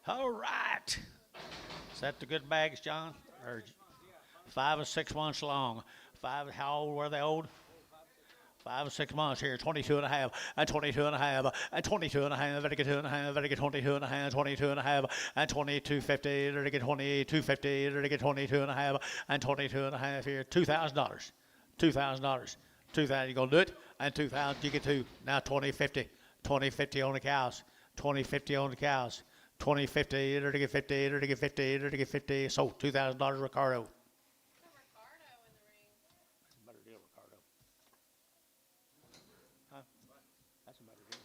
All right. Is that the good bags, John? Or 5 and 6 months long. How old were they old? 5 and 6 months here, 22 and a half, and 22 and a half, and 22 and a half, better get 2 and a half, better get 22 and a half, 22 and a half, and 22.50, better get 22.50, better get 22 and a half, and 22 and a half here, $2,000, $2,000, 2,000, you gonna do it? And 2,000, you get 2, now 20.50, 20.50 on the cows, 20.50 on the cows, 20.50, better get 50, better get 50, better get 50, so $2,000 Ricardo. Put Ricardo in the ring. Better deal, Ricardo. Huh? That's a better deal.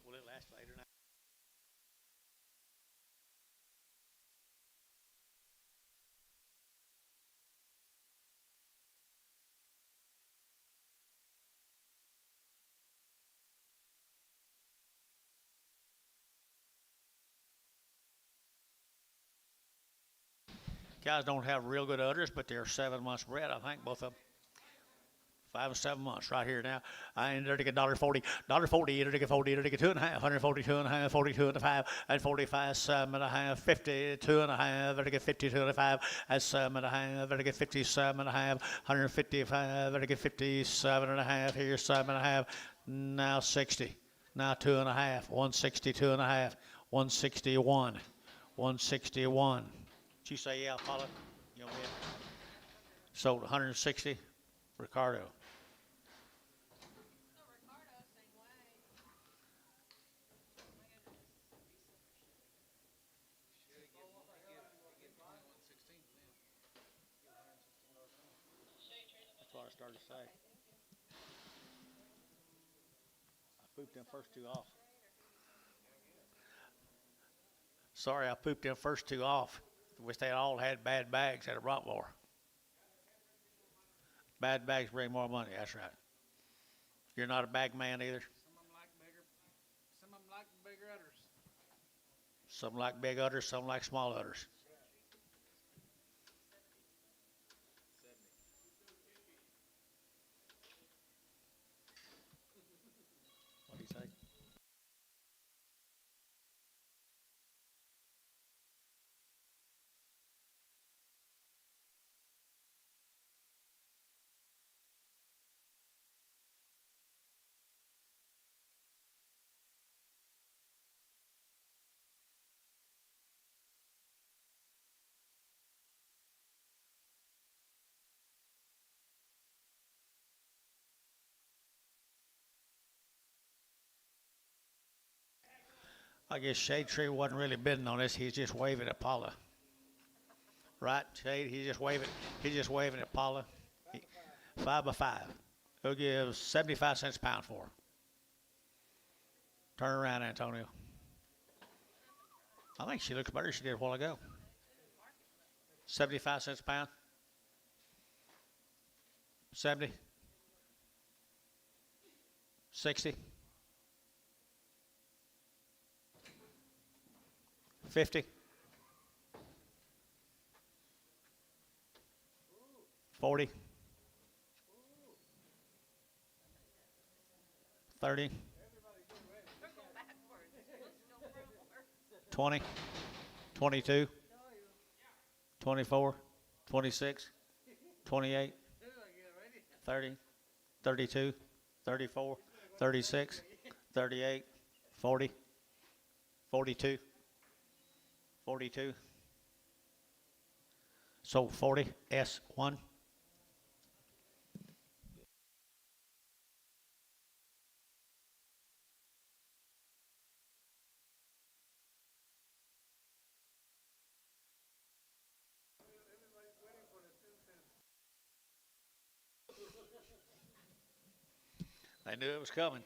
Will it last later now? Cows don't have real good udders, but they're 7 months bred, I think, both of them. 5 and 7 months right here now. I ain't there to get $1.40, $1.40, there to get 40, there to get 2 and a half, 142 and a half, 42 and a half, and 45, 7 and a half, 52 and a half, there to get 52 and a half, and 7 and a half, there to get 57 and a half, 155, there to get 57 and a half, here 7 and a half, now 60, now 2 and a half, 162 and a half, 161, 161. Did you say yeah, Paula? You know, sold 160, Ricardo. So Ricardo, same way. That's what I started to say. I pooped them first 2 off. Sorry, I pooped them first 2 off. Wish they all had bad bags at a brought more. Bad bags bring more money, that's right. You're not a bag man either? Some of them like bigger, some of them like bigger udders. Some like big udders, some like small udders. 70. What do you say? I guess Shade Tree wasn't really bidding on this. He's just waving at Paula. Right, Shade? He's just waving at Paula. 5 by 5. He'll give 75 cents a pound for her. Turn around, Antonio. I think she looks better than she did a while ago. 75 cents a pound. 70. 60. 50. 40. 30. 20. 22. 24. 26. 28. 30. 32. 34. 36. 38. 40. 42. 42, So 40 S1. They knew it was coming.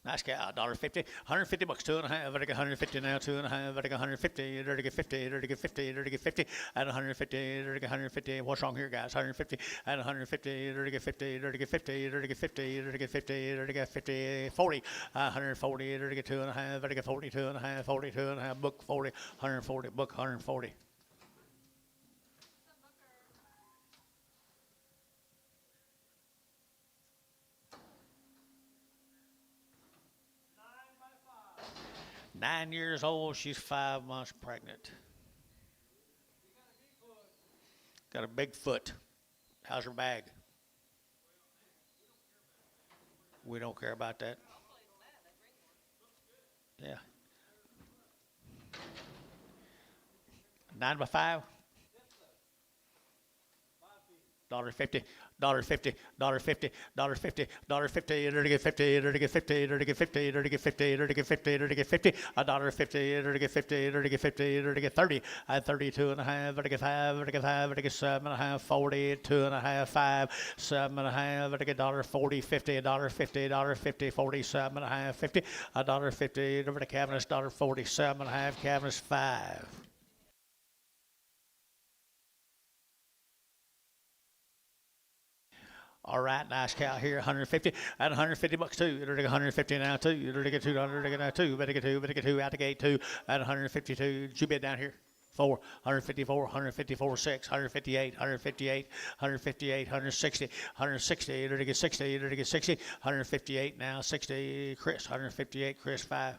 Nice cow, $1.50, $150, 2.5. Better get 150 now, 2.5. Better get 150, better get 50, better get 50, better get 50, at 150, better get 150. What's wrong here, guys? 150, at 150, better get 50, better get 50, better get 50, better get 50, better get 50, 40, 140, better get 2.5, better get 42.5, 42.5, book 40, 140, book 140. $9 by 5. 9 years old, she's 5 months pregnant. Got a big foot. How's her bag? We don't care about that. Yeah. 9 by 5. $1.50, $1.50, $1.50, $1.50, $1.50, to get 50, to get 50, to get 50, to get 50, to get 50, to get 50, $1.50, to get 50, to get 50, to get 30, at 32.5, to get 5, to get 5, to get 7.5, 40, 2.5, 5, 7.5, to get $1.40, 50, $1.50, $1.50, 47.5, 50, $1.50, over the cabinets, $1.47.5, cabinets 5. All right, nice cow here, 150, at 150 bucks too. You're to get 150 now too. You're to get 200, to get now two. Better get two, out the gate two, at 152. Did you bid down here? 4, 154, 154, 6, 158, 158, 158, 160, 160. You're to get 60, you're to get 60, 158 now, 60. Chris, 158, Chris 5. Chris, 5.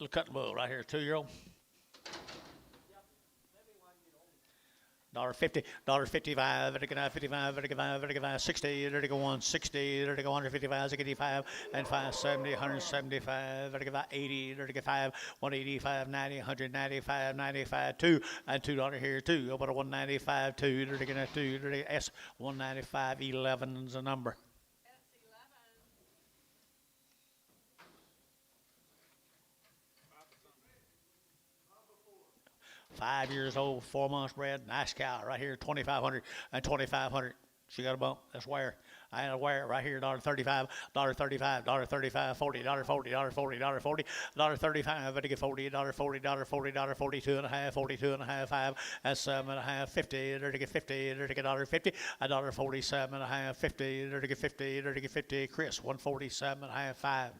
Little cutting bull right here, 2-year-old. $1.50, $1.55, vertical 55, vertical 5, vertical 5, 60, vertical 160, vertical 155, 85, and 570, 175, vertical 80, vertical 5, 185, 90, 195, 95, 2, and $2 here, 2. Over to 195, 2, vertical 2, vertical S, 195, 11 is the number. S11. 5 years old, 4 months bred, nice cow right here, 2,500 and 2,500. She got a bump. That's wire. I had a wire right here, $1.35, $1.35, $1.35, $40, $40, $40, $40, $35. Better get 40, $40, $40, $40, 42.5, 42.5, 5, and 7.5, 50. Better get 50, better get $1.50, $1.47.5, 50. Better get 50, better get 50. Chris, 147.5, 5. Chris, 5.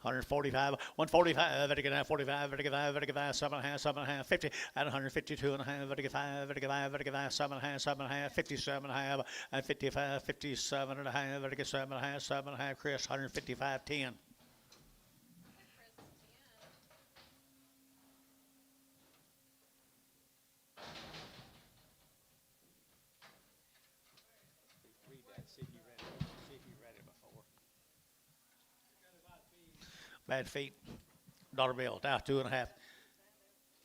$145, $145, vertical 45, vertical 5, vertical 5, 7.5, 7.5, 50, at 152.5, vertical 5, vertical 5, vertical 5, 7.5, 7.5, 57.5, and 55, 57.5, vertical 7.5, 7.5, Chris, 155, 10. Chris, 10. Read that, see if you read it before. Bad feet. Dollar bill. Now 2.5.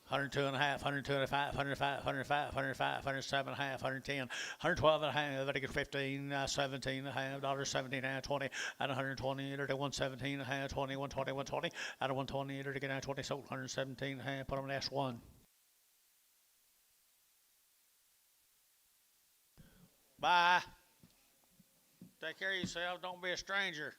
102 and a half, 102 and a half, 105, 105, 105, 107 and a half, 110, 112 and a half, I get 15, 17 and a half, $17 and a half, 20, and 120, at 117 and a half, 20, 120, 120, out of 120, at get 20, sold 117 and a half, put on the S1. Bye. Take care of yourself. Don't be a stranger.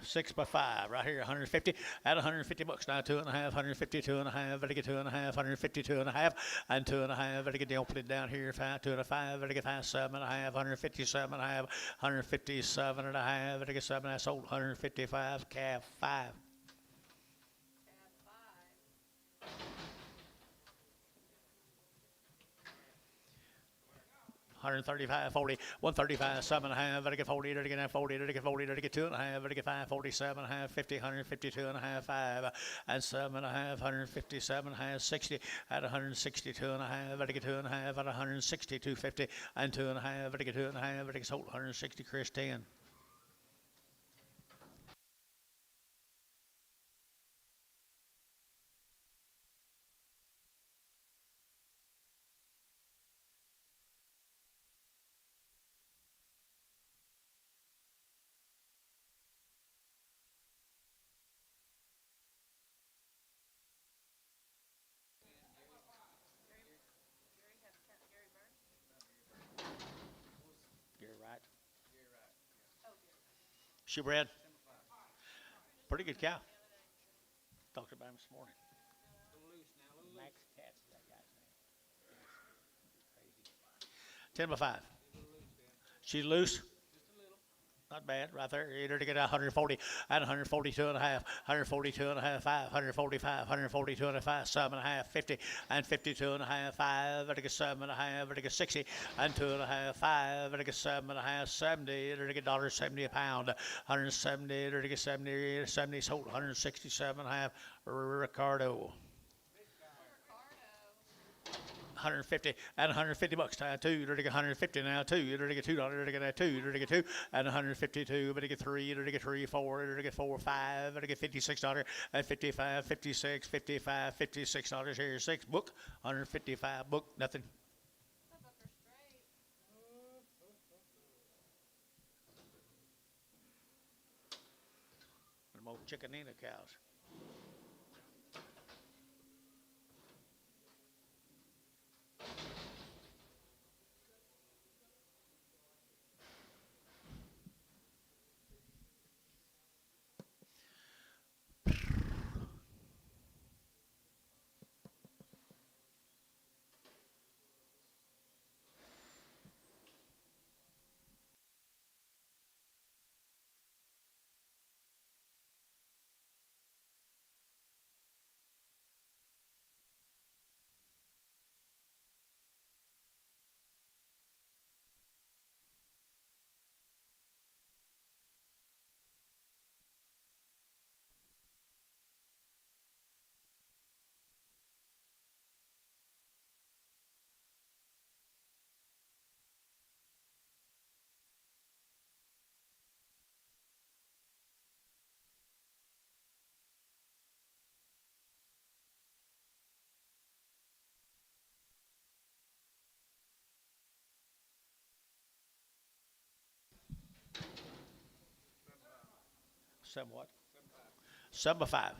Six by five, right here, 150. At 150 bucks now, 2.5, 152 and a half. Better get 2.5, 152 and a half, and 2.5. Better get the opening down here, 5, 2.5. Better get 5, 7 and a half, 157 and a half, 157 and a half. Better get 7 and a half, sold 155, calf 5. Tab 135, 40, 135, 7 and a half, better get 40, better get 40, better get 40, better get 2.5, better get 5, 47 and a half, 50, 152 and a half, 5, and 7 and a half, 157 and a half, 60, at 162 and a half, better get 2.5, at 162, 50, and 2.5, better get 2.5, better get sold 160, Chris 10. You're right. She bred. Pretty good cow. Talked about him this morning. Max Katz is that guy's name. Crazy. 10 by 5. She's loose. Not bad, right there. Either to get 140 at 142 and a half, 142 and a half, 5, 145, 142 and a half, 7 and a half, 50, and 52 and a half, 5, at 7 and a half, at 60, and 2 and a half, 5, at 7 and a half, 70, at $1.70 a pound, 170, at 70, 70, sold 167 and a half, Ricardo. 150 and 150 bucks time two, to get 150 now two, to get $2, to get two, to get 2, and 152, but to get 3, to get 3, 4, to get 4, 5, to get $56, and 55, 56, 55, $56 here, 6 book, 155 book, nothing. Some of are straight. And more chickenina cows. Somewhat. 7 by 5.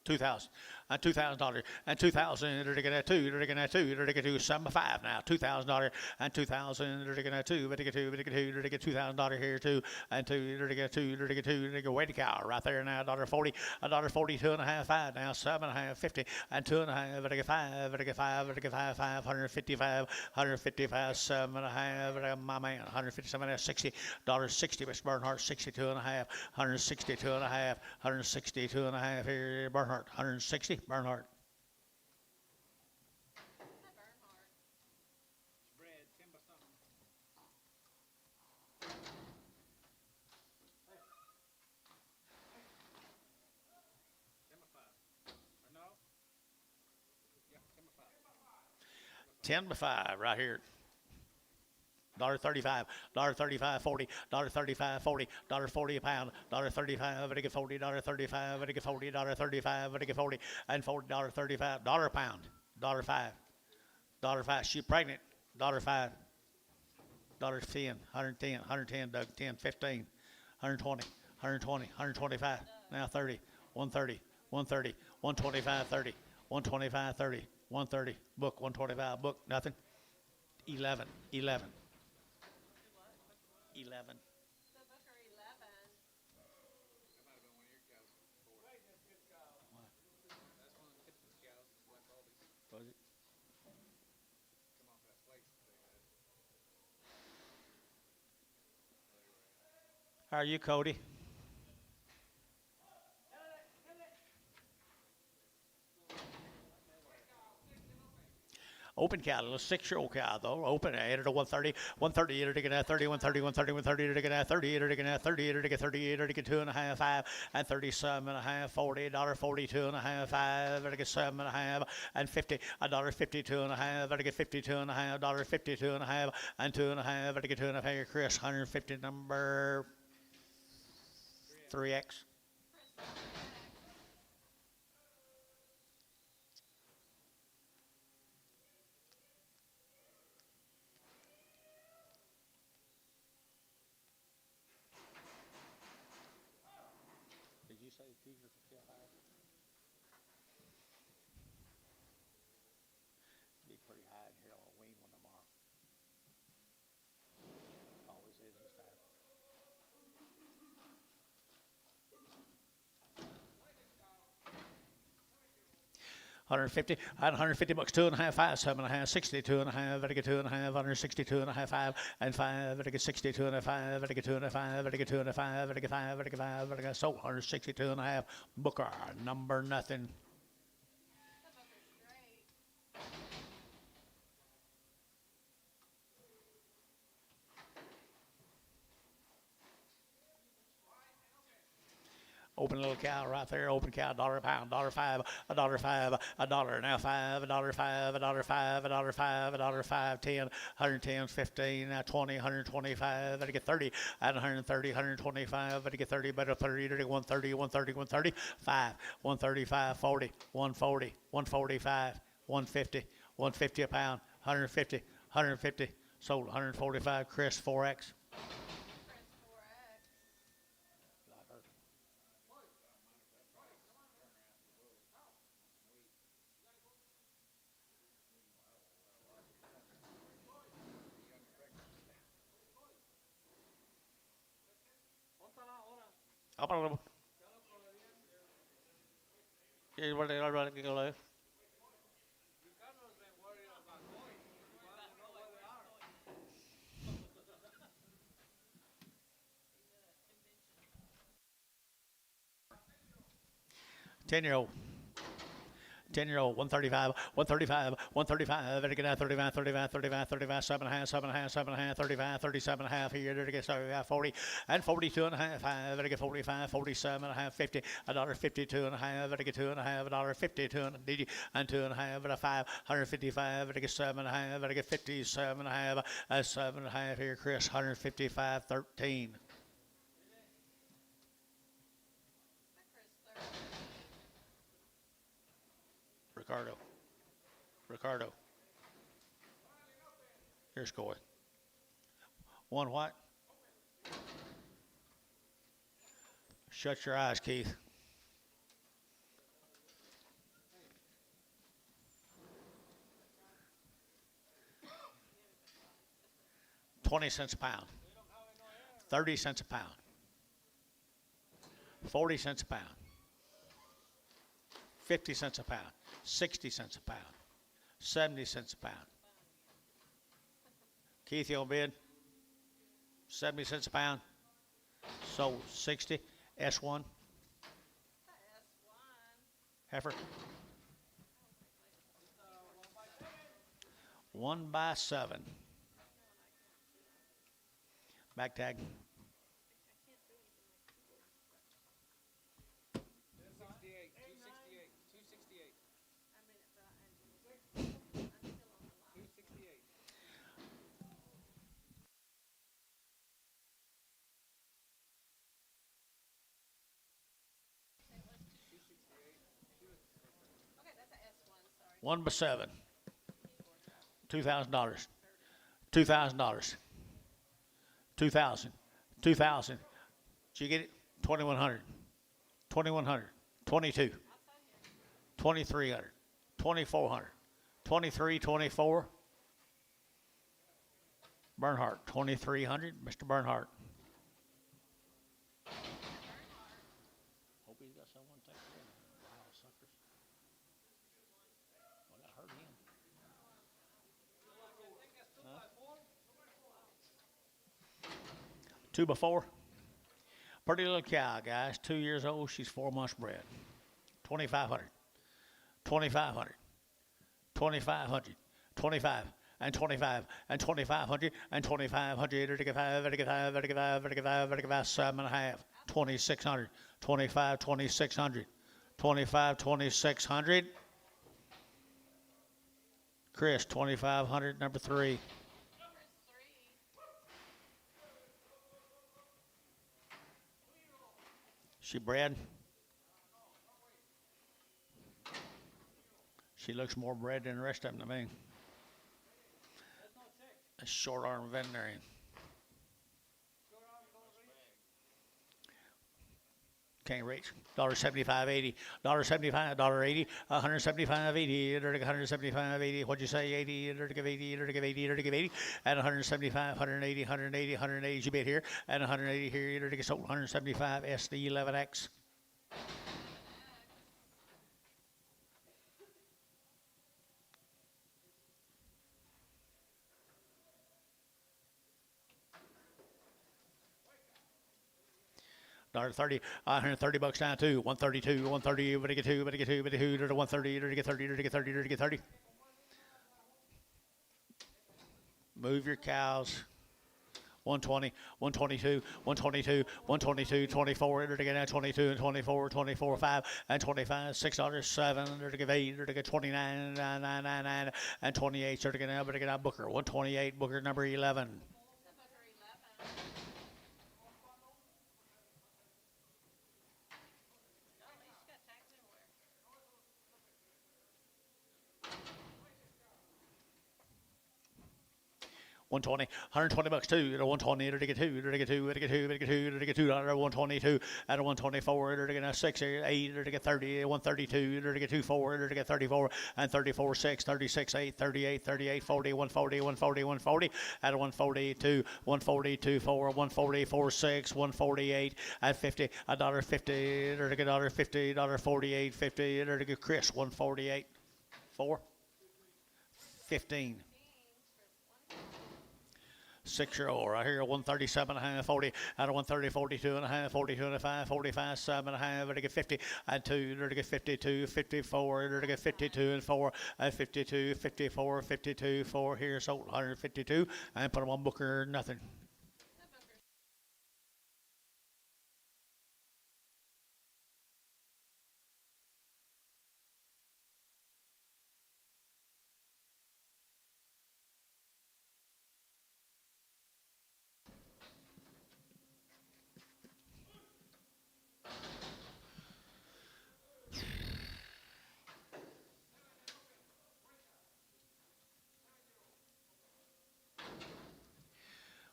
$2,000 and $2,000 and 2,000. You're looking at two. You're looking at two. You're looking at 275 now. $2,000 and 2,000. You're looking at two. You're looking at two. You're looking at $2,000 here too. And two. You're looking at two. You're looking at two. You're looking at weighted cow right there now. $1.40. $1.40. 2.5. 5 now. 7.5. 50 and 2.5. Looking at 5. Looking at 5. Looking at 5. 5. 155. 155. 7.5. My man. 157. $60. $60. Mr. Bernhardt. 62.5. 162.5. 162.5 here. Bernhardt. 160. Bernhardt. Bernhard. Spread 10 by something. 10 by 5. Or no? Yeah, 10 by 5. 10 by 5 right here. $1.35, $1.35, 40, $1.35, 40, $1.40 a pound, $1.35, but I get 40, $1.35, but I get 40, $1.35, but I get 40, and $40, $35, a pound, $1.05, $1.05. She pregnant, $1.05, $1.10, 110, 110, Doug, 10, 15, 120, 120, 125, now 30, 130, 130, 125, 30, 125, 30, 130, book, 125, book, nothing. 11, 11. 11. The Booker 11. That might have been one of your cows before. That's one of the Tipton's cows. It's Black Baldy's. Was it? Come off that place that they had. How are you, Cody? Open cow, a little 6-year-old cow though. Open, I added a 130, 130, you're taking at 30, 130, 130, 130, you're taking at 30, you're taking at 30, you're taking 30, you're taking 2.5, 5, and 37.5, 40, $1.42.5, 5, you're taking 7.5, and 50, $1.52.5, you're taking 52.5, $1.52.5, and 2.5, you're taking 2.5, here, Chris, 150, number 3X. Did you say Peter for kill high? Be pretty high in here on a wing one tomorrow. Always is this time. 150, I had 150 bucks, 2.5, 5, 7.5, 62.5, I get 2.5, 162.5, 5, and 5, I get 62.5, I get 2.5, I get 2.5, I get 5, I get 5, I get sold 162.5. Booker, number nothing. The Booker's great. Open little cow right there, open cow, $1 a pound, $1.05, $1.05, $1, now 5, $1.05, $1.05, $1.05, $1.05, 10, 110, 15, now 20, 125, I get 30, at 130, 125, I get 30, better 30, 130, 130, 130, 5, 135, 40, 140, 145, 150, 150 a pound, 150, 150, sold 145, Chris 4X. Chris 4X. Apa Here's what they are running to go. 10-year-old. 10-year-old, 135, 135, 135, better get out 35, 35, 35, 35, 7.5, 7.5, 7.5, 35, 37.5 here, better get 35, 40, and 42.5, 5, better get 45, 47.5, 50, $1.52.5, better get 2.5, $1.52, and 2.5, better 5, 155, better get 7.5, better get 57.5, 7.5 here, Chris, 155, 13. Ricardo. Here's Coy. One what? Shut your eyes, Keith. 20 cents a pound. 30 cents a pound. 40 cents a pound. 50 cents a pound. 60 cents a pound. 70 cents a pound. Keith, you on bid? 70 cents a pound. Sold 60. S1. Heifer. 1x7. Back tag. 268, 268, 268. Okay, that's a S1, sorry. 1x7. $2,000. $2,000. 2,000. 2,000. Did you get it? 2,100. 2,100. 22. 2,300. 2,400. 23, 24. Bernhardt, 2,300. Mr. Bernhardt. Hope he's got someone take care of him. Wow, suckers. Well, that hurt him. Huh? 2x4. Pretty little cow, guys. 2 years old. She's 4 months bred. 2,500. 2,500. 2,500. 25. And 25. And 2,500. And 2,500. 7.5. 2,600. 25, 2,600. 25, 2,600. Chris, 2,500, number 3. She bred. She looks more bred than the rest of them to me. A short arm veterinarian. Can't reach. $1.75.80. $1.75. $1.80. $175.80. $175.80. What'd you say? 80. $80. $80. $80. And 175. 180. 180. 180. You bid here. And 180 here. Sold 175. SD11X. $130, $130 down to 132, 130, better get 2, better get 2, better get 2, 130, better get 30, better get 30, better get 30. Move your cows. 120, 122, 122, 122, 24, better get 22 and 24, 24, 5 and 25, $6, 7, better get 8, better get 29, 9, and 28, better get out Booker. 128, Booker number 11. $120, $120 too. $120, to get 2, to get 2, to get 2, to get 2, to get $2, $122, at $124, to get 6, 8, to get 30, $132, to get 2, 4, to get 34, and 34, 6, 36, 8, 38, 38, 40, 140, 140, 140, at 142, 142, 4, 144, 6, 148, at 50, $1.50, to get $1.50, $1.48, 50, to get Chris, 148, 4, 15. 6-year-old right here, 137.5, 40, out of 130, 42.5, 42.5, 45, 7.5, to get 50, and 2, to get 52, 54, to get 52 and 4, and 52, 54, 52, 4 here, sold 152, and put them on Booker, nothing.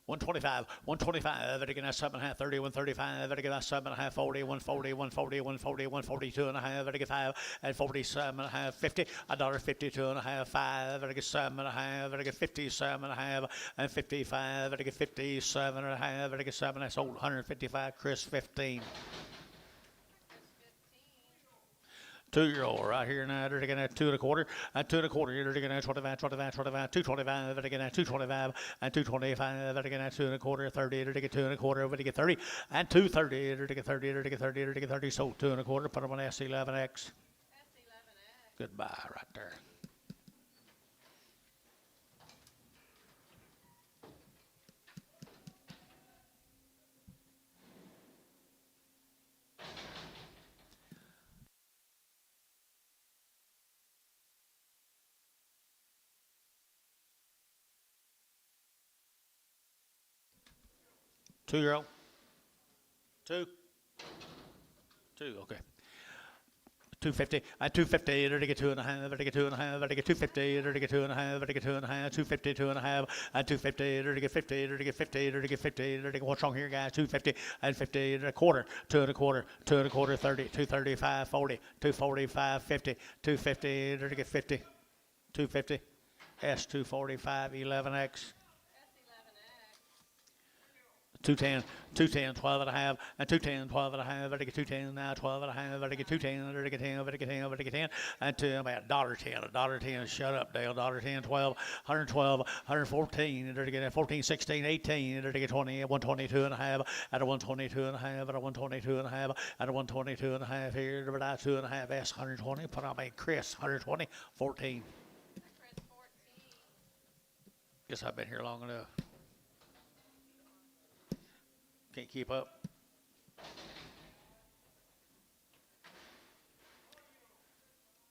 125, 125, it again at 7.5, 30, 135, it again at 7.5, 40, 140, 140, 140, 142 and a half, it again 5, and 47 and a half, 50, $1.52 and a half, 5, it again 7 and a half, it again 57 and a half, and 55, it again 57 and a half, it again 7, that's old 155, Chris 15. 2-year-old right here now. They're going at 2 1/4, and 2 1/4. They're going at 25, 25, 25, 225. They're going at 225, and 225. They're going at 2 1/4, 30. They're going 2 1/4. They're going 30, and 230. They're going 30. They're going 30. They're going 30. So 2 1/4. Put them on S11X. Goodbye right there. Two-year-old? Two? Okay. 250, and 250, they're to get 2 1/2, they're to get 2 1/2, they're to get 250, they're to get 2 1/2, they're to get 2 1/2, 250, 2 1/2, and 250, they're to get 50, they're to get 50, they're to get 50, they're to get, what's wrong here, guys? 250, and 50, they're a quarter, 2 1/4, 2 1/4, 30, 235, 40, 245, 50, 250, they're to get 50, 250, S245, 11X. 210, 210, 12 and a half, and 210, 12 and a half, better get 210 now, 12 and a half, better get 210, better get 10, better get 10, better get 10, and to about $1.10, shut up, Dale, $1.10, 12, 112, 114, better get 14, 16, 18, better get 20, 122 and a half, at a 122 and a half, at a 122 and a half, at a 122 and a half here, about 2 and a half, S 120, put on me, Chris, 120, 14. Guess I've been here long enough. Can't keep up.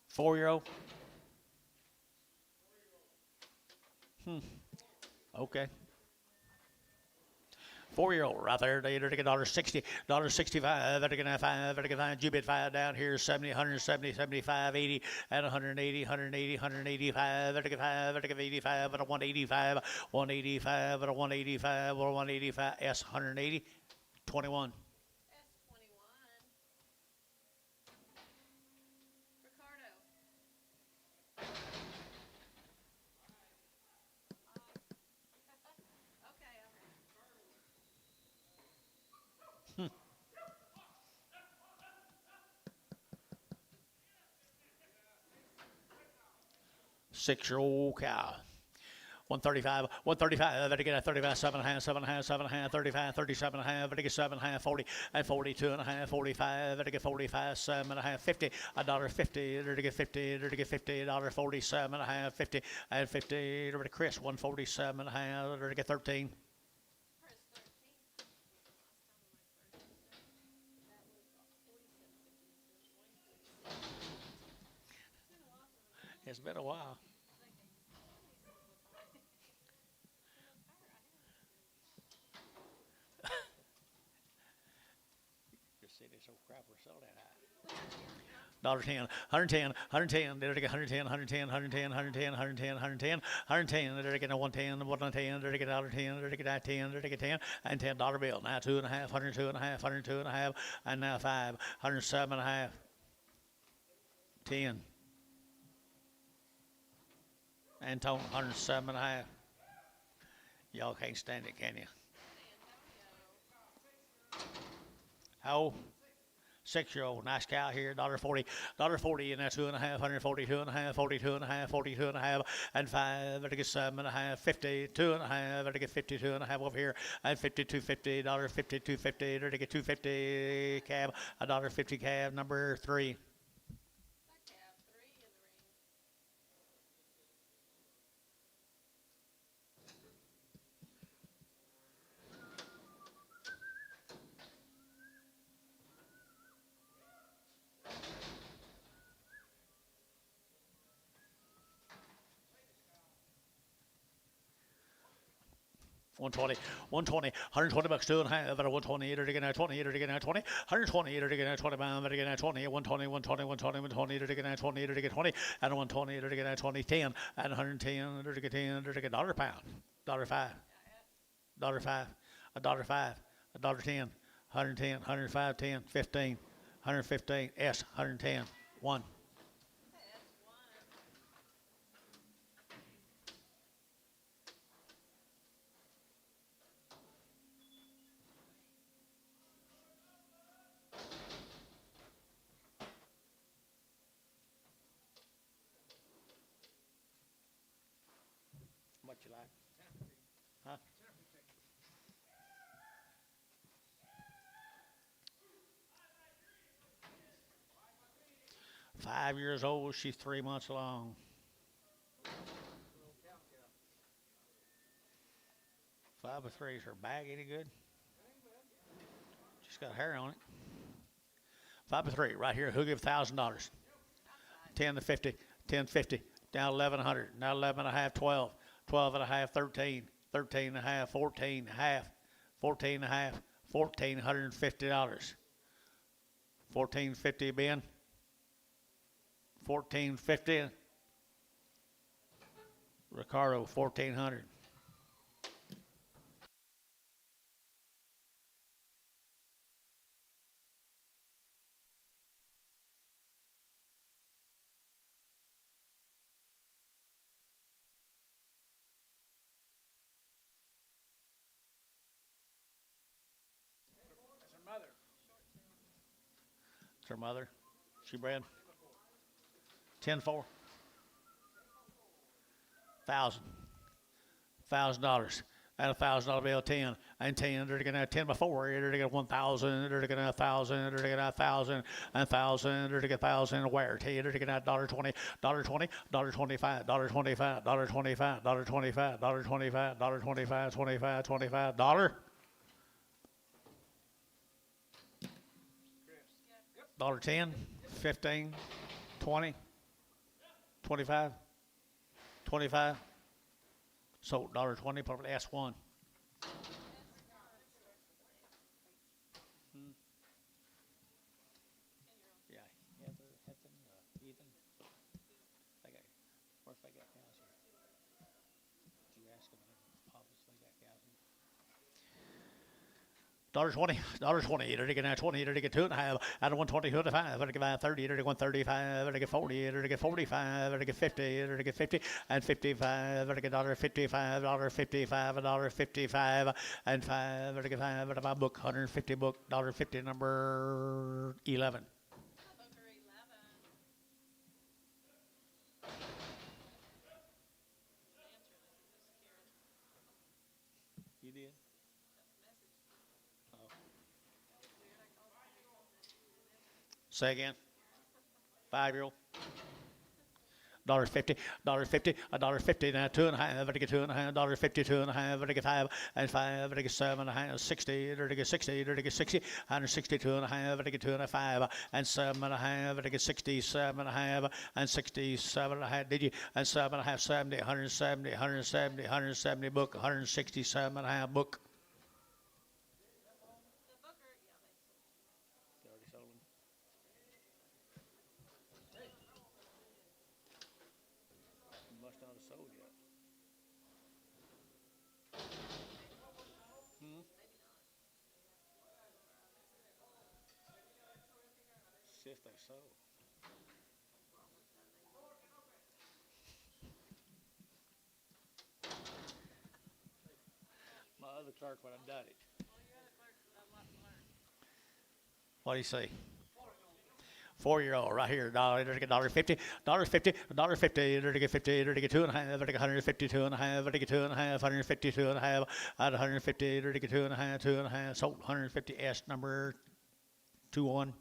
Four-year-old? Okay. 4-year-old right there. They're to get $1.60, $1.65. They're to get 5. They're to get 5. You bid 5 down here. 70, 170, 75, 80, and 180, 180, 185. They're to get 5. They're to get 85, and a 185, 185, and a 185, or 185. S 180, 21. Six-year-old cow. 135, 135, better get a 35, 7.5, 7.5, 7.5, 35, 37.5, better get 7.5, 40, and 42.5, 45, better get 45, 7.5, 50, $1.50, better get 50, better get 50, $1.47.5, 50, and 50, better Chris, 147.5, better get 13. It's been a while. Just see this old crap we're selling at. $1.10, 110, 110, they're to get 110, 110, 110, 110, 110, 110, 110, they're to get a 110, 110, they're to get $1.10, they're to get 10, they're to get 10, and $10 bill. Now 2.5, 102.5, 102.5, and now 5, 107.5, 10. And Tone, 107.5. Y'all can't stand it, can you? How old? 6-year-old, nice cow here, $1.40, $1.40, and that's 2.5, 142.5, 42.5, 42.5, and 5, better get 7.5, 50, 2.5, better get 52.5 over here, and 52.50, $52.50, better get 250 cab, $1.50 cab, number 3. 120, 120, 120 bucks, 2.5, at a 120, to get 20, to get 20, 120, to get 20 pounds, to get 20, 120, 120, 120, 120, to get 20, to get 20, and 120, to get 20, 10, and 110, to get 10, to get $1 pound, $5. $5, $5, $10, 110, 105, 10, 15, 115, S, 110, 1. That's one. What you like? Huh? 5 years old, she's 3 months along. Little cow cow. 5 by 3, is her bag any good? She's got hair on it. 5 by 3, right here, who'll give $1,000? 10 to 50, 10 50, down 1100, now 11 and a half, 12, 12 and a half, 13, 13 and a half, 14 and a half, 14 and a half, $1,450. 1450, Ben. 1450. Ricardo, 1400. That's her mother. It's her mother. She bred. 10-4. $1,000. And $1,000 bill, 10 and 10. They're gonna have 10 by 4. They're gonna get 1,000. They're gonna have 1,000. They're gonna have 1,000 and 1,000. They're gonna get 1,000. Where? They're gonna have $1.20, $1.20, $1.25, $1.25, $1.25, $1.25, $1.25, $1.25, $25, $25, $1. $10, 15, 20, 25, 25. So $1.20, probably S1. Yeah, Heather, Ethan. They got, where's they got cows here? Did you ask them? Obviously got cows here. $1.20, $1.20. They're gonna have 20. They're gonna get 2.5. Out of 120, 2.5. They're gonna get 30. They're gonna get 135. They're gonna get 40. They're gonna get 45. They're gonna get 50. They're gonna get 50 and 55. They're gonna get $1.55, $1.55, $1.55 and 5. They're gonna get 5. Out of my book, 150 book, $1.50, number 11. Booker 11. You did? Say again. 5-year-old. $1.50, $1.50, $1.50. Now 2.5. Better get 2.5. $1.50, 2.5. Better get 5 and 5. Better get 7.5. 60. Better get 60. Better get 60. 162.5. Better get 2.5 and 7.5. Better get 67.5 and 67.5. Did you? And 7.5. 70. 170. 170. 170 book. 167.5 book. The Booker, yeah, They already sold them. Must not have sold yet. See if they sold. My other clerk would have done it. well, your other clerk's a lot smarter. What do you say? 4-year-old right here. They're get $1.50, $1.50, $1.50. They're get 50. They're get 2.5. They're get 152.5. They're get 2.5. 152.5. Out of 150. They're get 2.5. 2.5. Sold 150. S number 21.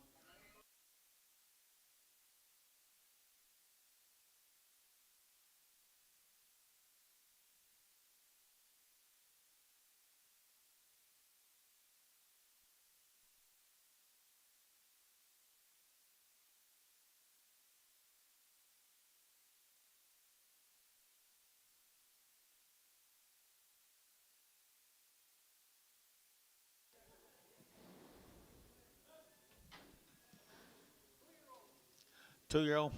Two-year-old.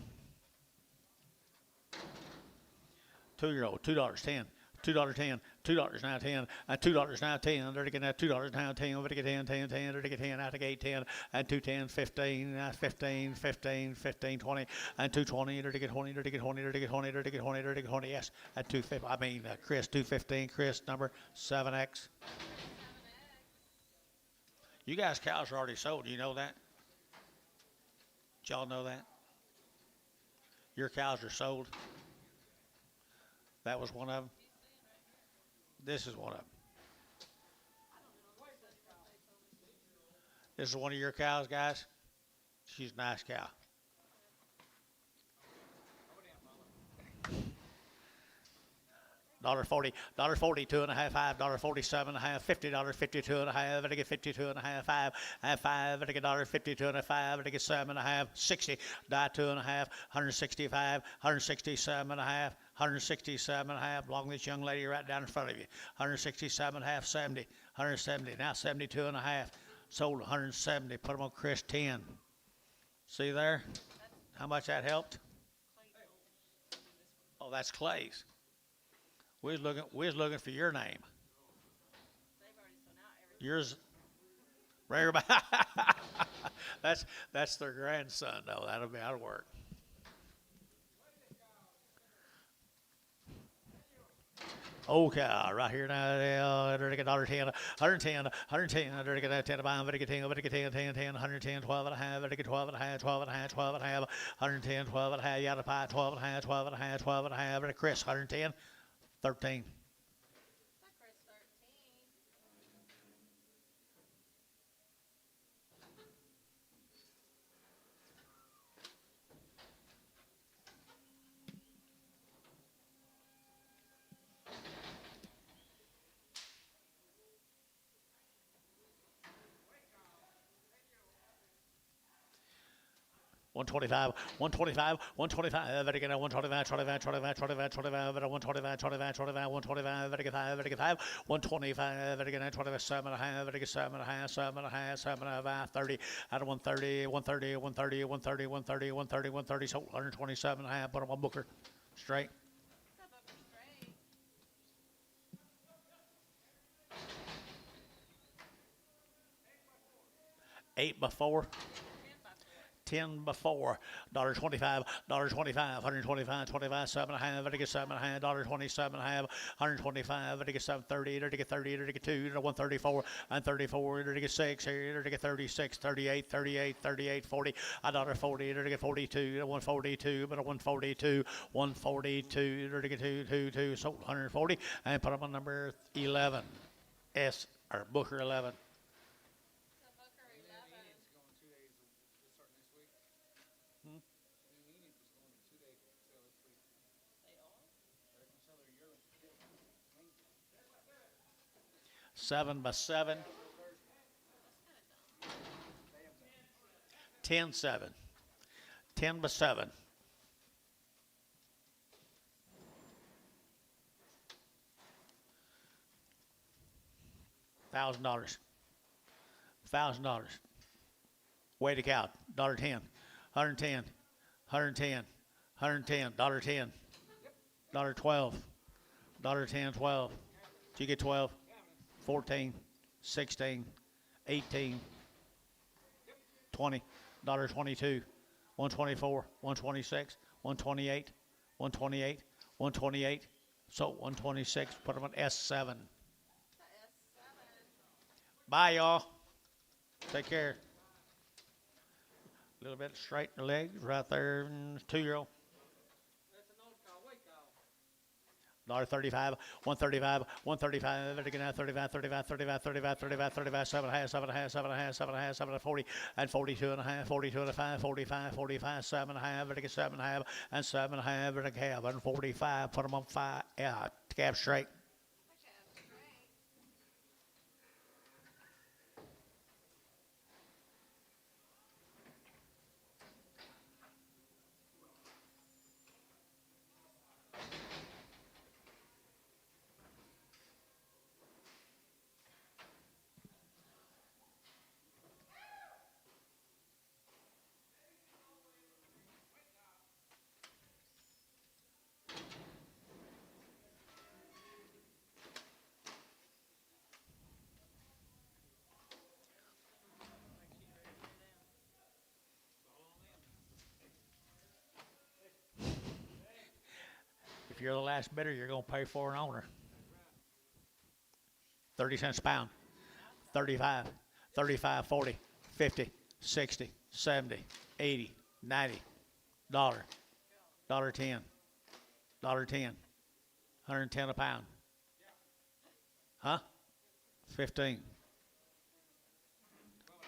$2.10. $2.10, $2 now 10, and $2 now 10, there to get $2 now 10, over to get 10, 10, 10, there to get 10, out to get 10, and 210, 15, 15, 15, 15, 20, and 220, there to get 20, there to get 20, there to get 20, there to get 20, there to get 20, yes, at 250, Chris, 215, Chris, number 7X. You guys' cows are already sold, you know that? Did y'all know that? Your cows are sold. That was one of them. This is one of them. This is one of your cows, guys. She's a nice cow. $1.40, $1.40, 2.5, $5.47.5, $50, 52 and a half, I get 52 and a half, 5, and 5, I get $1.52 and a 5, I get 7.5, 60, die 2.5, 165, 167 and a half, 167 and a half, along this young lady right down in front of you, 167 and a half, 70, 170, now 72 and a half, sold 170, put them on Chris 10. See there? How much that helped? Oh, that's Clay's. We was looking for your name. Yours, everybody. That's their grandson, though. That'll work. Okay, right here now, $110, 110, 110, $110, 10 to buy, $10, 10, 10, 10, 110, 12 and a half, $12 and a half, 12 and a half, 12 and a half, 110, 12 and a half, you got a pie, 12 and a half, 12 and a half, 12 and a half, and a Chris, 110, 13. That Chris 13. 125, 125, 125, better get 125, 25, 25, 25, 25, better 125, 25, 25, 125, better get 5, better get 5, 125, better get 27 and a half, better get 7 and a half, 7 and a half, 7 and a half, 30, out of 130, 130, 130, 130, 130, 130, 130, so 127 and a half, put them on Booker, straight. That Booker straight. Eight by four. 10 before, $1.25, $1.25, 125, 25, 7 and a half, I get 7 and a half, $1.27 and a half, 125, I get 730, I get 30, I get 2, 134, and 34, I get 6, I get 36, 38, 38, 38, 40, $1.40, I get 42, 142, but 142, 142, I get 2, 2, so 140, and put them on number 11, Booker 11. That Booker 11. Meetings going 2 days, start next week. New meetings is going to 2 days sale this week. They are? They're going to sell their yearly. 7 by 7. That's kind of dumb. 10 7. 10 by 7. $1,000. Way to count. $1.10. 110. 110. 110. $1.10. $12. $10. 12. Did you get 12? 14. 16. 18. 20. $22. 124. 126. 128. 128. 128. So 126. Put them on S7. The S7. Bye, y'all. Take care. A little bit straight in the legs right there. 2-year-old. That's an old cow, white cow. $1.35, 135, 135, 35, 35, 35, 35, 35, 35, 7 and a half, 7 and a half, 7 and a half, 7 and a half, 7 and 40, and 42 and a half, 42 and a half, 45, 45, 7 and a half, 7 and a half, and 7 and a half, and a calf, and 45, put them on 5, calf straight. If you're the last bidder, you're going to pay for an owner. 30 cents a pound. 35, 35, 40, 50, 60, 70, 80, 90, dollar, dollar 10, dollar 10, 110 a pound. Huh? 15,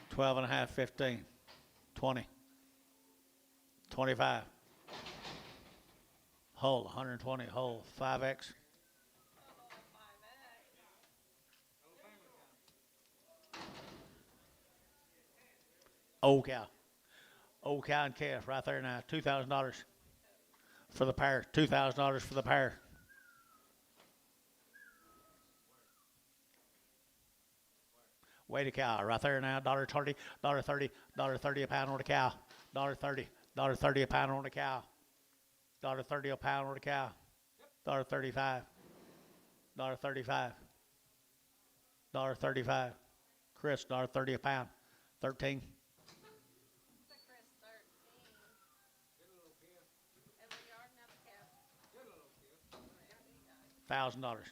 12 and a half, 15, 20, 25. Whole, 120, whole, 5X. Old cow. Old cow and calf right there now. $2,000 for the pair. $2,000 for the pair. Weight of cow right there now. $1.30, $1.30, $1.30 a pound on the cow. $1.30, $1.30 a pound on the cow. $1.30 a pound on the cow. $1.35, $1.35, $1.35. Chris, $1.30 a pound. 13. So Chris, 13. Every yard and have a calf. $1,000.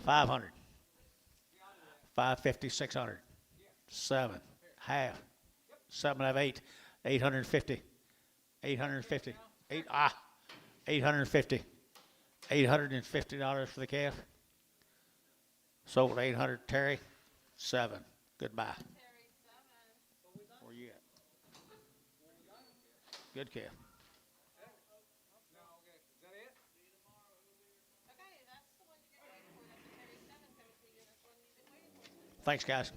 $500. 550, 600. 7. Half. 7 of 8. 850. 850. 850. $850 for the calf. Sold 800. Terry. 7. Goodbye. Terry, 7. Where you at? Good calf. Okay, that's the one you've been waiting for. That's a Terry 7 coming to you. That's the one you've been waiting for. Thanks, guys.